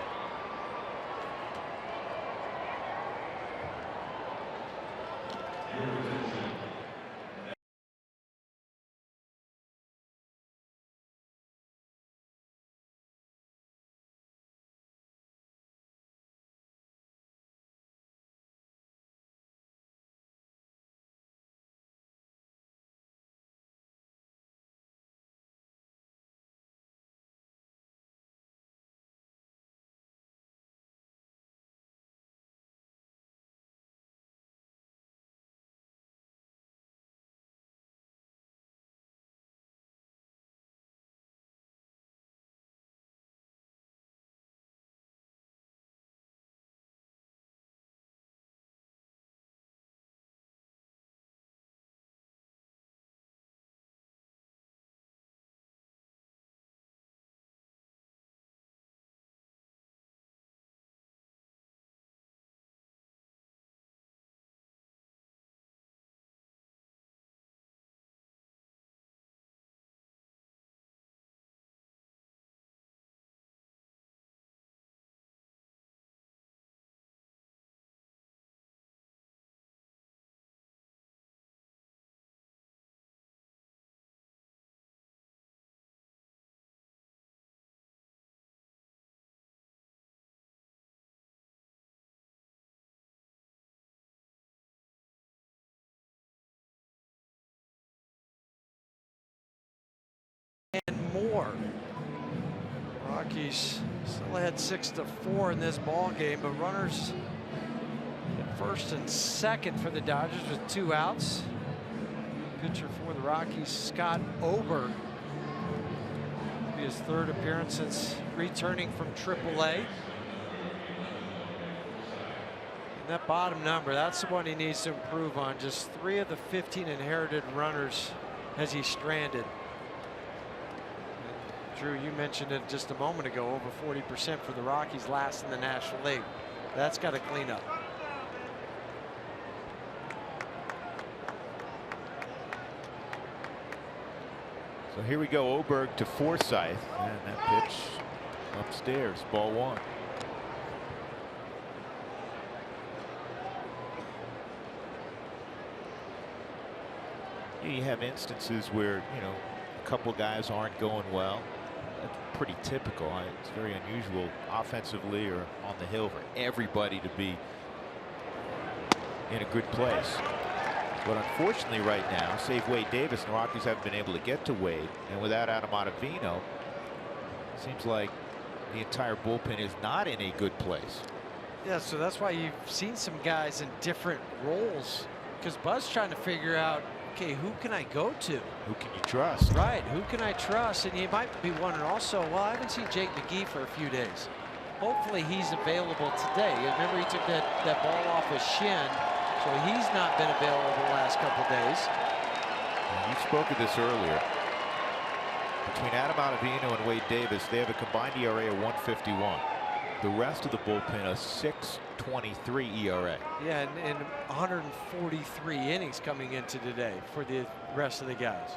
4. Rockies still ahead 6-4 in this ball game, but runners at first and second for the Dodgers with 2 outs. Pitcher for the Rockies, Scott Oberg. His 3rd appearance since returning from AAA. And that bottom number, that's the one he needs to improve on. Just 3 of the 15 inherited runners has he stranded. And Drew, you mentioned it just a moment ago, over 40% for the Rockies, last in the National League. That's got to clean up. So here we go, Oberg to Forsythe, and that pitch upstairs, ball 1. You have instances where, you know, a couple guys aren't going well. That's pretty typical. It's very unusual offensively or on the hill for everybody to be in a good place. But unfortunately right now, save Wade Davis, the Rockies haven't been able to get to Wade. And without Adam Ottavino, it seems like the entire bullpen is not in a good place. Yeah, so that's why you've seen some guys in different roles. Because Buzz trying to figure out, okay, who can I go to? Who can you trust? Right, who can I trust? And you might be wondering also, well, I haven't seen Jake McGee for a few days. Hopefully he's available today. Remember, he took that ball off his shin. So he's not been available the last couple days. You spoke of this earlier. Between Adam Ottavino and Wade Davis, they have a combined ERA of 151. The rest of the bullpen a 6.23 ERA. Yeah, and 143 innings coming into today for the rest of the guys.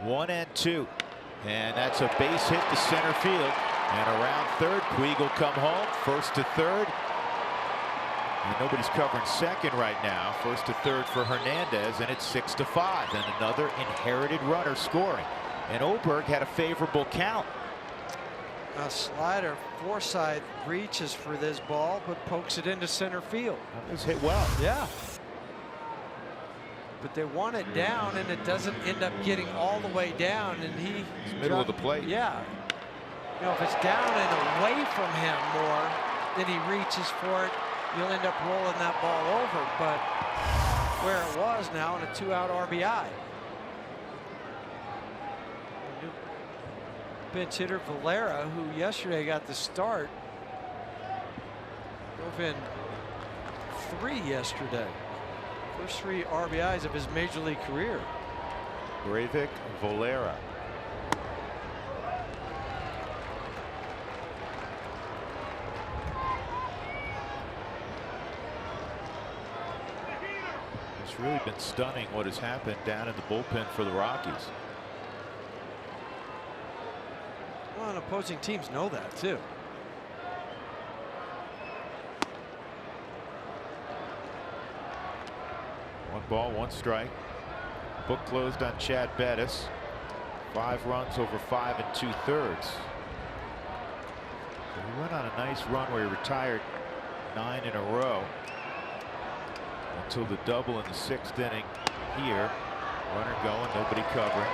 1-2, and that's a base hit to center field. And around third, Puig will come home. First to third. And nobody's covering second right now. First to third for Hernandez, and it's 6-5. And another inherited runner scoring. And Oberg had a favorable count. A slider. Forsythe reaches for this ball, but pokes it into center field. That was hit well. Yeah. But they want it down, and it doesn't end up getting all the way down. And it's middle of the plate. Yeah. You know, if it's down and away from him more, then he reaches for it. You'll end up rolling that ball over, but where it was now in a 2-out RBI. Pinch hitter Valera, who yesterday got the start, drove in 3 yesterday. First 3 RBIs of his major league career. Breivik, Valera. It's really been stunning what has happened down in the bullpen for the Rockies. Well, and opposing teams know that too. One ball, 1 strike. Book closed on Chad Bettis. 5 runs over 5 2/3. So he went on a nice run where he retired 9 in a row until the double in the 6th inning here. Runner going, nobody covering.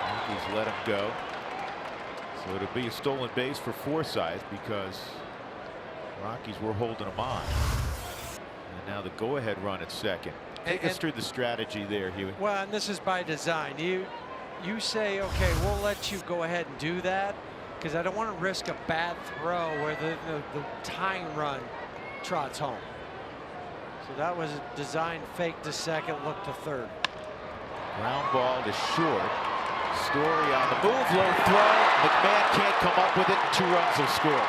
Yankees let him go. So it'll be a stolen base for Forsythe because Rockies were holding him on. And now the go-ahead run at second. Take us through the strategy there, Huey. Well, and this is by design. You say, okay, we'll let you go ahead and do that because I don't want to risk a bad throw where the tying run trots home. So that was a design fake to second, look to third. Ground ball to short. Story on the move, low throw. McMahon can't come up with it, and 2 runs will score.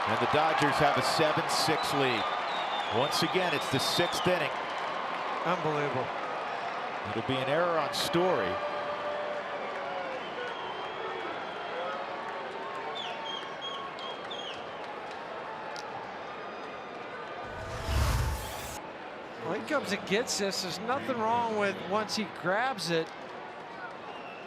And the Dodgers have a 7-6 lead. Once again, it's the 6th inning. Unbelievable. It'll be an error on Story. Well, he comes and gets this. There's nothing wrong with once he grabs it.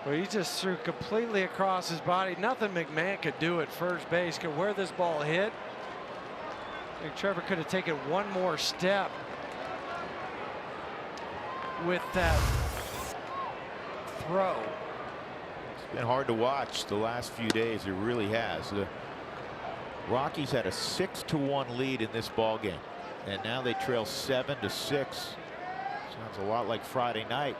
But he just threw completely across his body. Nothing McMahon could do at first base. Could where this ball hit. I think Trevor could have taken one more step with that throw. It's been hard to watch the last few days. It really has. The Rockies had a 6-1 lead in this ball game, and now they trail 7-6. Sounds a lot like Friday night.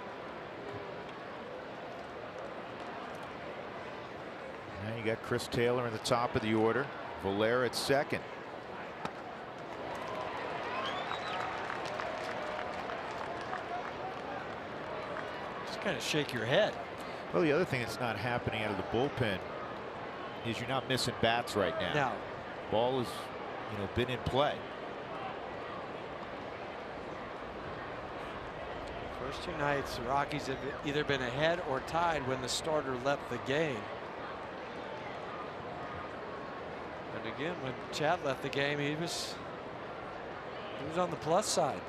Now you got Chris Taylor in the top of the order. Valera at second. Just kind of shake your head. Well, the other thing that's not happening out of the bullpen is you're not missing bats right now. No. Ball has, been in play. First two nights, the Rockies have either been ahead or tied when the starter left the game. And again, when Chad left the game, he was on the plus side.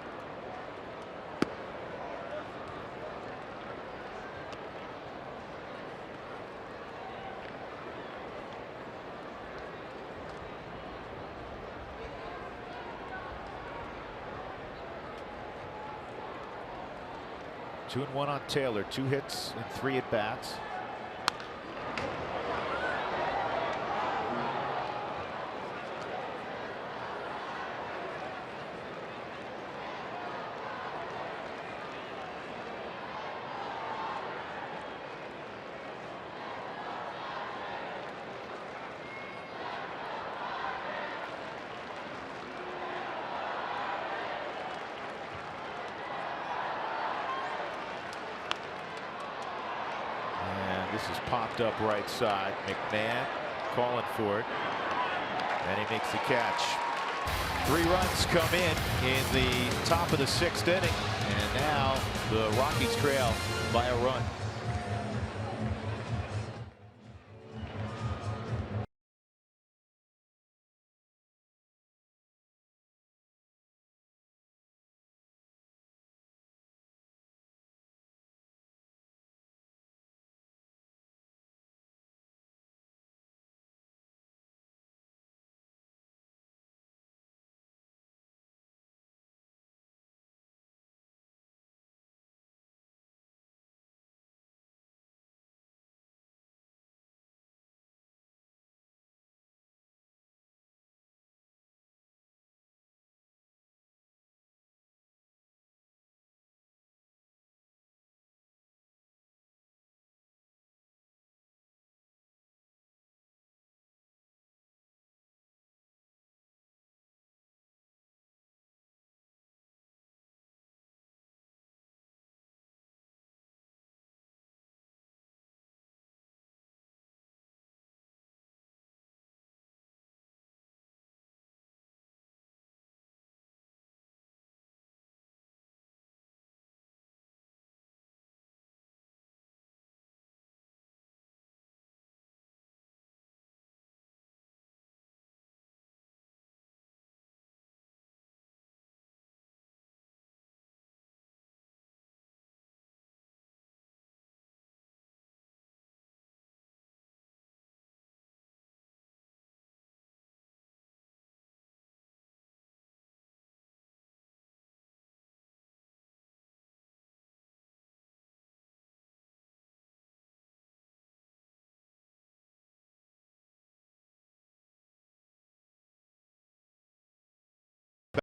Two and one on Taylor. 2 hits and 3 at bats. This is popped up right side. McMahon calling for it, and he makes the catch. 3 runs come in the top of the 6th inning, and now the Rockies trail by a run.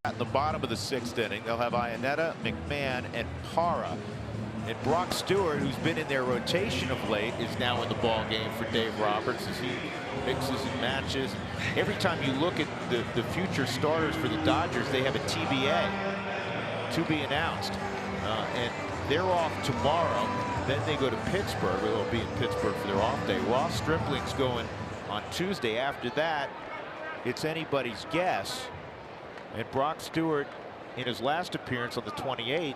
At the bottom of the 6th inning, they'll have Iannetta, McMahon, and Parra. And Brock Stewart, who's been in their rotation of late, is now in the ball game for Dave Roberts as he mixes and matches. Every time you look at the future starters for the Dodgers, they have a TBA to be announced. And they're off tomorrow. Then they go to Pittsburgh. They'll be in Pittsburgh for their off day. Ross Stripling's going on Tuesday. After that, it's anybody's guess. And Brock Stewart, in his last appearance on the 28th,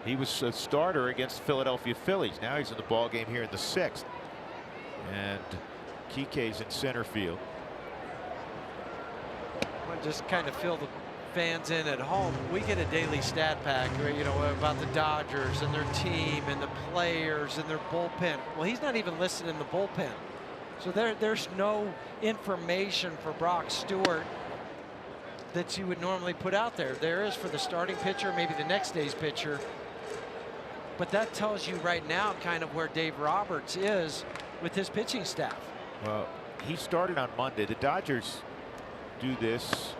he was a starter against the Philadelphia Phillies. Now he's in the ball game here in the 6th. And Kike's in center field. Well, just kind of fill the fans in at home. We get a daily stat pack, about the Dodgers and their team and the players and their bullpen. Well, he's not even listed in the bullpen. So there's no information for Brock Stewart that you would normally put out there. There is for the starting pitcher, maybe the next day's pitcher. But that tells you right now kind of where Dave Roberts is with his pitching staff. Well, he started on Monday. The Dodgers do this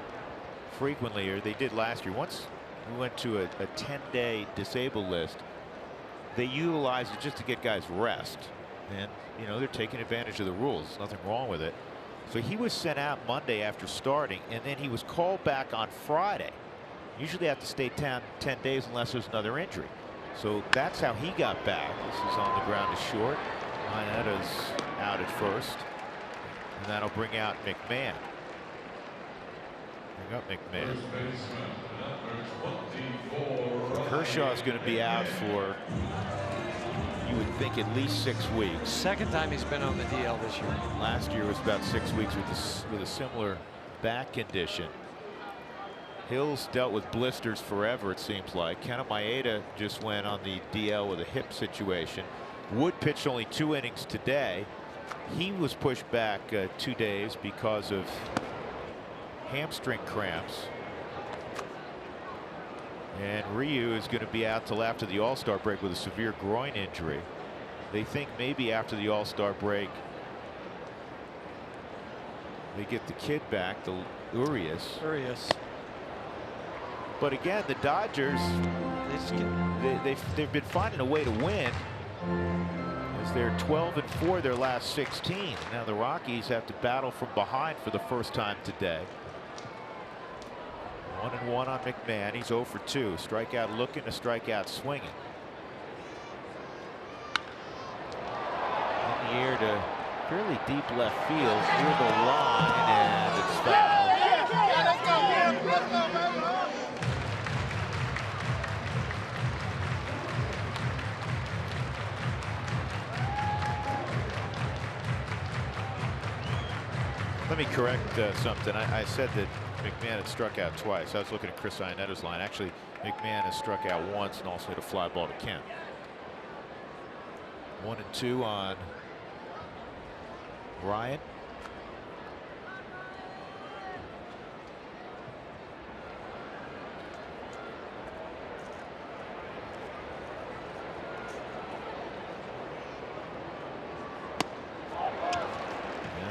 frequently, or they did last year. Once we went to a 10-day disabled list, they utilize it just to get guys rest. And, you know, they're taking advantage of the rules. There's nothing wrong with it. So he was sent out Monday after starting, and then he was called back on Friday. Usually they have to stay 10 days unless there's another injury. So that's how he got back. This is on the ground to short. Iannetta's out at first. And that'll bring out McMahon. Bring up McMahon. So Kershaw's going to be out for, you would think, at least 6 weeks. Second time he's been on the DL this year. Last year was about 6 weeks with a similar back condition. Hill's dealt with blisters forever, it seems like. Kenta Maeda just went on the DL with a hip situation. Wood pitched only 2 innings today. He was pushed back 2 days because of hamstring cramps. And Ryu is going to be out till after the All-Star break with a severe groin injury. They think maybe after the All-Star break they get the kid back, the Urias. But again, the Dodgers, they've been finding a way to win, as they're 12-4 their last 16. Now the Rockies have to battle from behind for the first time today. 1-1 on McMahon. He's 0 for 2. Strikeout looking, a strikeout swinging. In the air to fairly deep left field near the line, and it's foul. Let me correct something. I said that McMahon had struck out twice. I was looking at Chris Iannetta's line. Actually, McMahon has struck out once and also hit a fly ball to Kent. 1-2 on Ryan.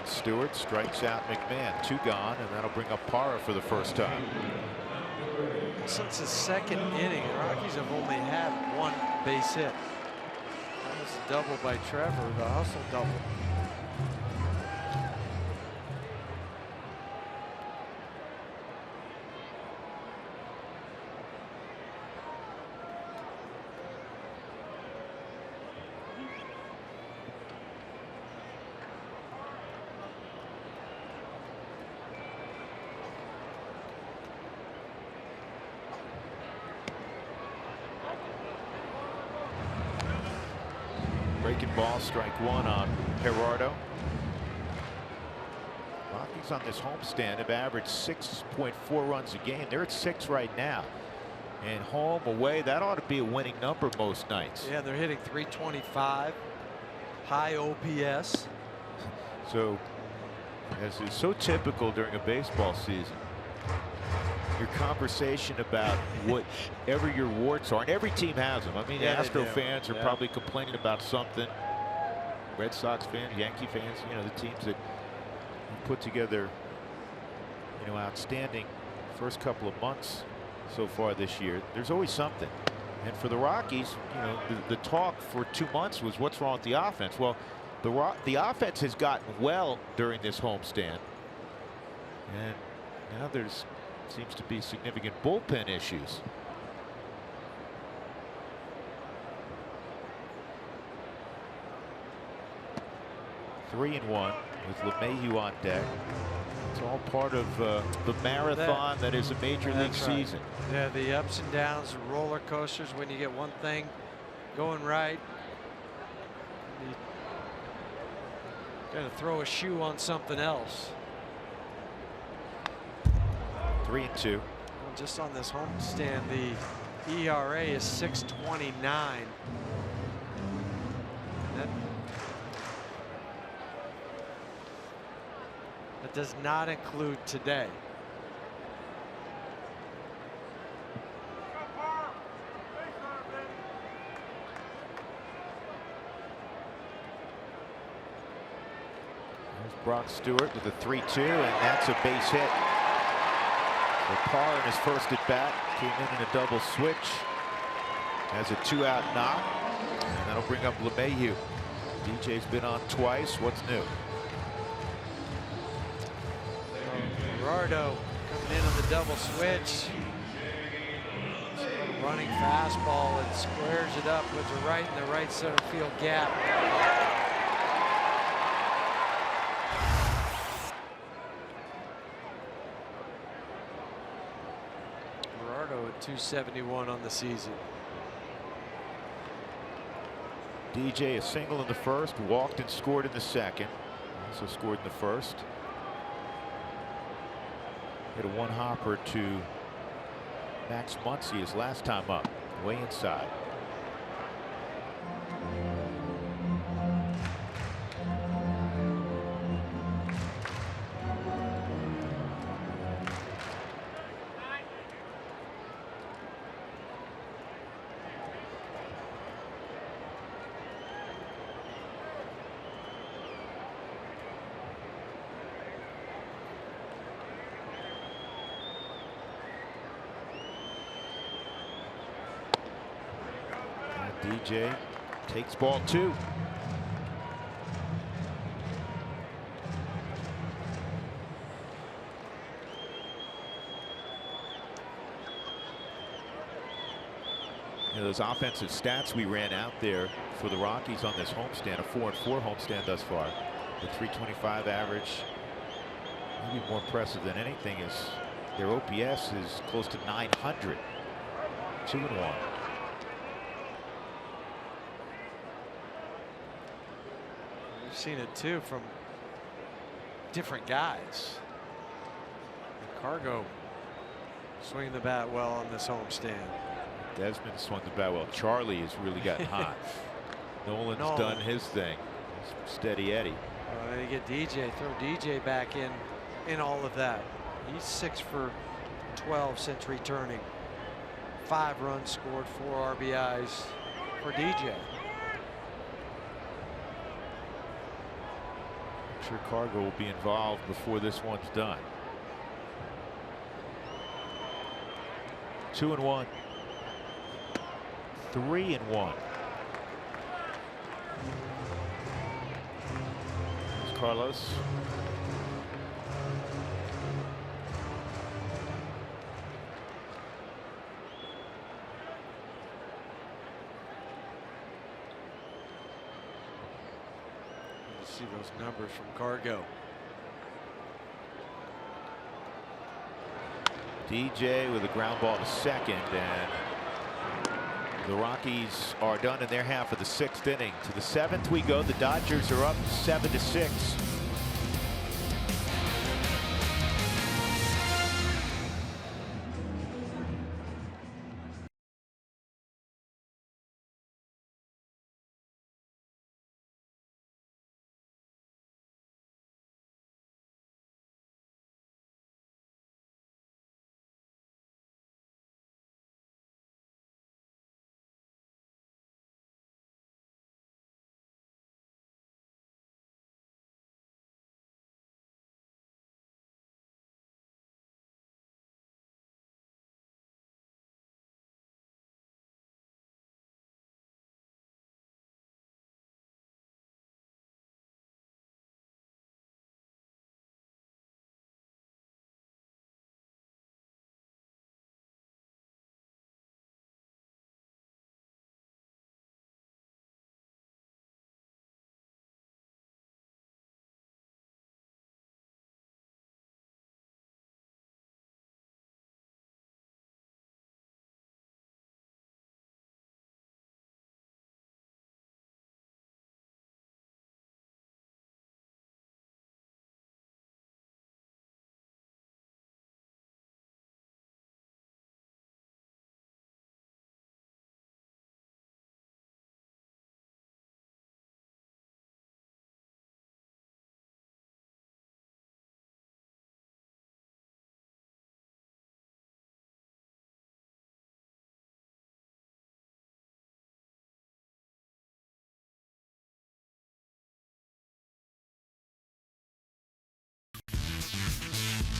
Stewart strikes out McMahon. 2 gone, and that'll bring up Parra for the first time. Since the second inning, the Rockies have only had 1 base hit. That was a double by Trevor, the hustle double. Breaking ball, strike 1 on Gerardo. Rockies on this homestand have averaged 6.4 runs a game. They're at 6 right now. And home, away, that ought to be a winning number most nights. Yeah, they're hitting .325, high OPS. So, as is so typical during a baseball season, your conversation about whatever your warts are, and every team has them. I mean, Yeah, Astro fans are probably complaining about something. Red Sox fans, Yankee fans, you know, the teams that put together, you know, outstanding first couple of months so far this year. There's always something. And for the Rockies, you know, the talk for 2 months was what's wrong with the offense. Well, the offense has gotten well during this homestand, and now there's seems to be significant bullpen issues. Three and 1 with LeMahieu on deck. It's all part of the marathon that is a major league season. Yeah, the ups and downs, the roller coasters. When you get one thing going right, you got to throw a shoe on something else. 3 and 2. Just on this homestand, the ERA is 6.29. That does not include today. Brock Stewart with a 3-2, and that's a base hit. So Parr in his first at bat came in a double switch. Has a 2-out knock, and that'll bring up LeMahieu. DJ's been on twice. What's new? Gerardo coming in on the double switch. Running fastball and squares it up with the right in the right center field gap. Gerardo at 271 on the season. DJ a single in the first, walked and scored in the second. Also scored in the first. Hit a one-hopper to Max Muncy his last time up, way inside. DJ takes ball 2. Those offensive stats we ran out there for the Rockies on this homestand, a 4-4 homestand thus far. The 325 average, maybe more impressive than anything, is their OPS is close to 900. 2-1. We've seen it too from different guys. Cargo swinging the bat well on this homestand. Desmond swung the bat well. Charlie has really gotten hot. Nolan's done his thing. Steady Eddie. And you get DJ, throw DJ back in all of that. He's 6 for 12 since returning. 5 runs scored, 4 RBIs for DJ. I'm sure Cargo will be involved before this one's done. 2-1. 3-1. There's Carlos. You see those numbers from Cargo. DJ with a ground ball to second, and the Rockies are done in their half of the 6th inning. To the 7th we go. The Dodgers are up 7-6.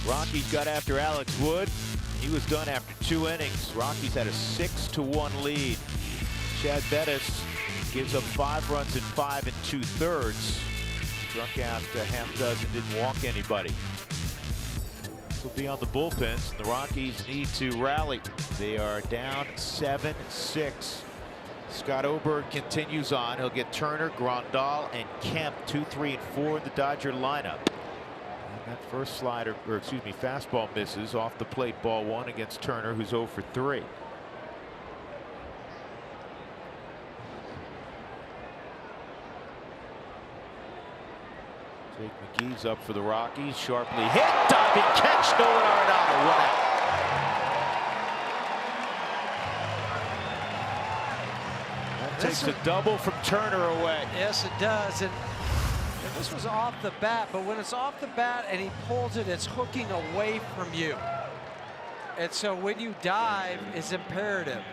Rockies got after Alex Wood. He was done after 2 innings. Rockies had a 6-1 lead. Chad Bettis gives up 5 runs in 5 2/3. Struck out a half dozen, didn't walk anybody. This will be on the bullpens. The Rockies need to rally. They are down 7-6. Scott Oberg continues on. He'll get Turner, Grandal, and Kemp 2, 3, and 4 in the Dodger lineup. And that first slider, or excuse me, fastball misses off the plate. Ball 1 against Turner, who's 0 for 3. Jake McGee's up for the Rockies. Sharply hit, diving catch, Nolan Arenado, 1 out. That takes a double from Turner away. Yes, it does. And this was off the bat, but when it's off the bat and he pulls it, it's hooking away from you. And so when you dive, it's imperative.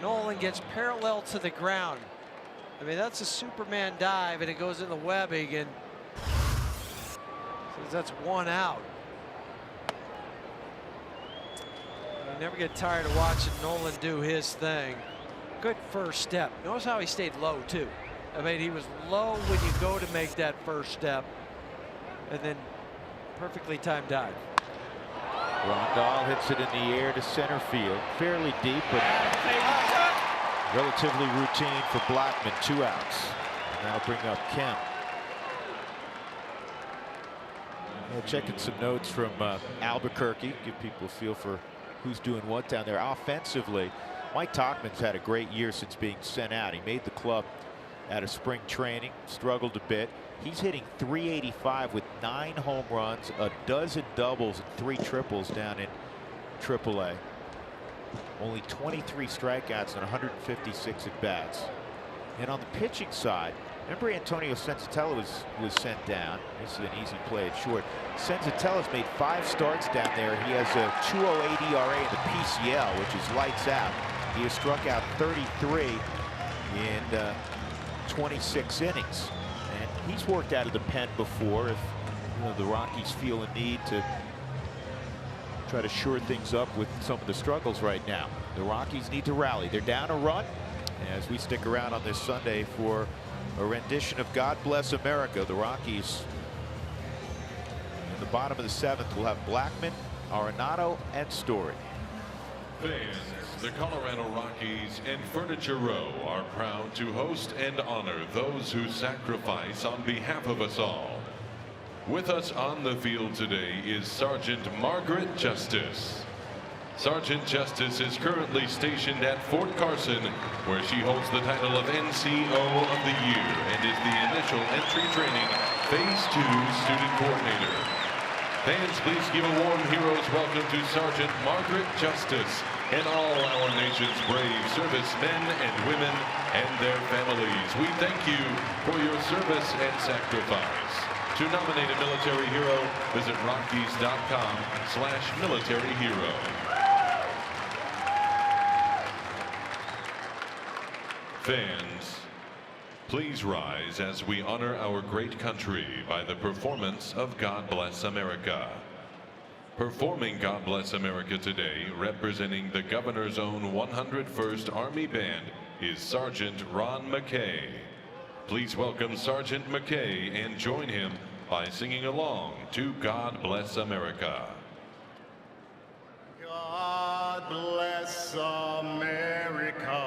Nolan gets parallel to the ground. I mean, that's a Superman dive, and it goes in the webbing, and that's 1 out. You never get tired of watching Nolan do his thing. Good first step. Notice how he stayed low, too. I mean, he was low when you go to make that first step, and then perfectly timed dive. Grandal hits it in the air to center field. Fairly deep, but relatively routine for Blackman. 2 outs. Now bring up Kemp. Checking some notes from Albuquerque. Give people a feel for who's doing what down there. Offensively, Mike Tauchman's had a great year since being sent out. He made the club out of spring training, struggled a bit. He's hitting .385 with 9 home runs, a dozen doubles, and 3 triples down in AAA. Only 23 strikeouts and 156 at bats. And on the pitching side, remember Antonio Senzatella was sent down. This is an easy play at short. Senzatella's made 5 starts down there. He has a 2.08 ERA in the PCL, which is lights out. He has struck out 33 in 26 innings. And he's worked out of the pen before. If the Rockies feel a need to try to shore things up with some of the struggles right now. The Rockies need to rally. They're down a run as we stick around on this Sunday for a rendition of God Bless America. The Rockies in the bottom of the 7th will have Blackman, Arenado, and Story. Fans, the Colorado Rockies and Furniture Row are proud to host and honor those who sacrifice on behalf of us all. With us on the field today is Sergeant Margaret Justice. Sergeant Justice is currently stationed at Fort Carson, where she holds the title of NCO of the Year and is the initial entry training Phase 2 student coordinator. Fans, please give a warm hero's welcome to Sergeant Margaret Justice and all our nation's brave servicemen and women and their families. We thank you for your service and sacrifice. To nominate a military hero, visit Rockies.com/militaryhero. Fans, please rise as we honor our great country by the performance of God Bless America. Performing God Bless America today, representing the Governor's own 101st Army Band, is Sergeant Ron McKay. Please welcome Sergeant McKay and join him by singing along to God Bless America. God bless America,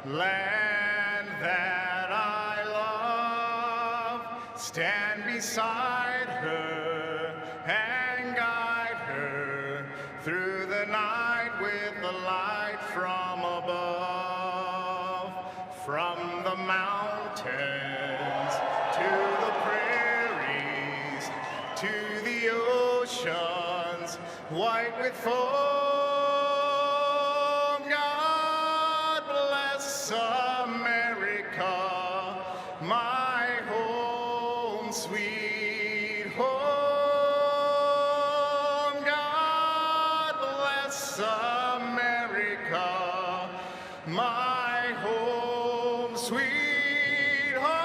land that I love. Stand beside her and guide her through the night with the light from above. From the mountains to the prairies, to the oceans, white with foam. God bless America, my home, sweet home. God bless America, my home, sweet home.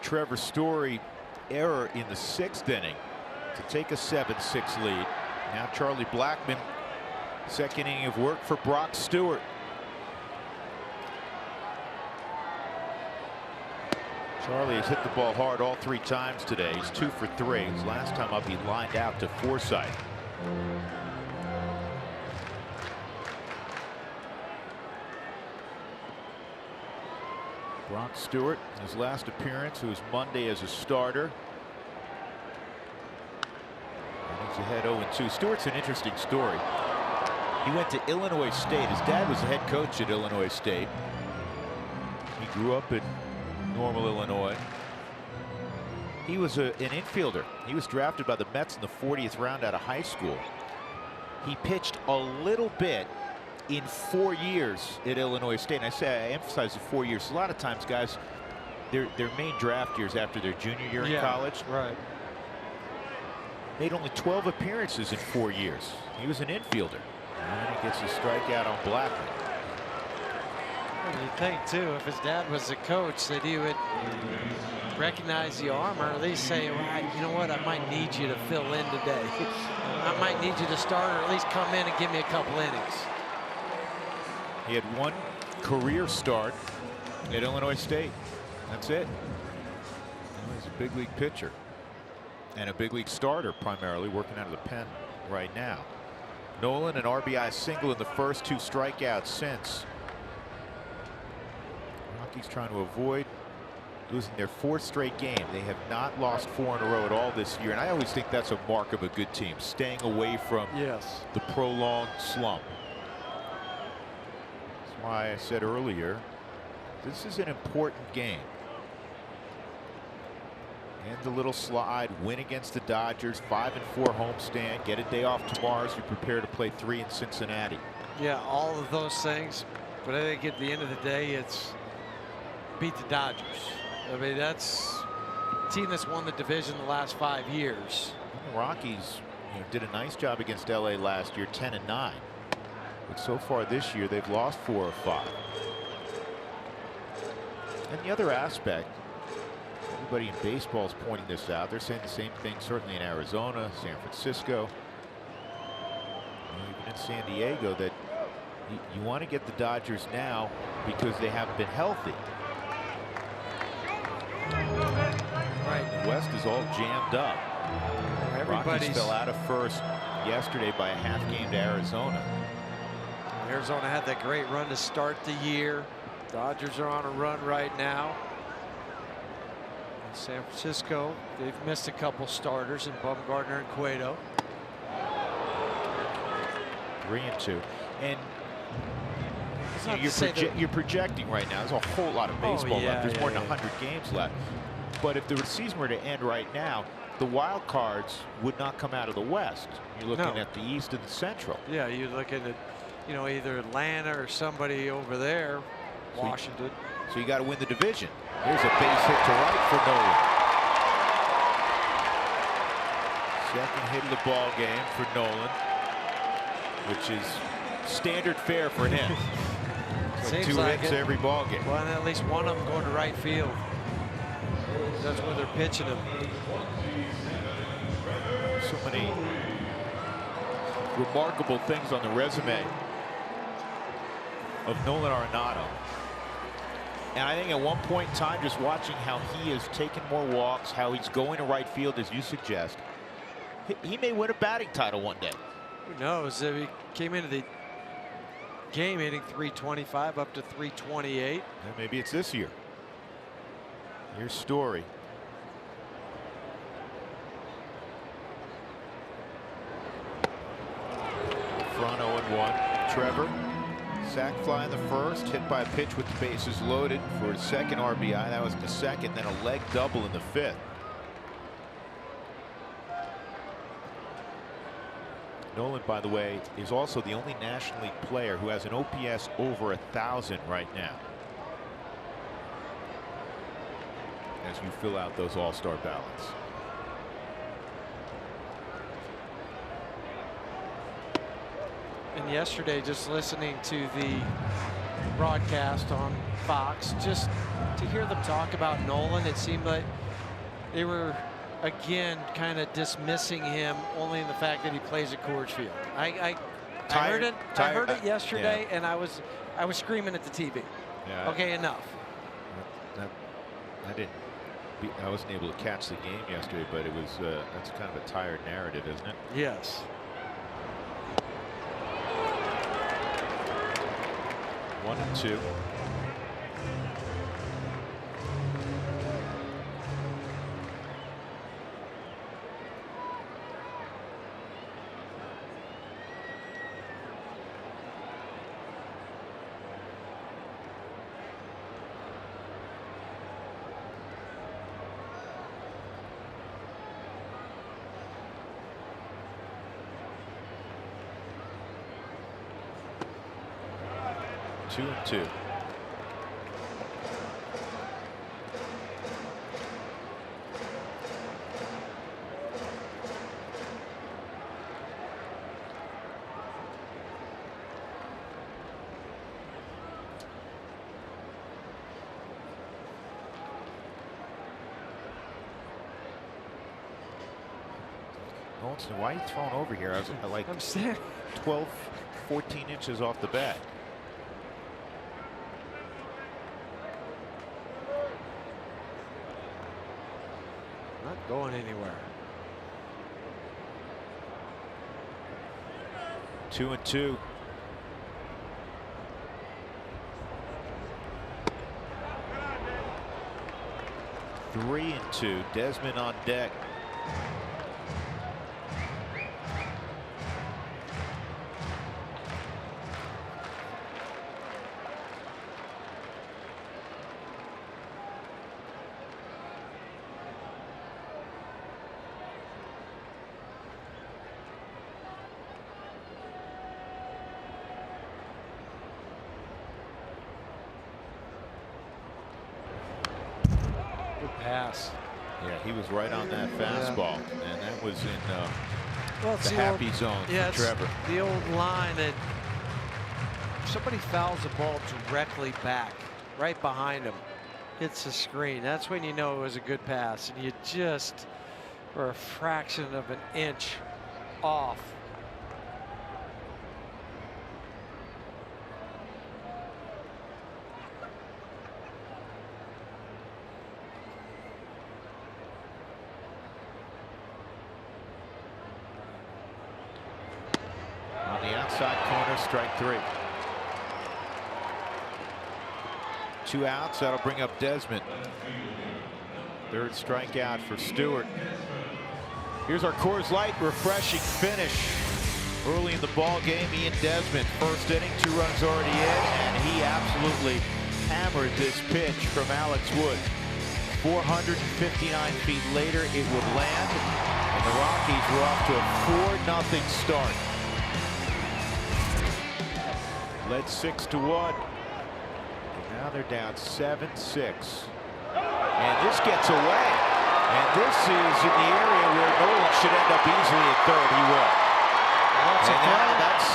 Trevor Story error in the 6th inning to take a 7-6 lead. Now Charlie Blackmon, 2nd inning of work for Brock Stewart. Charlie has hit the ball hard all 3 times today. He's 2 for 3. His last time up, he lined out to Forsythe. Brock Stewart, his last appearance, it was Monday as a starter. And he's ahead 0-2. Stewart's an interesting story. He went to Illinois State. His dad was the head coach at Illinois State. He grew up in Normal, Illinois. He was an infielder. He was drafted by the Mets in the 40th round out of high school. He pitched a little bit in 4 years at Illinois State. And I emphasize the 4 years. A lot of times, guys, their main draft years after their junior year in college. Right. Made only 12 appearances in 4 years. He was an infielder. And he gets a strikeout on Blackmon. You'd think, too, if his dad was the coach, that he would recognize the arm, or at least say, well, you know what, I might need you to fill in today. I might need you to start, or at least come in and give me a couple innings. He had 1 career start at Illinois State. That's it. He's a big league pitcher and a big league starter, primarily working out of the pen right now. Nolan, an RBI single in the first, 2 strikeouts since. Rockies trying to avoid losing their 4th straight game. They have not lost 4 in a row at all this year, and I always think that's a mark of a good team, staying away from the prolonged slump. That's why I said earlier, this is an important game. And the little slide, win against the Dodgers, 5-4 homestand, get a day off tomorrow as you prepare to play 3 in Cincinnati. Yeah, all of those things, but I think at the end of the day, it's beat the Dodgers. I mean, that's a team that's won the division the last 5 years. The Rockies, did a nice job against LA last year, 10-9. But so far this year, they've lost 4 of 5. And the other aspect, everybody in baseball is pointing this out. They're saying the same thing, certainly in Arizona, San Francisco, even in San Diego, that you want to get the Dodgers now because they haven't been healthy. Right. The West is all jammed up. Rockies fell out of first yesterday by a half game to Arizona. Arizona had that great run to start the year. Dodgers are on a run right now. And San Francisco, they've missed a couple starters in Bumgarner and Cueto. 3-2. And you're projecting right now. There's a whole lot of baseball left. There's more than 100 games left. But if the season were to end right now, the wild cards would not come out of the West. You're looking at the East and the Central. Yeah, you're looking at, either Atlanta or somebody over there, Washington. So you got to win the division. Here's a base hit to right for Nolan. Second hit of the ball game for Nolan, which is standard fare for him. Seems 2 like hits every ball game. Well, and at least one of them going to right field. That's where they're pitching him. So many remarkable things on the resume of Nolan Arenado. And I think at one point in time, just watching how he is taking more walks, how he's going to right field, as you suggest, he may win a batting title one day. Who knows? He came into the game hitting 325 up to 328. And maybe it's this year. Here's Story. Front 0-1. Trevor, sac fly in the first, hit by a pitch with the bases loaded for his 2nd RBI. That was the 2nd, then a leg double in the 5th. Nolan, by the way, is also the only National League player who has an OPS over 1,000 right now, as you fill out those all-star ballots. And yesterday, just listening to the broadcast on Fox, just to hear them talk about Nolan, it seemed like they were again kind of dismissing him only in the fact that he plays at Coors Field. I heard it yesterday, and I was screaming at the TV. Yeah. Okay, enough. I wasn't able to catch the game yesterday, but it was that's kind of a tired narrative, isn't it? Yes. One and two. Two and two. Olsen, why are you throwing over here? I was like 12, 14 inches off the bat. Not going anywhere. 2 and 2. Three and 2. Desmond on deck. Pass. Yeah, he was right on that fastball, and that was in well, the happy zone for Trevor. The old line that if somebody fouls the ball directly back, right behind him, hits the screen. That's when you know it was a good pass, and you just were a fraction of an inch off. Outside corner, strike 3. 2 outs, that'll bring up Desmond. Third strikeout for Stewart. Here's our Coors Light refreshing finish. Early in the ball game, Ian Desmond, first inning, 2 runs already in, and he absolutely hammered this pitch from Alex Wood. 459 feet later, it would land, and the Rockies were off to a 4-0 start. Led 6-1. And now they're down 7-6. And this gets away. And this is in the area where Nolan should end up easily at third. He will. That's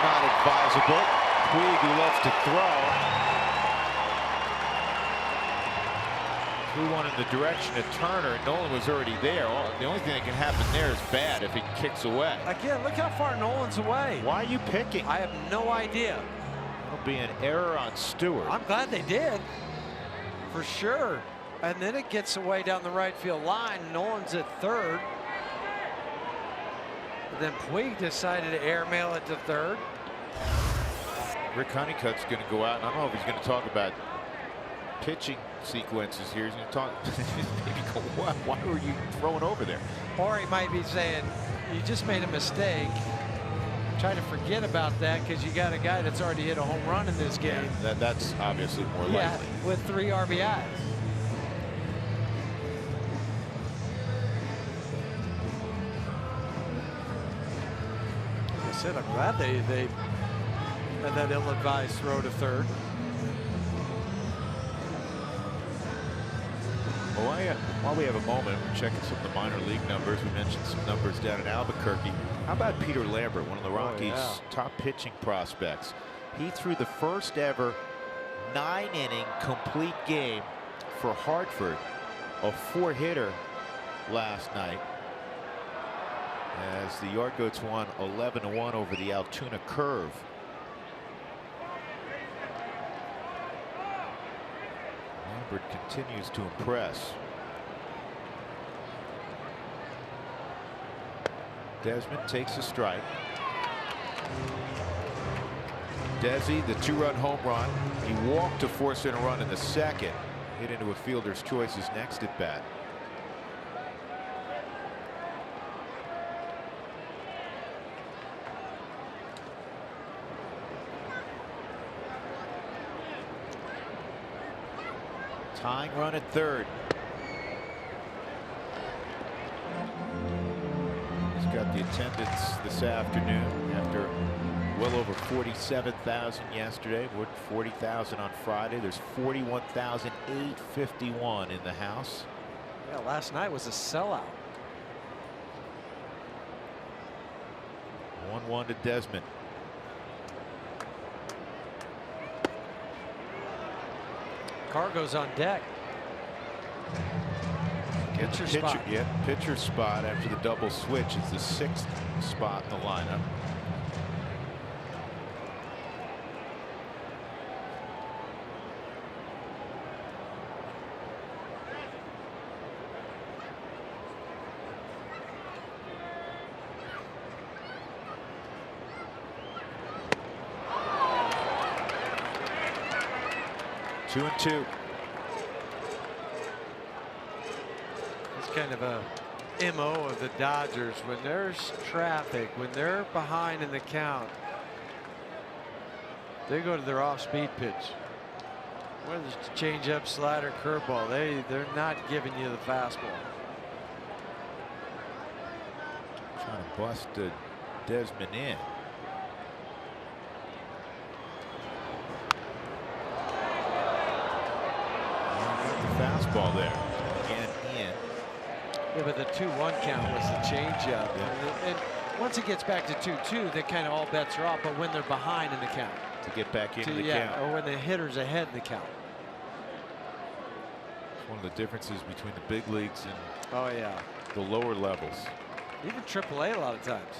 not advisable. Puig, who loves to throw, threw one in the direction of Turner. Nolan was already there. The only thing that can happen there is bad if he kicks away. Again, look how far Nolan's away. Why are you picking? I have no idea. It'll be an error on Stewart. I'm glad they did, for sure. And then it gets away down the right field line. Nolan's at third. But then Puig decided to airmail it to third. Rick Honeycutt's going to go out, and I don't know if he's going to talk about pitching sequences here. He's going to talk, maybe go, why were you throwing over there? Or he might be saying, you just made a mistake. Try to forget about that because you got a guy that's already hit a home run in this game. Yeah, that's obviously more likely. With 3 RBIs. Like I said, I'm glad they had that ill-advised throw to third. Well, while we have a moment, we're checking some of the minor league numbers. We mentioned some numbers down in Albuquerque. How about Peter Lambert, one of the Rockies' top pitching prospects? He threw the first ever 9-inning complete game for Hartford, a 4-hitter last night, as the Yard Goats won 11-1 over the Altoona Curve. Manfred continues to impress. Desmond takes a strike. Desi, the 2-run home run. He walked to force in a run in the second. Hit into a fielder's choice his next at bat. Tying run at third. He's got the attendance this afternoon after well over 47,000 yesterday, more than 40,000 on Friday. There's 41,851 in the house. Yeah, last night was a sellout. 1-1 to Desmond. Cargo's on deck. Pitcher spot. Yeah, pitcher spot after the double switch. It's the 6th spot in the lineup. Two and two. It's kind of a MO of the Dodgers. When there's traffic, when they're behind in the count, they go to their off-speed pitch. Whether it's change-up, slider, curveball, they're not giving you the fastball. Trying to bust Desmond in. Fastball there. Again in. Yeah, but the 2-1 count was the changeup. Yeah. And once it gets back to 2-2, then kind of all bets are off. But when they're behind in the count, to get back into the count, or when the hitter's ahead in the count. It's one of the differences between the big leagues and the lower levels. Even AAA a lot of times.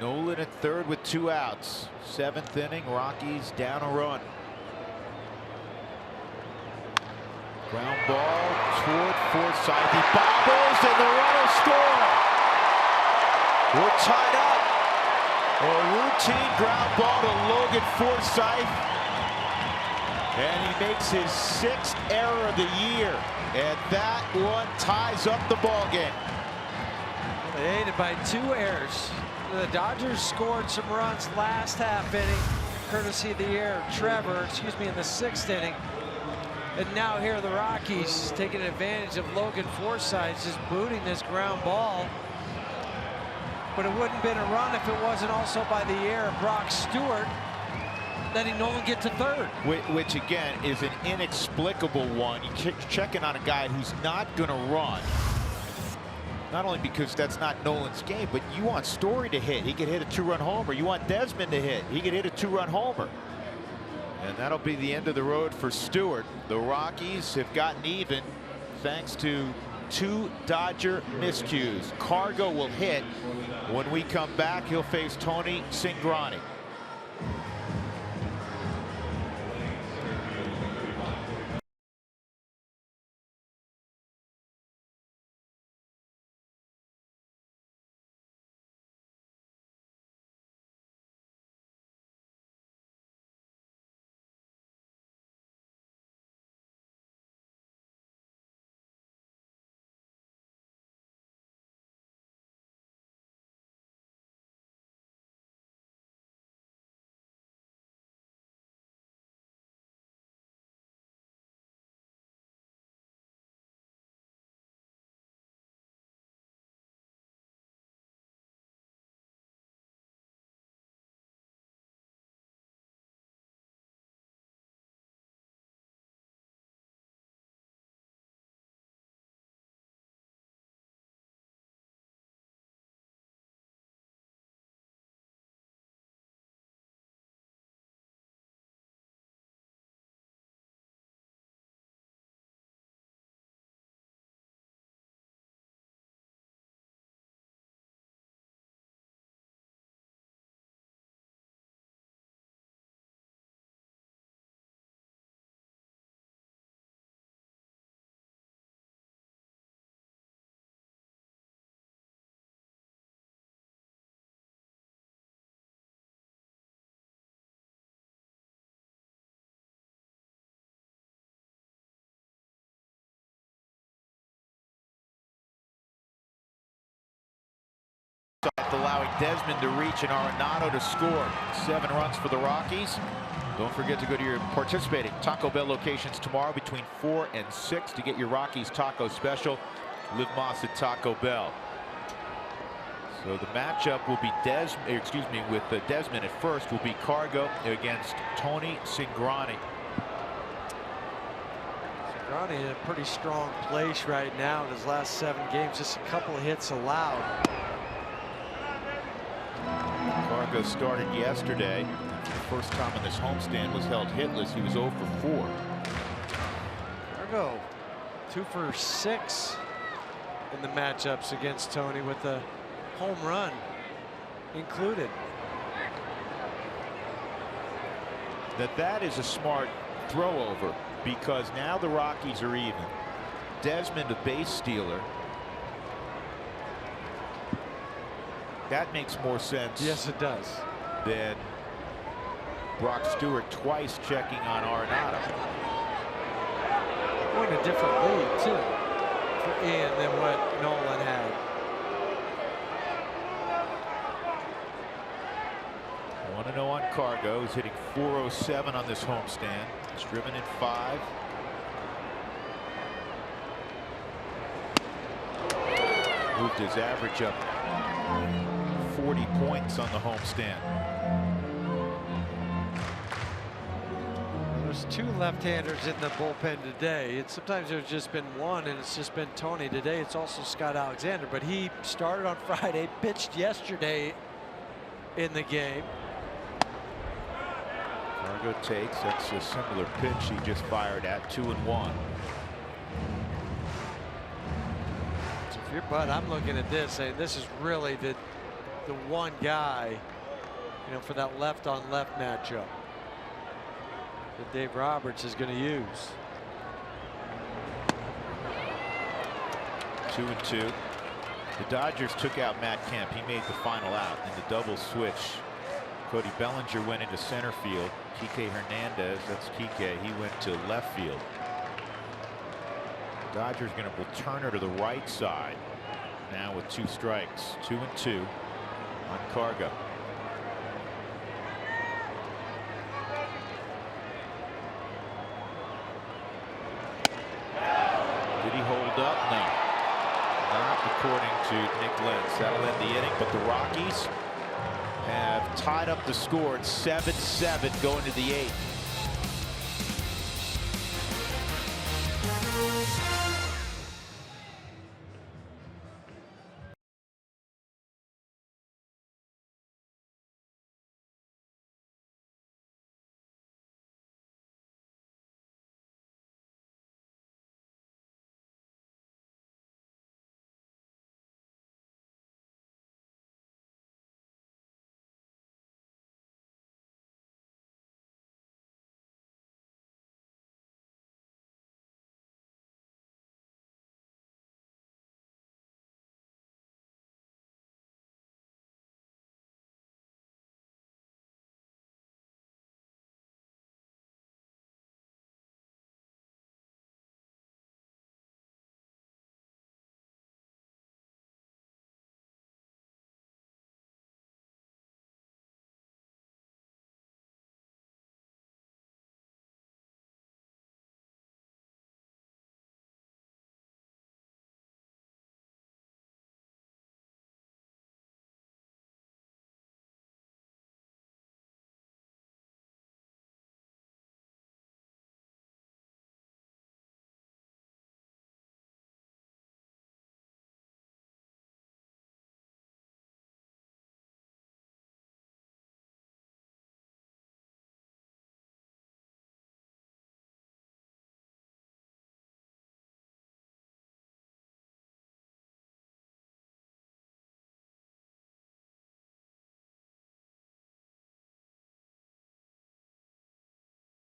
Nolan at third with 2 outs. 7th inning, Rockies down a run. Ground ball toward Forsythe. He bobbles and the run will score. We're tied up. A routine ground ball to Logan Forsythe. And he makes his 6th error of the year. And that one ties up the ball game. They aided by 2 errors. The Dodgers scored some runs last half inning, courtesy of the error Trevor, in the 6th inning. And now here are the Rockies taking advantage of Logan Forsythe just booting this ground ball. But it wouldn't have been a run if it wasn't also by the error of Brock Stewart, letting Nolan get to third. Which again is an inexplicable one. You're checking on a guy who's not going to run. Not only because that's not Nolan's game, but you want Story to hit. He could hit a 2-run homer. You want Desmond to hit. He could hit a 2-run homer. And that'll be the end of the road for Stewart. The Rockies have gotten even thanks to 2 Dodger miscues. Cargo will hit. When we come back, he'll face Tony Cingrani. allowing Desmond to reach and Arenado to score. 7 runs for the Rockies. Don't forget to go to your participating Taco Bell locations tomorrow between 4 and 6 to get your Rockies taco special. Live Moss at Taco Bell. So the matchup will be with Desmond at first will be Cargo against Tony Cingrani. Cingrani in a pretty strong place right now in his last 7 games. Just a couple of hits allowed. Cargo started yesterday. For the first time in this homestand was held hitless. He was 0 for 4. Cargo 2 for 6 in the matchups against Tony with the home run included. That is a smart throw over because now the Rockies are even. Desmond a base stealer. That makes more sense. Yes, it does. Than Brock Stewart twice checking on Arenado. We're in a different league too for Ian than what Nolan had. 1-0 on Cargo. He's hitting .407 on this homestand. He's driven in 5. Moved his average up 40 points on the homestand. There's 2 left-handers in the bullpen today. Sometimes there's just been one, and it's just been Tony. Today it's also Scott Alexander, but he started on Friday, pitched yesterday in the game. Cargo takes. That's a similar pitch he just fired at. 2-1. So if you're Bud, I'm looking at this saying this is really the one guy, you know, for that left-on-left matchup that Dave Roberts is going to use. 2-2. The Dodgers took out Matt Kemp. He made the final out in the double switch. Cody Bellinger went into center field. Kike Hernandez, that's Kike, he went to left field. Dodgers going to return her to the right side now with 2 strikes. 2-2 on Cargo. Did he hold up? No. Not according to Nick Lentz. That'll end the inning, but the Rockies have tied up the score at 7-7 going to the 8th.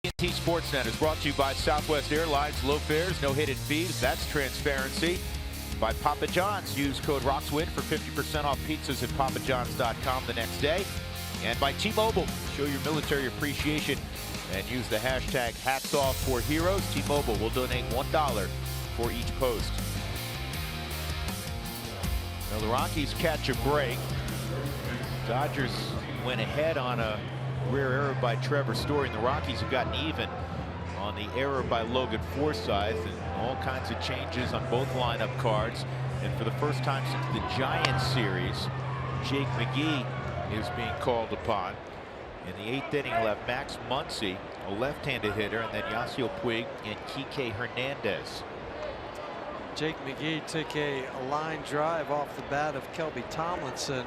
TNT Sportsnet is brought to you by Southwest Airlines. Low fares, no hidden fees. That's transparency. By Papa John's. Use code ROXWIN for 50% off pizzas at papajohns.com the next day. And by T-Mobile. Show your military appreciation and use the hashtag #HatsOffForHeroes. T-Mobile will donate $1 for each post. Now the Rockies catch a break. Dodgers went ahead on a rear error by Trevor Story, and the Rockies have gotten even on the error by Logan Forsythe, and all kinds of changes on both lineup cards. And for the first time since the Giants series, Jake McGee is being called upon. In the 8th inning, left Max Muncy, a left-handed hitter, and then Yasiel Puig and Kike Hernandez. Jake McGee took a line drive off the bat of Kelby Tomlinson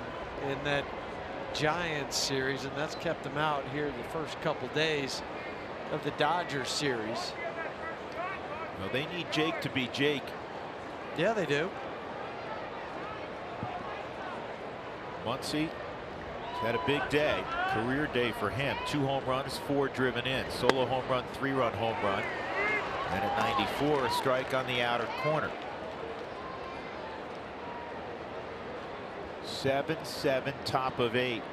in that Giants series, and that's kept him out here the first couple days of the Dodgers series. Well, they need Jake to be Jake. Yeah, they do. Muncy had a big day, career day for him. 2 home runs, 4 driven in. Solo home run, 3-run home run. And at 94, a strike on the outer corner. 7-7, top of 8.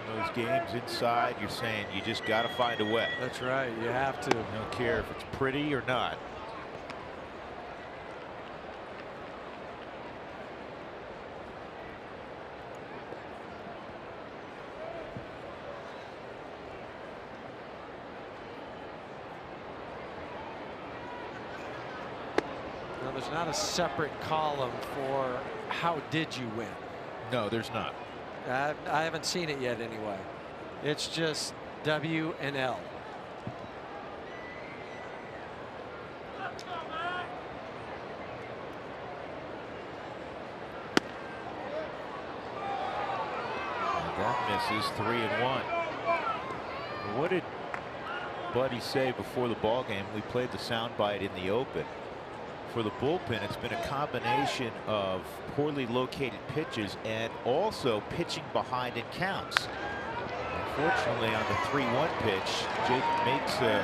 Some of those games inside, you're saying you just got to find a way. That's right, you have to. I don't care if it's pretty or not. Now, there's not a separate column for how did you win. No, there's not. I haven't seen it yet anyway. It's just W and L. That misses. 3-1. What did Buddy say before the ball game? We played the soundbite in the open. For the bullpen, it's been a combination of poorly located pitches and also pitching behind in counts. Unfortunately, on the 3-1 pitch, Jake makes a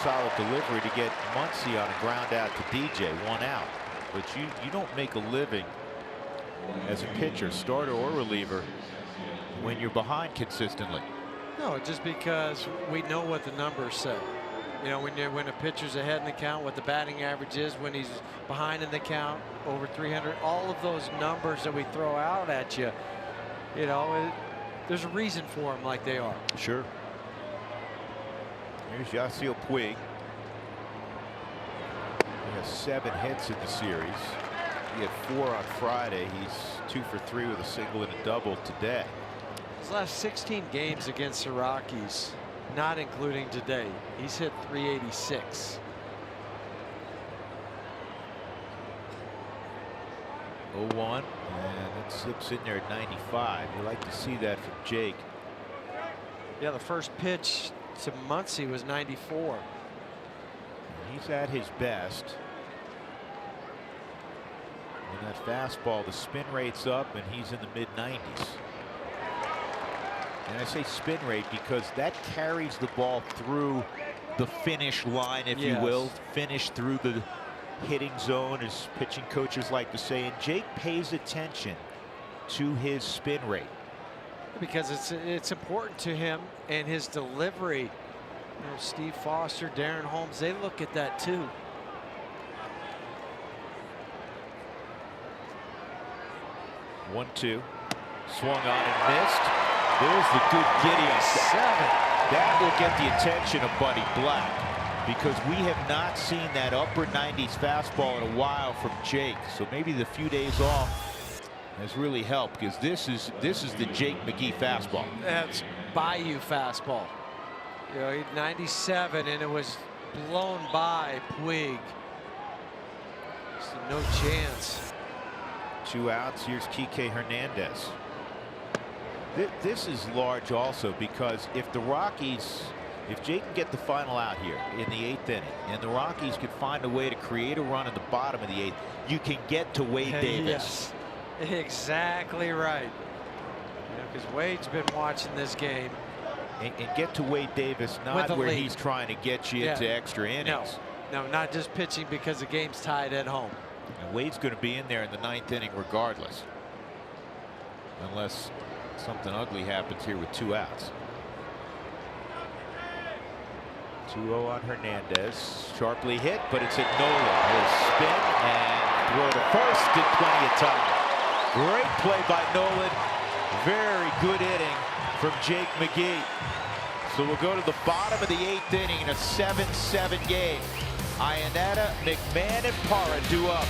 solid delivery to get Muncy on a ground out to DJ, 1 out. But you don't make a living as a pitcher, starter or reliever, when you're behind consistently. No, just because we know what the numbers say. You know, when a pitcher's ahead in the count, what the batting average is, when he's behind in the count, over 300, all of those numbers that we throw out at you, you know, there's a reason for them like they are. Sure. Here's Yasiel Puig. He has 7 hits in the series. He had 4 on Friday. He's 2 for 3 with a single and a double today. His last 16 games against the Rockies, not including today, he's hit 386. 0-1, and it slips in there at 95. You like to see that from Jake. Yeah, the first pitch to Muncy was 94. He's at his best. And that fastball, the spin rate's up, and he's in the mid-90s. And I say spin rate because that carries the ball through the finish line, if you will, finish through the hitting zone, as pitching coaches like to say. And Jake pays attention to his spin rate because it's important to him, and his delivery. You know, Steve Foster, Darren Holmes, they look at that too. One, 2, swung on and missed. There's the good giddy on 7. That will get the attention of Buddy Black, because we have not seen that upper 90s fastball in a while from Jake. So maybe the few days off has really helped, because this is the Jake McGee fastball. That's Bayou fastball. You know, he 97, and it was blown by Puig. So no chance. 2 outs. Here's Kike Hernandez. This is large also, because if the Rockies, if Jake can get the final out here in the 8th inning, and the Rockies can find a way to create a run in the bottom of the 8th, you can get to Wade Davis. Yes, exactly right. Because Wade's been watching this game. And get to Wade Davis, not where he's trying to get you into extra innings. No, not just pitching because the game's tied at home. And Wade's going to be in there in the 9th inning regardless, unless something ugly happens here with 2 outs. 2-0 on Hernandez. Sharply hit, but it's at Nolan. He'll spin and throw to first in plenty of time. Great play by Nolan. Very good inning from Jake McGee. So we'll go to the bottom of the 8th inning in a 7-7 game. Iannetta, McMahon, and Parra due up.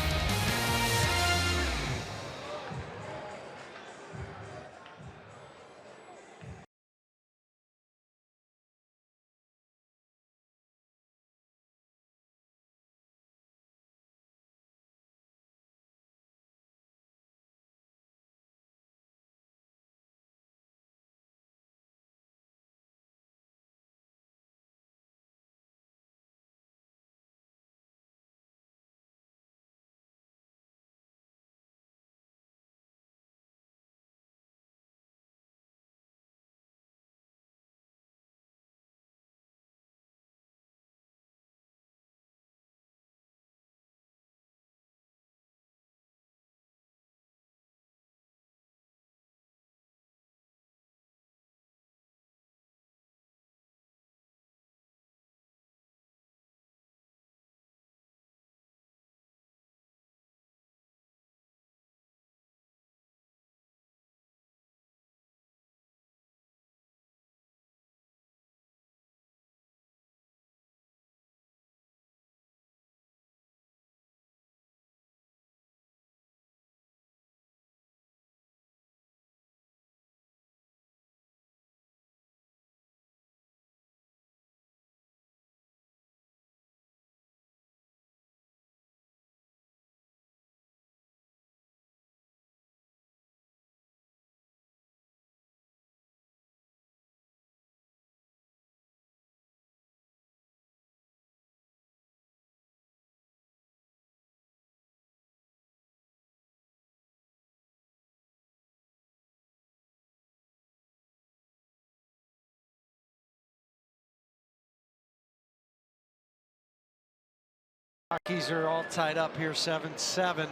Rockies are all tied up here, 7-7.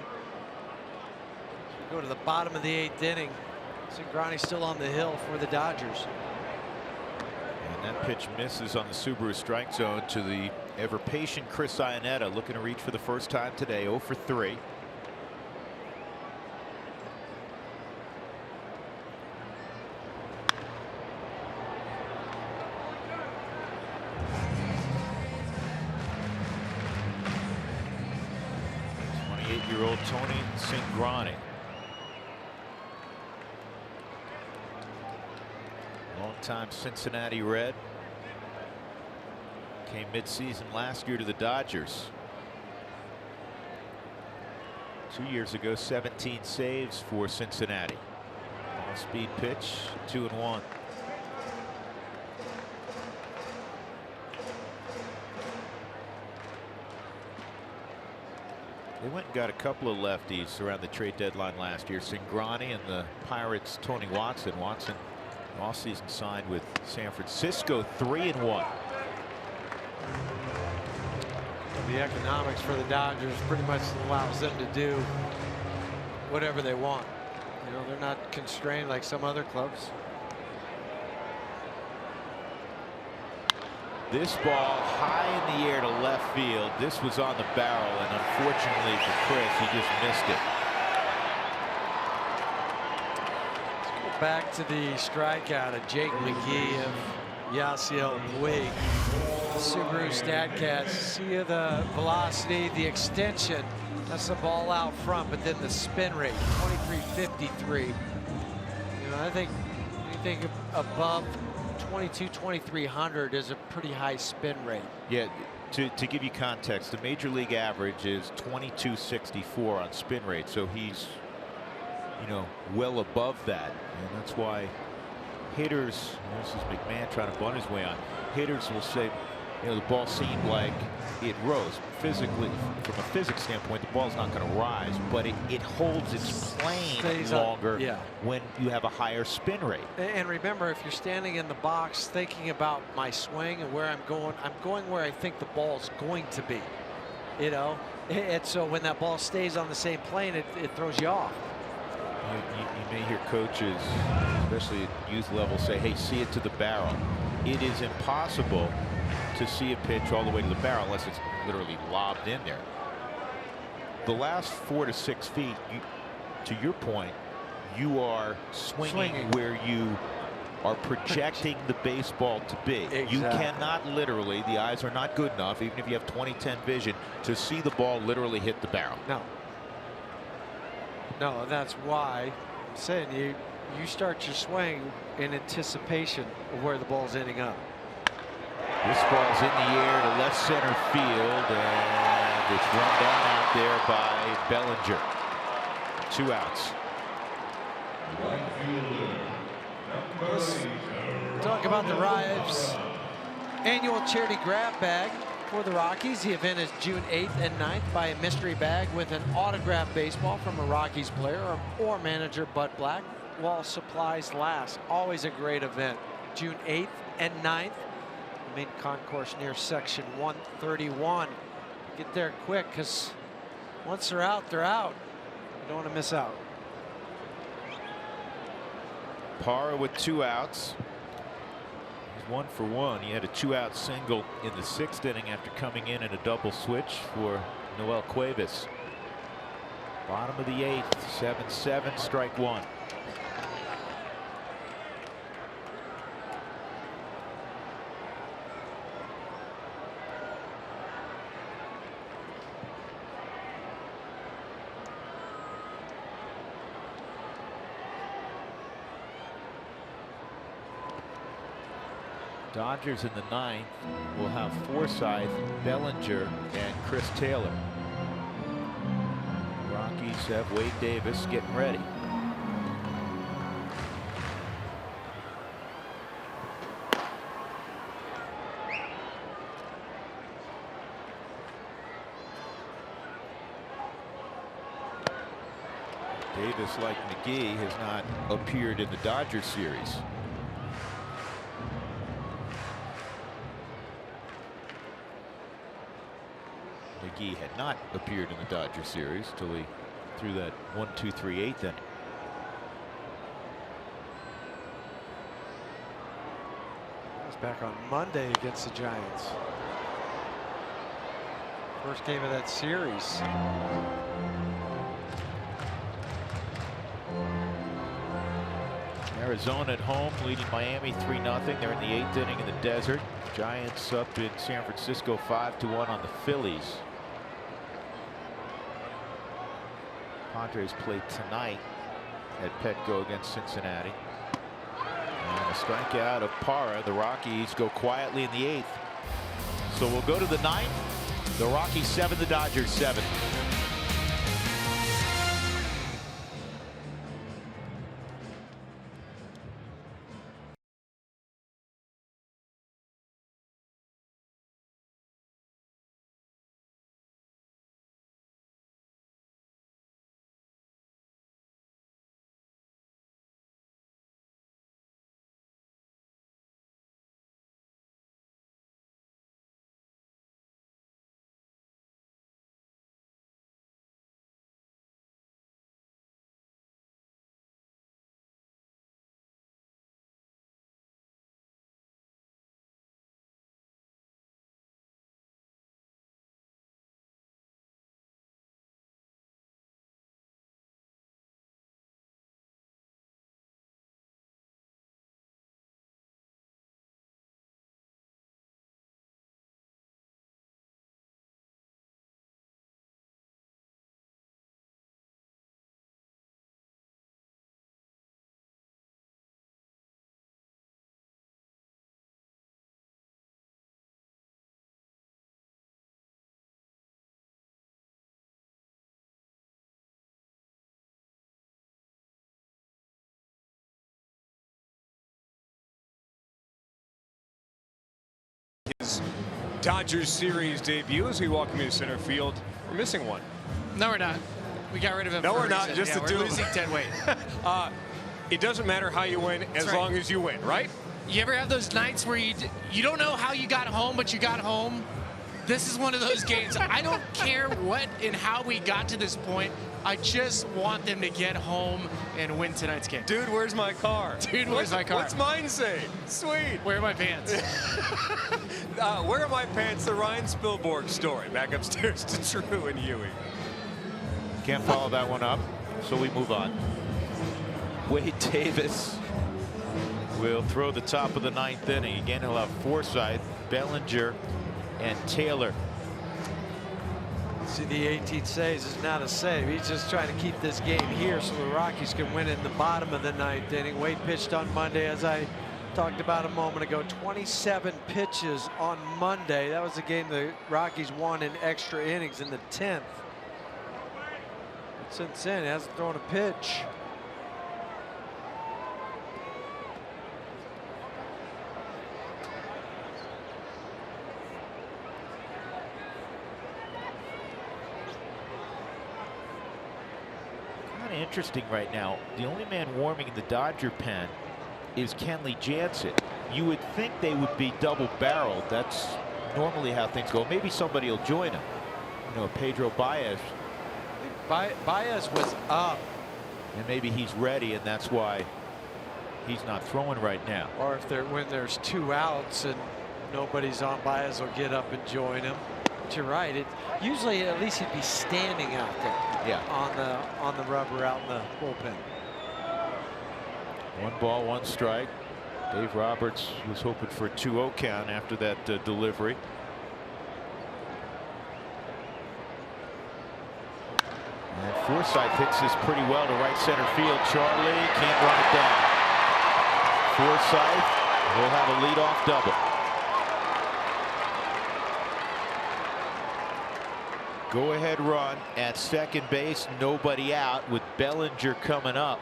Go to the bottom of the 8th inning. Cingrani's still on the hill for the Dodgers. And that pitch misses on the Subaru strike zone to the ever patient Chris Iannetta, looking to reach for the first time today. 0 for 3. Year-old Tony Cingrani. Longtime Cincinnati Red. Came mid-season last year to the Dodgers. 2 years ago, 17 saves for Cincinnati. All-speed pitch, 2-1. They went and got a couple of lefties around the trade deadline last year. Cingrani and the Pirates' Tony Watson. Watson off-season signed with San Francisco. 3-1. The economics for the Dodgers pretty much allows them to do whatever they want. You know, they're not constrained like some other clubs. This ball high in the air to left field. This was on the barrel, and unfortunately for Chris, he just missed it. Let's go back to the strikeout of Jake McGee of Yasiel Puig. Subaru StatCast. See the velocity, the extension. That's the ball out front, but then the spin rate, 2353. You know, I think anything above 2300 is a pretty high spin rate. Yeah, to give you context, the major league average is 2264 on spin rate, so he's, you know, well above that, and that's why hitters, this is McMahon trying to bunt his way on, hitters will say, you know, the ball seemed like it rose. Physically, from a physics standpoint, the ball's not going to rise, but it holds its plane longer when you have a higher spin rate. And remember, if you're standing in the box thinking about my swing and where I'm going where I think the ball's going to be. You know, and so when that ball stays on the same plane, it throws you off. You may hear coaches, especially at youth level, say, hey, see it to the barrel. It is impossible to see a pitch all the way to the barrel unless it's literally lobbed in there. The last 4 to 6 feet, to your point, you are swinging where you are projecting the baseball to be. Exactly. You cannot literally, the eyes are not good enough, even if you have 20/10 vision, to see the ball literally hit the barrel. No. No, that's why I'm saying you start your swing in anticipation of where the ball's ending up. This ball's in the air to left center field, and it's run down out there by Bellinger. 2 outs. Let's talk about the Rives annual charity grab bag for the Rockies. The event is June 8th and 9th. Buy a mystery bag with an autographed baseball from a Rockies player or manager Bud Black while supplies last. Always a great event. June 8th and 9th. Main concourse near section 131. Get there quick, because once they're out, they're out. You don't want to miss out. Parra with 2 outs. He's 1 for 1. He had a 2-out single in the 6th inning after coming in a double switch for Noel Cuevas. Bottom of the 8th, 7-7, strike 1. Dodgers in the 9th will have Forsythe, Bellinger, and Chris Taylor. Rockies have Wade Davis getting ready. Davis, like McGee, has not appeared in the Dodgers series. McGee had not appeared in the Dodger series till he threw that 1-2-3 8th inning. He's back on Monday against the Giants. First game of that series. Arizona at home leading Miami 3-0. They're in the 8th inning in the desert. Giants up in San Francisco 5-1 on the Phillies. Padres play tonight at Petco against Cincinnati. And a strikeout of Parra. The Rockies go quietly in the 8th. So we'll go to the 9th. The Rockies 7, the Dodgers 7. His Dodgers series debut as we welcome you to center field. We're missing one. No, we're not. We got rid of him. No, for we're a not. reason. Just yeah, to we're do losing 10 weight. It doesn't matter how you win as right. long as you win, right? You ever have those nights where you don't know how you got home, but you got home? This is one of those games. I don't care what and how we got to this point. I just want them to get home and win tonight's game. Dude, where's my car? Dude, where's my car? What's mine say? Sweet. Where are my pants? Where are my pants? The Ryan Spielborg story. Back upstairs to Drew and Huey. Can't follow that one up, so we move on. Wade Davis will throw the top of the 9th inning. Again, he'll have Forsythe, Bellinger, and Taylor. See, the 18 saves is not a save. He's just trying to keep this game here so the Rockies can win in the bottom of the 9th inning. Wade pitched on Monday, as I talked about a moment ago. 27 pitches on Monday. That was the game the Rockies won in extra innings in the 10th. But since then, he hasn't thrown a pitch. Interesting right now. The only man warming in the Dodger pen is Kenley Jansen. You would think they would be double-barreled. That's normally how things go. Maybe somebody will join him. You know, Pedro Baez. Baez was up. And maybe he's ready, and that's why he's not throwing right now. Or if when there's 2 outs and nobody's on, Baez will get up and join him. But you're right. Usually, at least he'd be standing out there. Yeah. On the rubber out in the bullpen. 1 ball, 1 strike. Dave Roberts was hoping for a 2-0 count after that delivery. And Forsythe hits this pretty well to right center field. Charlie can't run it down. Forsythe will have a leadoff double. Go-ahead run at second base, nobody out, with Bellinger coming up.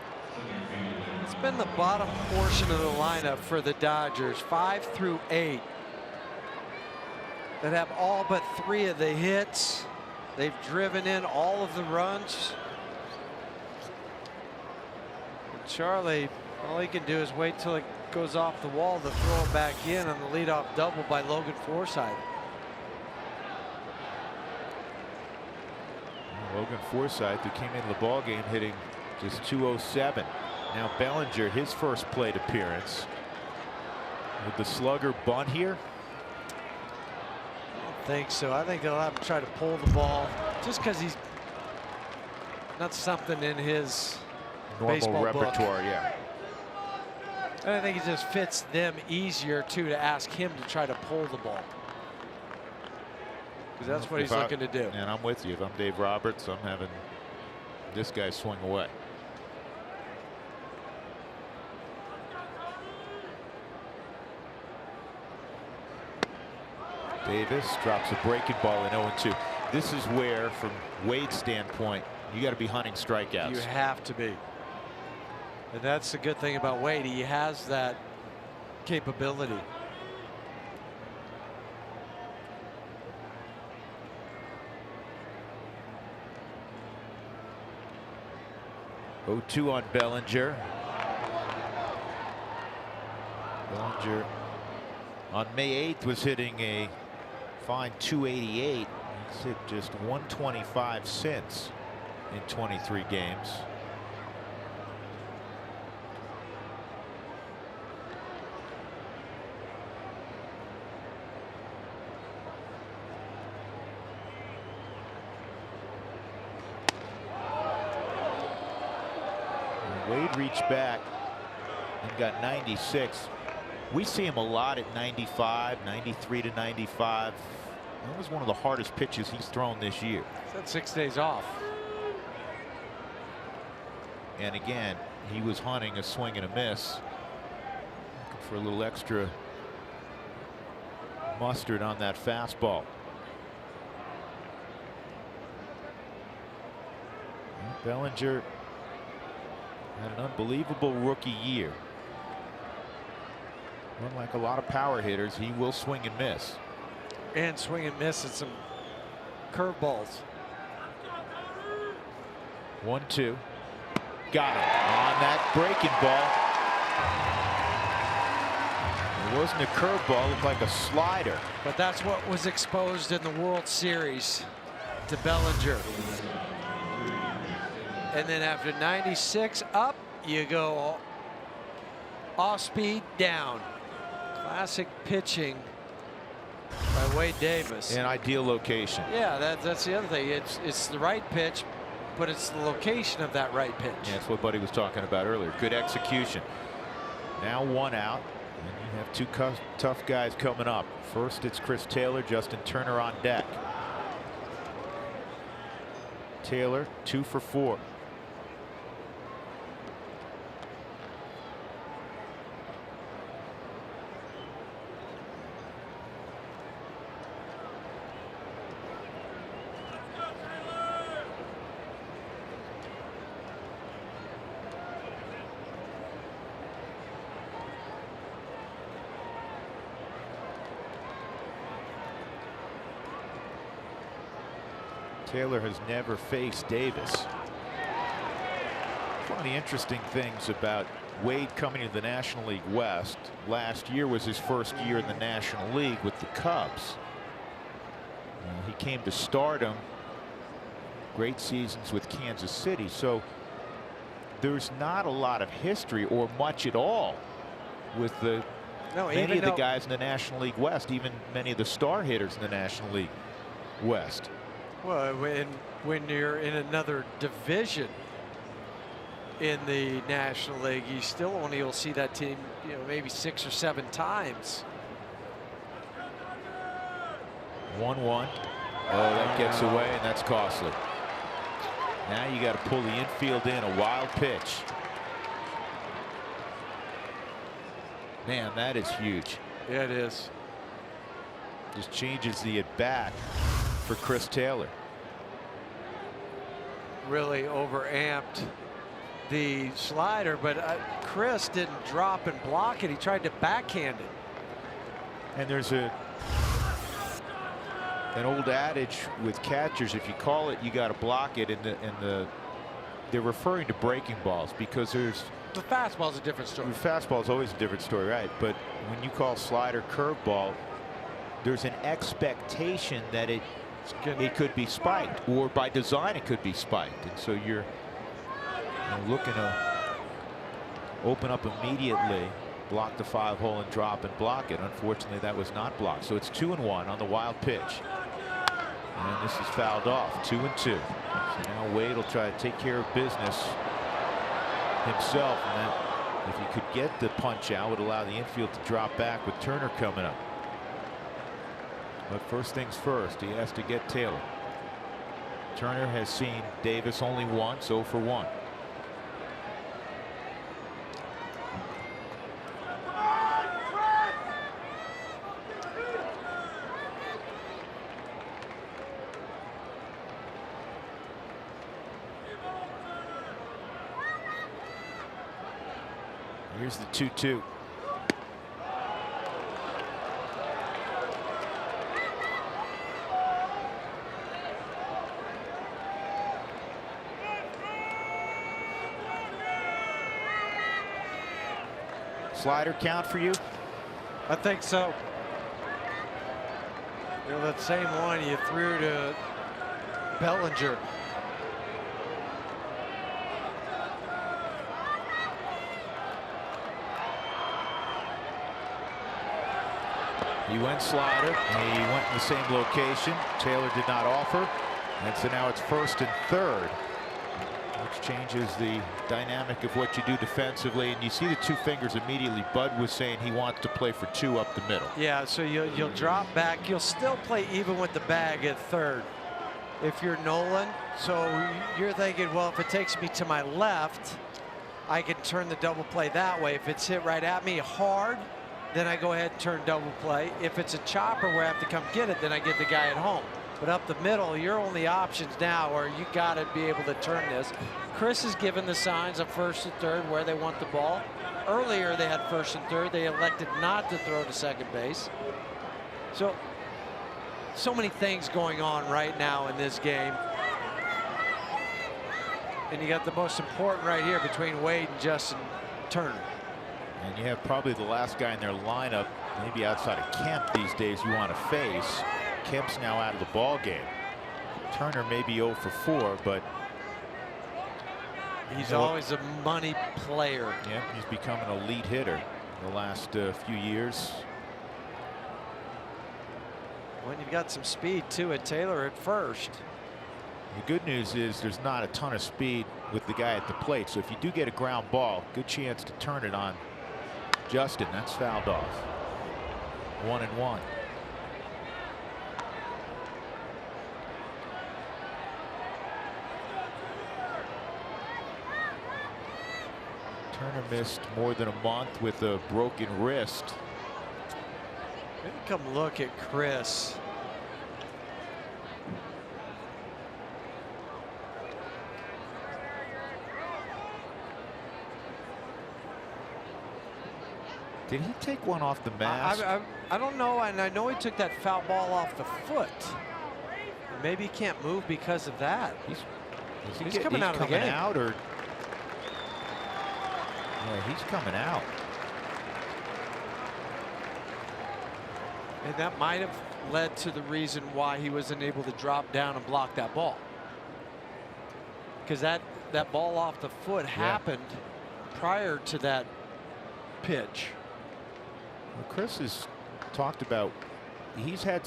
It's been the bottom portion of the lineup for the Dodgers, 5 through 8, that have all but 3 of the hits. They've driven in all of the runs. And Charlie, all he can do is wait till it goes off the wall to throw it back in on the leadoff double by Logan Forsythe. Logan Forsythe, who came into the ball game hitting just .207. Now Bellinger, his first plate appearance. Would the slugger bunt here? I don't think so. I think they'll have to try to pull the ball just because he's not something in his normal baseball repertoire. book. Yeah. And I think it just fits them easier too to ask him to try to pull the ball. Because that's what he's looking to do. And I'm with you. If I'm Dave Roberts, I'm having this guy swing away. Davis drops a breaking ball in 0-2. This is where, from Wade's standpoint, you got to be hunting strikeouts. You have to be. And that's the good thing about Wade. He has that capability. 0-2 on Bellinger. Bellinger on May 8th was hitting a fine .288. He's hit just .125 since in 23 games. Wade reached back and got 96. We see him a lot at 95, 93 to 95. That was one of the hardest pitches he's thrown this year. He's had 6 days off. And again, he was hunting a swing and a miss. Looking for a little extra mustard on that fastball. Bellinger had an unbelievable rookie year. Unlike a lot of power hitters, he will swing and miss. And swing and miss at some curveballs. 1-2. Got him on that breaking ball. It wasn't a curveball, it looked like a slider. But that's what was exposed in the World Series to Bellinger. And then after 96 up, you go off speed down. Classic pitching by Wade Davis. An ideal location. Yeah, that's the other thing. It's the right pitch, but it's the location of that right pitch. Yeah, that's what Buddy was talking about earlier. Good execution. Now 1 out, and you have 2 tough guys coming up. First, it's Chris Taylor, Justin Turner on deck. Taylor 2 for 4. Taylor has never faced Davis. One of the interesting things about Wade coming to the National League West, last year was his first year in the National League with the Cubs. He came to stardom, great seasons with Kansas City, so there's not a lot of history or much at all with many of the guys in the National League West, even many of the star hitters in the National League West. Well, when you're in another division in the National League, you still only will see that team, maybe 6 or 7 times. 1-1. Oh, that gets away, and that's costly. Now you got to pull the infield in, a wild pitch. Man, that is huge. Yeah, it is. Just changes the at bat for Chris Taylor. Really overamped the slider, but Chris didn't drop and block it. He tried to backhand it. And there's an old adage with catchers: if you call it, you got to block it. They're referring to breaking balls because there's the fastball's a different story. The fastball is always a different story, right? But when you call slider curveball, there's an expectation that it could be spiked, or by design it could be spiked, and so you're looking to open up immediately, block the 5-hole and drop and block it. Unfortunately, that was not blocked, so it's 2-1 on the wild pitch, and this is fouled off. 2-2. So now Wade will try to take care of business himself, and that, if he could get the punch out, would allow the infield to drop back with Turner coming up. But first things first, he has to get Taylor. Turner has seen Davis only once, 0 for 1. Here's the 2-2. Slider count for you? I think so. That same one you threw to Bellinger. He went slider. He went in the same location. Taylor did not offer. And so now it's 1st and 3rd, which changes the dynamic of what you do defensively. And you see the 2 fingers immediately. Bud was saying he wants to play for 2 up the middle. Yeah, so you'll drop back. You'll still play even with the bag at 3rd if you're Nolan. So you're thinking, well, if it takes me to my left, I can turn the double play that way. If it's hit right at me hard, then I go ahead and turn double play. If it's a chopper where I have to come get it, then I get the guy at home. But up the middle, your only options now are you got to be able to turn this. Chris has given the signs of 1st and 3rd where they want the ball. Earlier they had 1st and 3rd. They elected not to throw to 2nd base. So many things going on right now in this game. And you got the most important right here between Wade and Justin Turner. And you have probably the last guy in their lineup, maybe outside of Kemp these days, you want to face. Kemp's now out of the ball game. Turner may be 0 for 4, but he's always a money player. Yeah, he's become an elite hitter the last few years. When you've got some speed too at Taylor at 1st. The good news is there's not a ton of speed with the guy at the plate. So if you do get a ground ball, good chance to turn it on Justin. That's fouled off. 1-1. Turner missed more than a month with a broken wrist. Maybe come look at Chris. Did he take one off the mask? I don't know, and I know he took that foul ball off the foot. Maybe he can't move because of that. He's coming out of the game. Yeah, he's coming out. And that might have led to the reason why he wasn't able to drop down and block that ball. Because that ball off the foot happened prior to that pitch. Well, Chris has talked about he's had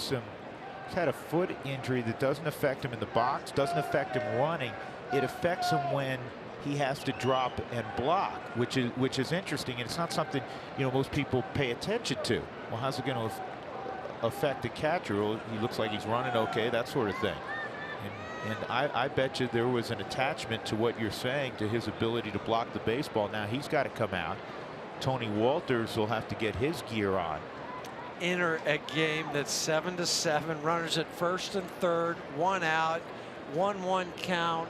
a foot injury that doesn't affect him in the box, doesn't affect him running. It affects him when he has to drop and block, which is interesting, and it's not something most people pay attention to. Well, how's it going to affect the catcher? Well, he looks like he's running okay, that sort of thing. And I bet you there was an attachment to what you're saying to his ability to block the baseball. Now he's got to come out. Tony Walters will have to get his gear on. Enter a game that's 7-7, runners at first and third, 1 out, 1-1 count.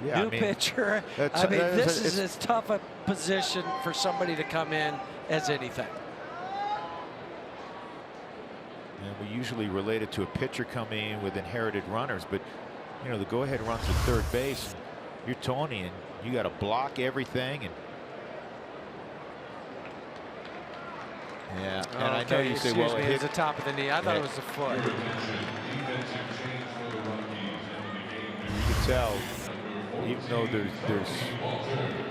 Yeah, New pitcher. This is as tough a position for somebody to come in as anything. And we usually relate it to a pitcher coming in with inherited runners, but the go-ahead runs at third base. And you're Tony, and you got to block everything. And and I know you say, well, it hit the top of the knee. I thought it was the foot. You can tell, even though there's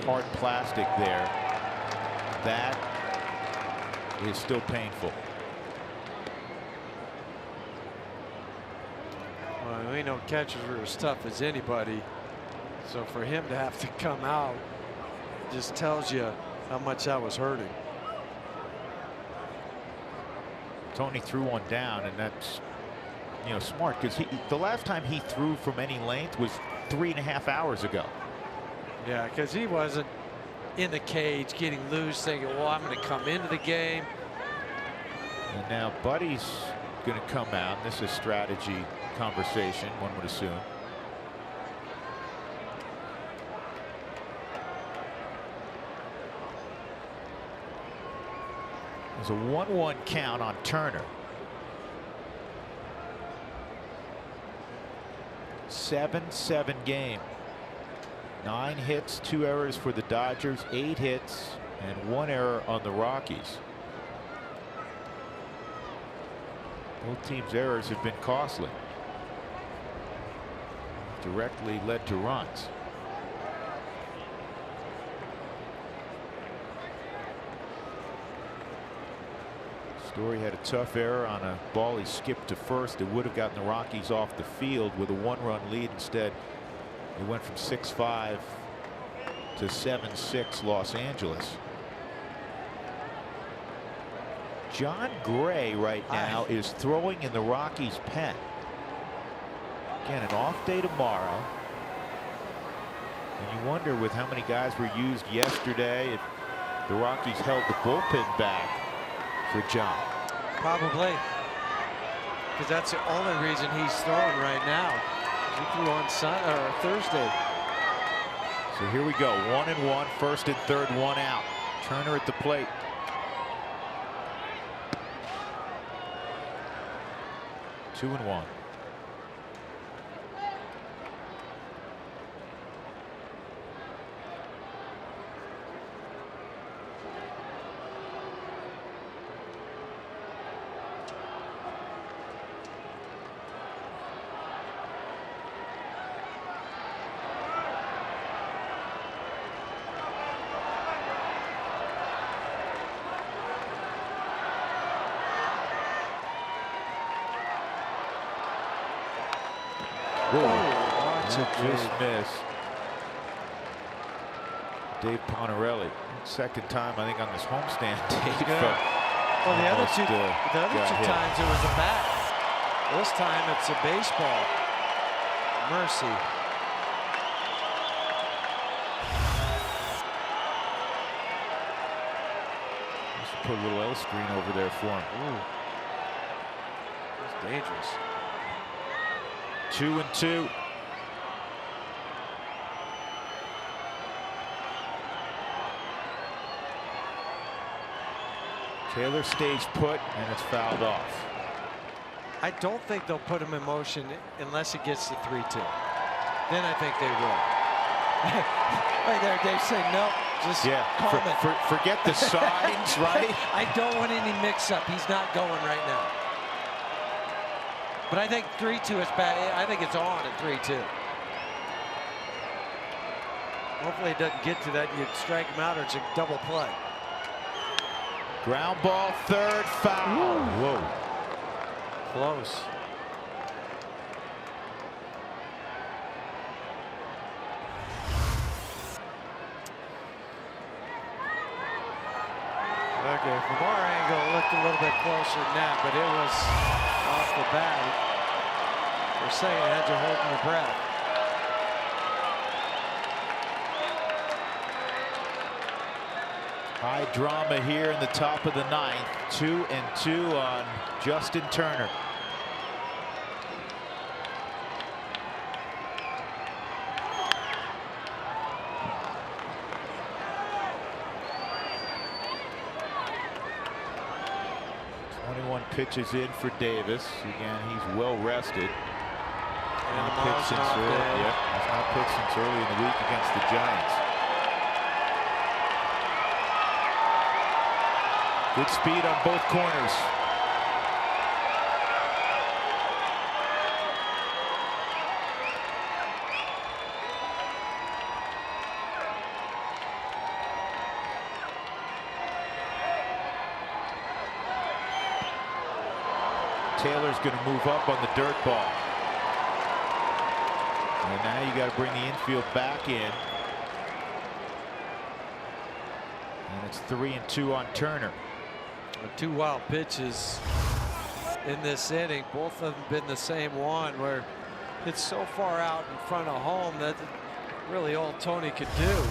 hard plastic there, that is still painful. Well, we know catchers are as tough as anybody, so for him to have to come out just tells you how much that was hurting. Tony threw one down, and that's smart, because the last time he threw from any length was 3.5 hours ago. Yeah, because he wasn't in the cage getting loose thinking, well, I'm going to come into the game. And now Buddy's going to come out. And this is strategy conversation, one would assume. There's a 1-1 count on Turner. 7-7 game. 9 hits, 2 errors for the Dodgers, 8 hits, and 1 error on the Rockies. Both teams' errors have been costly. Directly led to runs. Story had a tough error on a ball he skipped to first. It would have gotten the Rockies off the field with a 1-run lead. Instead, it went from 6-5 to 7-6 Los Angeles. John Gray right now is throwing in the Rockies' pen. Again, an off day tomorrow. And you wonder, with how many guys were used yesterday, if the Rockies held the bullpen back for John. Probably, because that's the only reason he's throwing right now. He threw on Thursday. So here we go, 1-1, first and third, 1 out. Turner at the plate. Two and one. Whoa. Such a just dream. miss. Dave Ponarelli, second time I think on this homestand. Dave, Well, the other two got hit. times it was a bat. This time it's a baseball. Mercy. Just put a little L screen over there for him. Ooh. That's dangerous. 2-2. Taylor stays put, and it's fouled off. I don't think they'll put him in motion unless it gets to 3-2. Then I think they will. Right there, Dave saying no. Just calm it. Forget the signs, right? I don't want any mix-up. He's not going right now. But I think 3-2 is bad. I think it's on at 3-2. Hopefully it doesn't get to that. You strike him out or it's a double play. Ground ball, third, foul. Whoa. Close. Okay, from our angle, it looked a little bit closer than that, but it was off the bat. For a second, had you holding your breath. High drama here in the top of the ninth. 2-2 on Justin Turner. Pitches in for Davis. Again, he's well rested. He's not pitched since early in the week against the Giants. Good speed on both corners. Taylor's going to move up on the dirt ball. And now you got to bring the infield back in. And it's 3-2 on Turner. Two wild pitches in this inning. Both of them been the same one where it's so far out in front of home that really all Tony could do.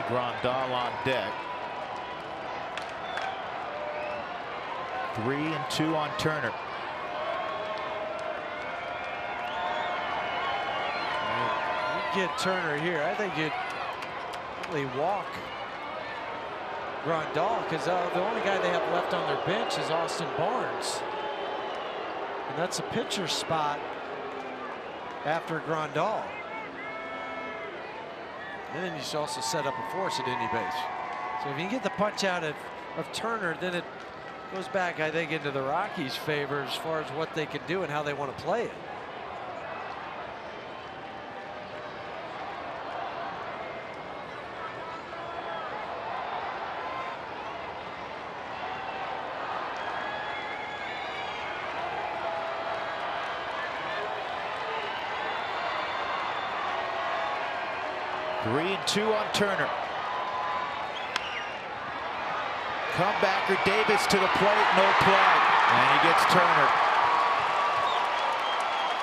Grandal on deck. 3-2 on Turner. You get Turner here. I think you'd probably walk Grandal because the only guy they have left on their bench is Austin Barnes. And that's a pitcher spot after Grandal. And then you should also set up a force at any base. So if you get the punch out of Turner, then it goes back, I think, into the Rockies' favor as far as what they can do and how they want to play it. Two on Turner. Comebacker Davis to the plate, no play. And he gets Turner.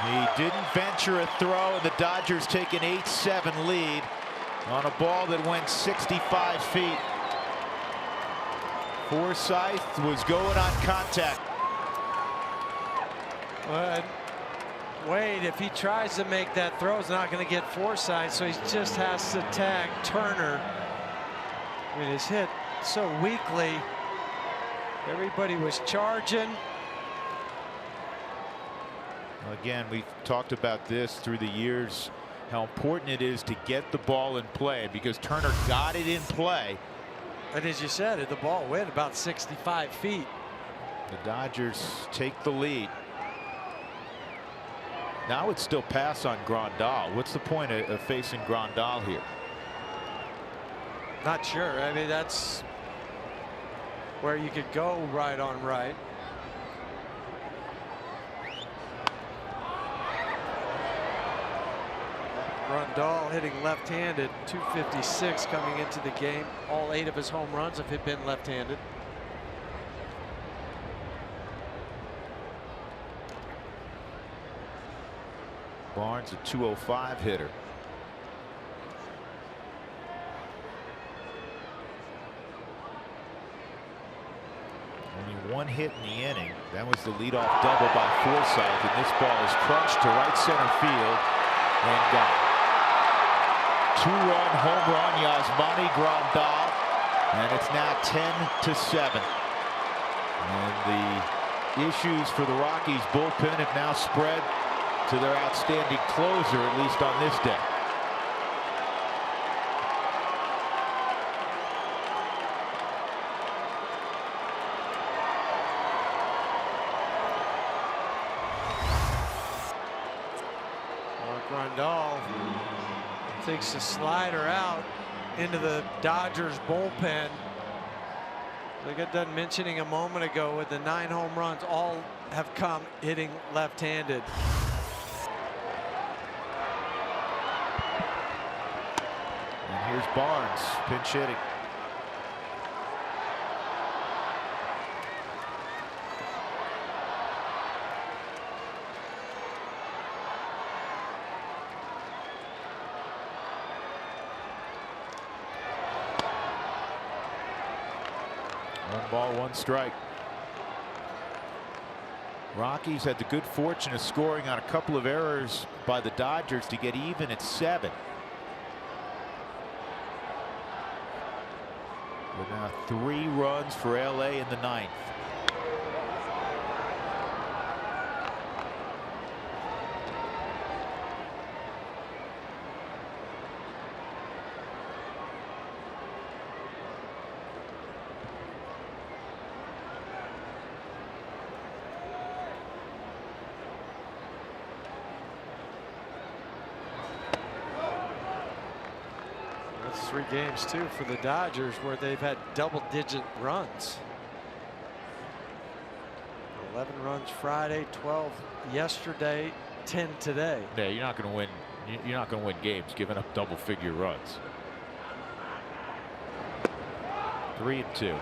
He didn't venture a throw, and the Dodgers take an 8-7 lead on a ball that went 65 feet. Forsythe was going on contact. But Wade, if he tries to make that throw, he's not going to get Forsythe, so he just has to tag Turner. I mean, it's hit so weakly. Everybody was charging. Again, we've talked about this through the years, how important it is to get the ball in play, because Turner got it in play. And as you said, the ball went about 65 feet. The Dodgers take the lead. Now it's still pass on Grandal. What's the point of facing Grandal here? Not sure. I mean, that's where you could go right on right. Grandal hitting left-handed, 256 coming into the game. All 8 of his home runs have been left-handed. Barnes, a 205 hitter. Only 1 hit in the inning. That was the leadoff double by Forsythe, and this ball is crunched to right center field and gone. 2-run home run, Yasmani Grandal, and it's now 10-7. And the issues for the Rockies bullpen have now spread to their outstanding closer, at least on this day. Grandal takes the slider out into the Dodgers bullpen. Like I done mentioning a moment ago, with the 9 home runs, all have come hitting left-handed. And here's Barnes, pinch hitting. One ball, 1 strike. Rockies had the good fortune of scoring on a couple of errors by the Dodgers to get even at 7. But now 3 runs for LA in the 9th. That's 3 games too for the Dodgers where they've had double-digit runs. 11 runs Friday, 12 yesterday, 10 today. Yeah, you're not going to win. You're not going to win games giving up double-figure runs. 3-2.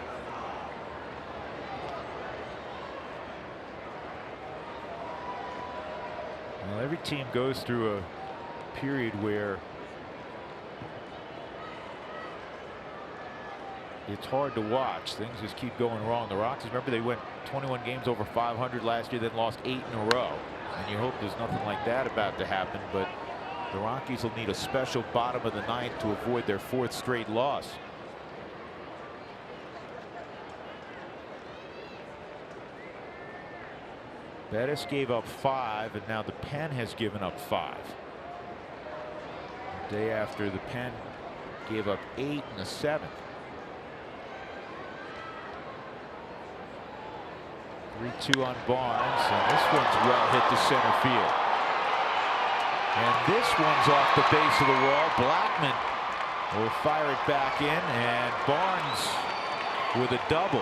Well, every team goes through a period where it's hard to watch. Things just keep going wrong. The Rockies, remember, they went 21 games over 500 last year, then lost 8 in a row. And you hope there's nothing like that about to happen, but the Rockies will need a special bottom of the 9th to avoid their 4th straight loss. Bettis gave up 5, and now the Pen has given up 5. The day after, the Pen gave up 8 in the 7th. 3-2 on Barnes, and this one's well hit to center field. And this one's off the base of the wall. Blackman will fire it back in, and Barnes with a double.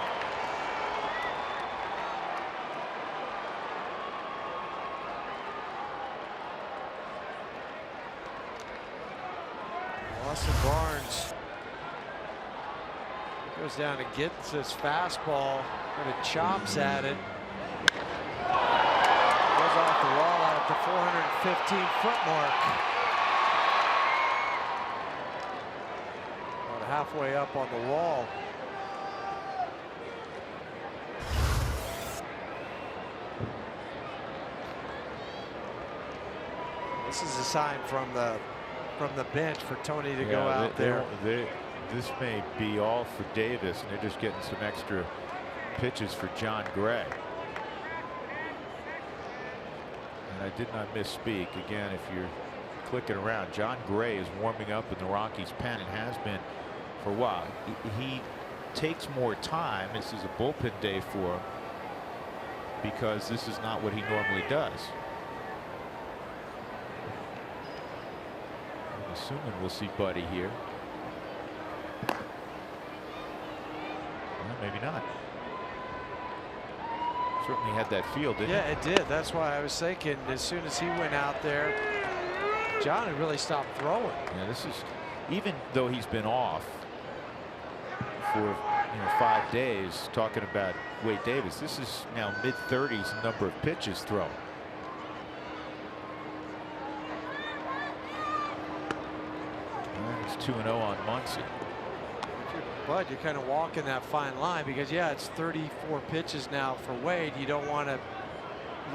Austin Barnes goes down and gets his fastball, kind of chops at it. Goes off the wall out at the 415-foot mark. About halfway up on the wall. This is a sign from the bench for Tony to go out there. This may be all for Davis, and they're just getting some extra pitches for John Gray. And I did not misspeak. Again, if you're clicking around, John Gray is warming up in the Rockies pen and has been for a while. He takes more time. This is a bullpen day for him because this is not what he normally does. assuming we'll see Buddy here. Well, maybe not. Certainly had that feel, didn't Yeah, it did. That's why I was thinking as soon as he went out there, John had really stopped throwing. Yeah, this is, even though he's been off for 5 days, talking about Wade Davis, this is now mid-30s number of pitches thrown. It's 2-0 on Muncy. But you're kind of walking that fine line because, yeah, it's 34 pitches now for Wade. You don't want to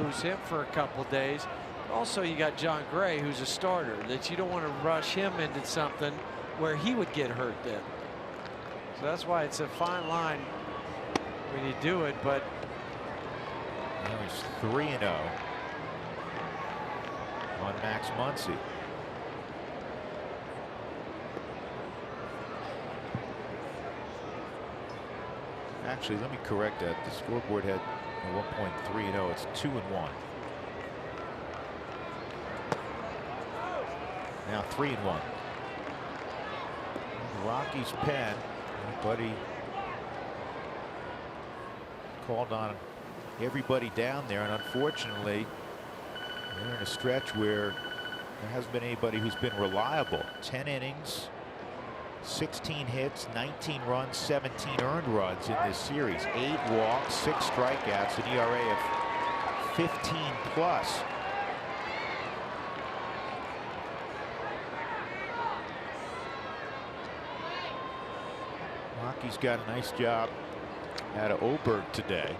lose him for a couple days. Also, you got John Gray, who's a starter, that you don't want to rush him into something where he would get hurt then. So that's why it's a fine line when you do it. But now he's 3-0 on Max Muncy. Actually, let me correct that. The scoreboard had at one point 3-0. It's 2-1. Now 3-1. Rocky's pen. Buddy called on everybody down there, and unfortunately, they're in a stretch where there hasn't been anybody who's been reliable. 10 innings. 16 hits, 19 runs, 17 earned runs in this series. 8 walks, 6 strikeouts, an ERA of 15 plus. Rocky's got a nice job out of Oberg today.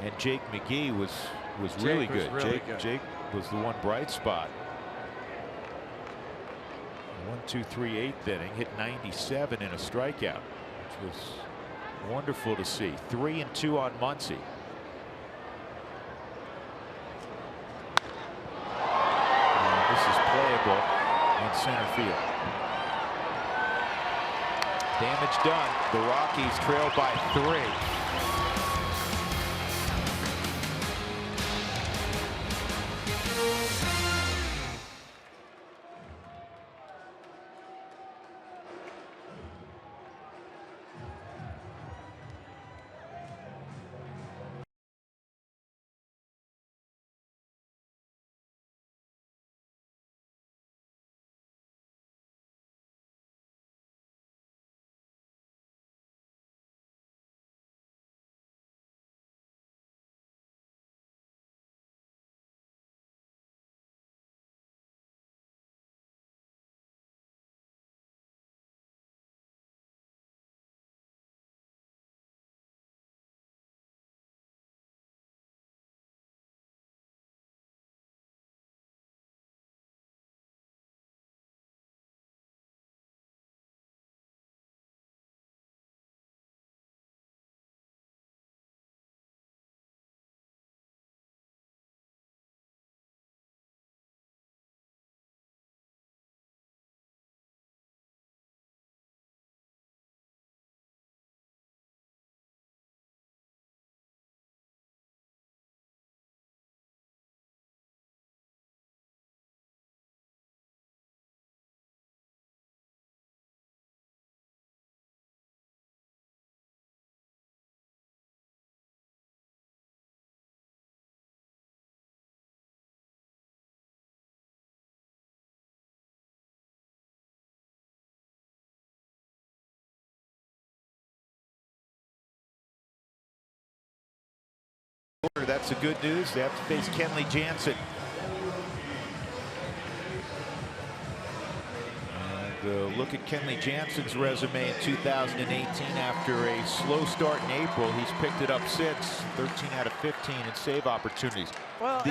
And Jake McGee was really good. Jake was the one bright spot. 1-2-3 eighth inning, hit 97 in a strikeout, which was wonderful to see. 3-2 on Muncy. And this is playable in center field. Damage done. The Rockies trail by 3. That's the good news. They have to face Kenley Jansen. And look at Kenley Jansen's resume in 2018. After a slow start in April, he's picked it up since. 13 out of 15 in save opportunities. Well,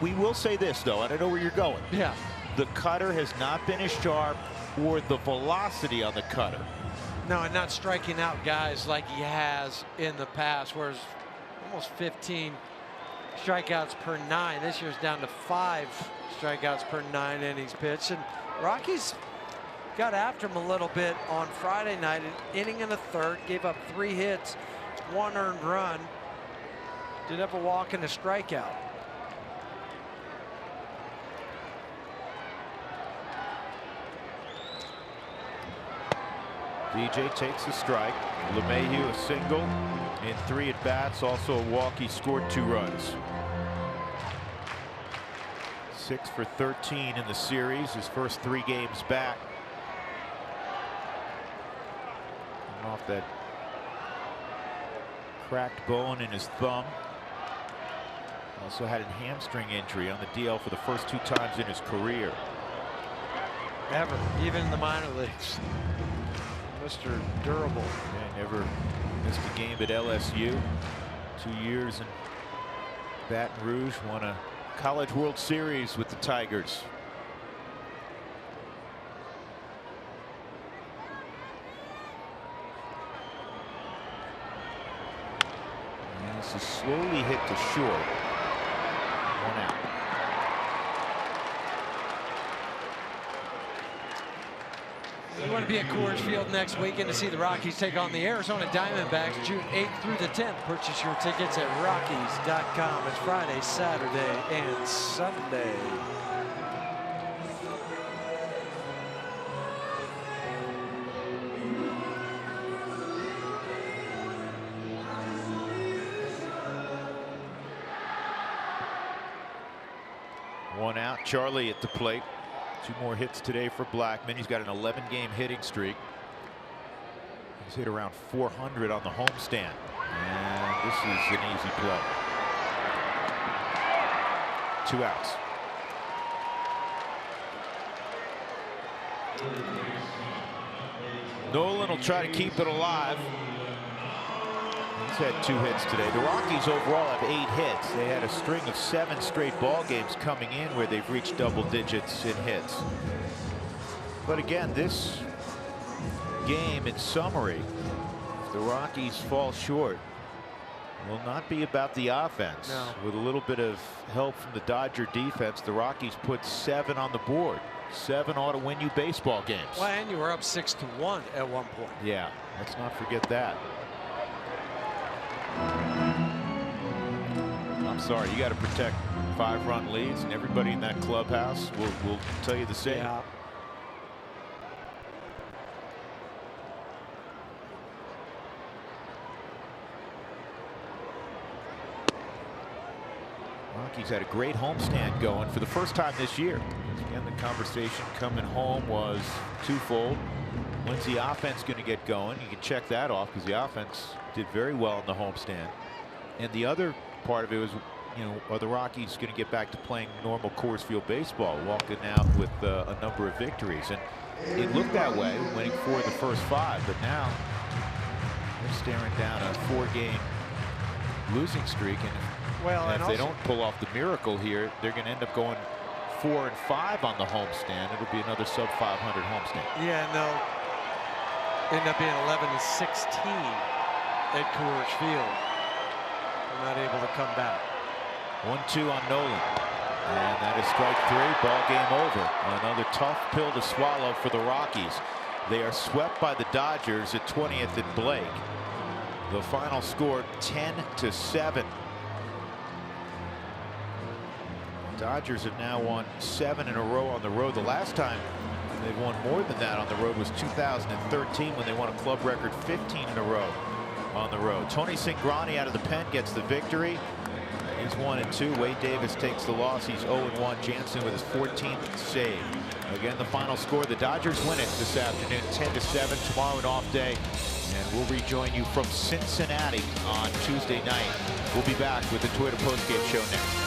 we will say this, though, and I know where you're going. Yeah. The cutter has not been as sharp, or the velocity on the cutter. No, and not striking out guys like he has in the past, whereas almost 15 strikeouts per 9. This year's down to 5 strikeouts per 9 innings pitched. And Rockies got after him a little bit on Friday night. An inning and a third, gave up 3 hits, 1 earned run. Did have a walk and a strikeout. DJ takes a strike. LeMahieu a single in 3 at-bats. Also a walk. He scored 2 runs. 6 for 13 in the series. His first 3 games back. Coming off that cracked bone in his thumb. Also had a hamstring injury on the DL for the first 2 times in his career. Ever, even in the minor leagues. Mr. Durable. Yeah, never missed a game at LSU. 2 years in Baton Rouge. Won a College World Series with the Tigers. And this is slowly hit to short. 1 out. You want to be at Coors Field next weekend to see the Rockies take on the Arizona Diamondbacks June 8th through the 10th. Purchase your tickets at Rockies.com. It's Friday, Saturday, and Sunday. One out. Charlie at the plate. 2 more hits today for Blackman. He's got an 11-game hitting streak. He's hit around 400 on the homestand. And this is an easy play. 2 outs. Nolan will try to keep it alive. He's had 2 hits today. The Rockies overall have 8 hits. They had a string of 7 straight ball games coming in where they've reached double digits in hits. But again, this game in summary, if the Rockies fall short, will not be about the offense. No. With a little bit of help from the Dodger defense, the Rockies put 7 on the board. 7 ought to win you baseball games. Well, and you were up 6-1 at one point. Yeah, let's not forget that. I'm sorry, you got to protect 5-run leads, and everybody in that clubhouse will tell you the same. Yeah. Rockies had a great homestand going for the first time this year. Again, the conversation coming home was twofold. When's the offense going to get going? You can check that off because the offense did very well in the homestand. And the other part of it was, you know, are the Rockies going to get back to playing normal Coors Field baseball, walking out with a number of victories? And it looked that way, winning 4 of the first 5, but now they're staring down a 4-game losing streak. And if they don't pull off the miracle here, they're going to end up going 4 and 5 on the homestand. It'll be another sub 500 homestand. Yeah, no. End up being 11-16 at Coors Field. They're not able to come back. 1-2 on Nolan. And that is strike 3. Ball game over. Another tough pill to swallow for the Rockies. They are swept by the Dodgers at 20th and Blake. The final score 10-7. Dodgers have now won 7 in a row on the road. The last time they've won more than that on the road was 2013 when they won a club record 15 in a row on the road. Tony Cingrani out of the pen gets the victory. He's 1-2. Wade Davis takes the loss. He's 0-1. Jansen with his 14th save. Again, the final score, the Dodgers win it this afternoon, 10-7. Tomorrow an off day, and we'll rejoin you from Cincinnati on Tuesday night. We'll be back with the Twitter postgame show next.